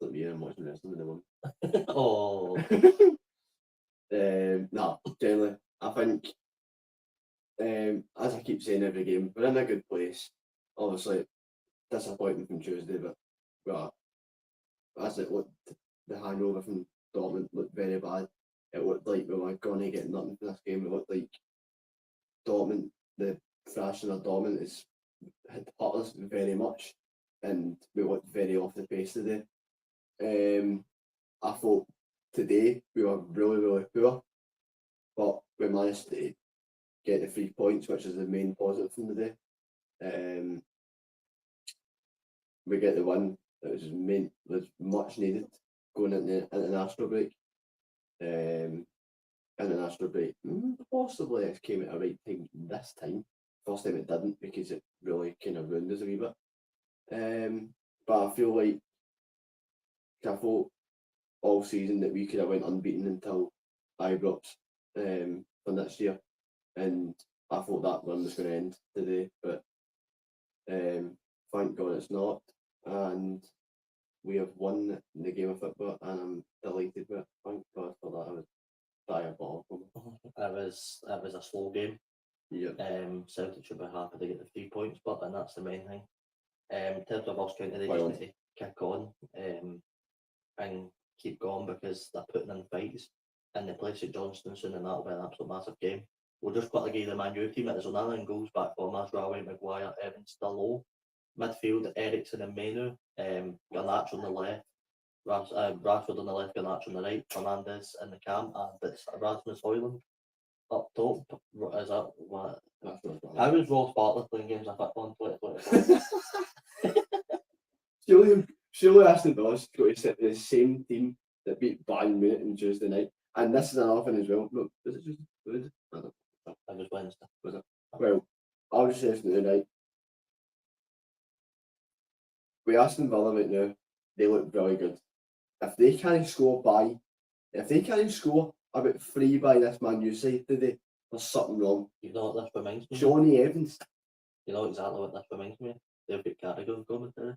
Look, yeah, I'm watching the rest of the one. Oh. No, generally, I think, as I keep saying every game, we're in a good place. Obviously, disappointing from Tuesday, but as it looked, the hangover from Dortmund looked very bad. It looked like we were going to get nothing from this game. It looked like Dortmund, the thrashing of Dortmund had hurt us very much, and we looked very off the pace today. I thought today we were really, really poor, but we managed to get the 3 points, which is the main positive from the day. We get the win. It was much needed going into the international break. International break possibly it came at a right time this time. First time it didn't, because it really kind of ruined us a wee bit. But I feel like I thought all season that we could have went unbeaten until Ibrox for next year, and I thought that run was going to end today, but thank God it's not, and we have won the game of football, and I'm delighted with it. Thank God for that. I was diabolical. It was a slow game. Yeah. Celtic should be happy to get the 3 points, and that's the main thing. In terms of Ross County, they Well, just need to kick on and keep going because they're putting in fights in the place at Johnston soon, and that'll be an absolute massive game. We'll just quickly give the Man U team. It is Onana and goals back for Masraoui, Maguire, Evans, Dalot. Midfield, Ericsson and Menu. Garnacho on the left. Rashford on the left, Garnacho on the right. Fernandes in the camp, and it's Rasmus Højlund up top. Is that what? How is Ross Bartlett playing games of football in 2024? Surely Aston Villa's got to sit the same team that beat Bayern Munich on Tuesday night, and this is another thing as well. No, was it just good? I don't know. It was Wednesday. Was it? Well, I'll just say this tonight. With Aston Villa right now, they look really good. If they can't score about 3 by this Man U side today, there's something wrong. You know what this reminds me of? Johnny Evans. You know exactly what this reminds me of? They've got Carragher commentary.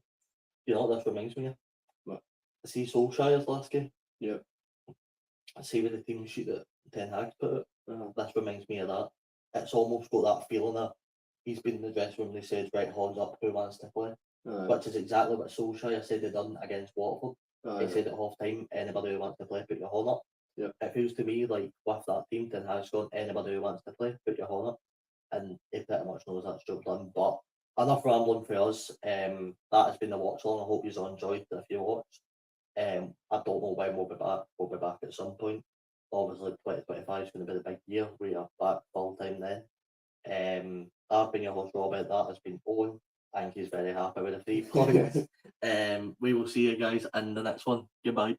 You know what this reminds me of? What? See Solskjaer's last game? Yeah. See with the team sheet that Ten Hag's put out? This reminds me of that. It's almost got that feeling that he's been in the dressing room and he says, right, hands up, who wants to play? Which is exactly what Solskjaer said he'd done against Watford. He said at half time, anybody who wants to play, put your hand up. Yep. It feels to me like with that team, Ten Hag's gone, anybody who wants to play, put your hand up. And he pretty much knows that's job done. But enough rambling for us. That has been the watch along. I hope you've enjoyed it if you watched. I don't know when we'll be back. We'll be back at some point. Obviously, 2025 is going to be the big year. We are back full time then. I've been your host, Robbie. That has been Owen. I think he's very happy with the 3 points. We will see you guys in the next one. Goodbye.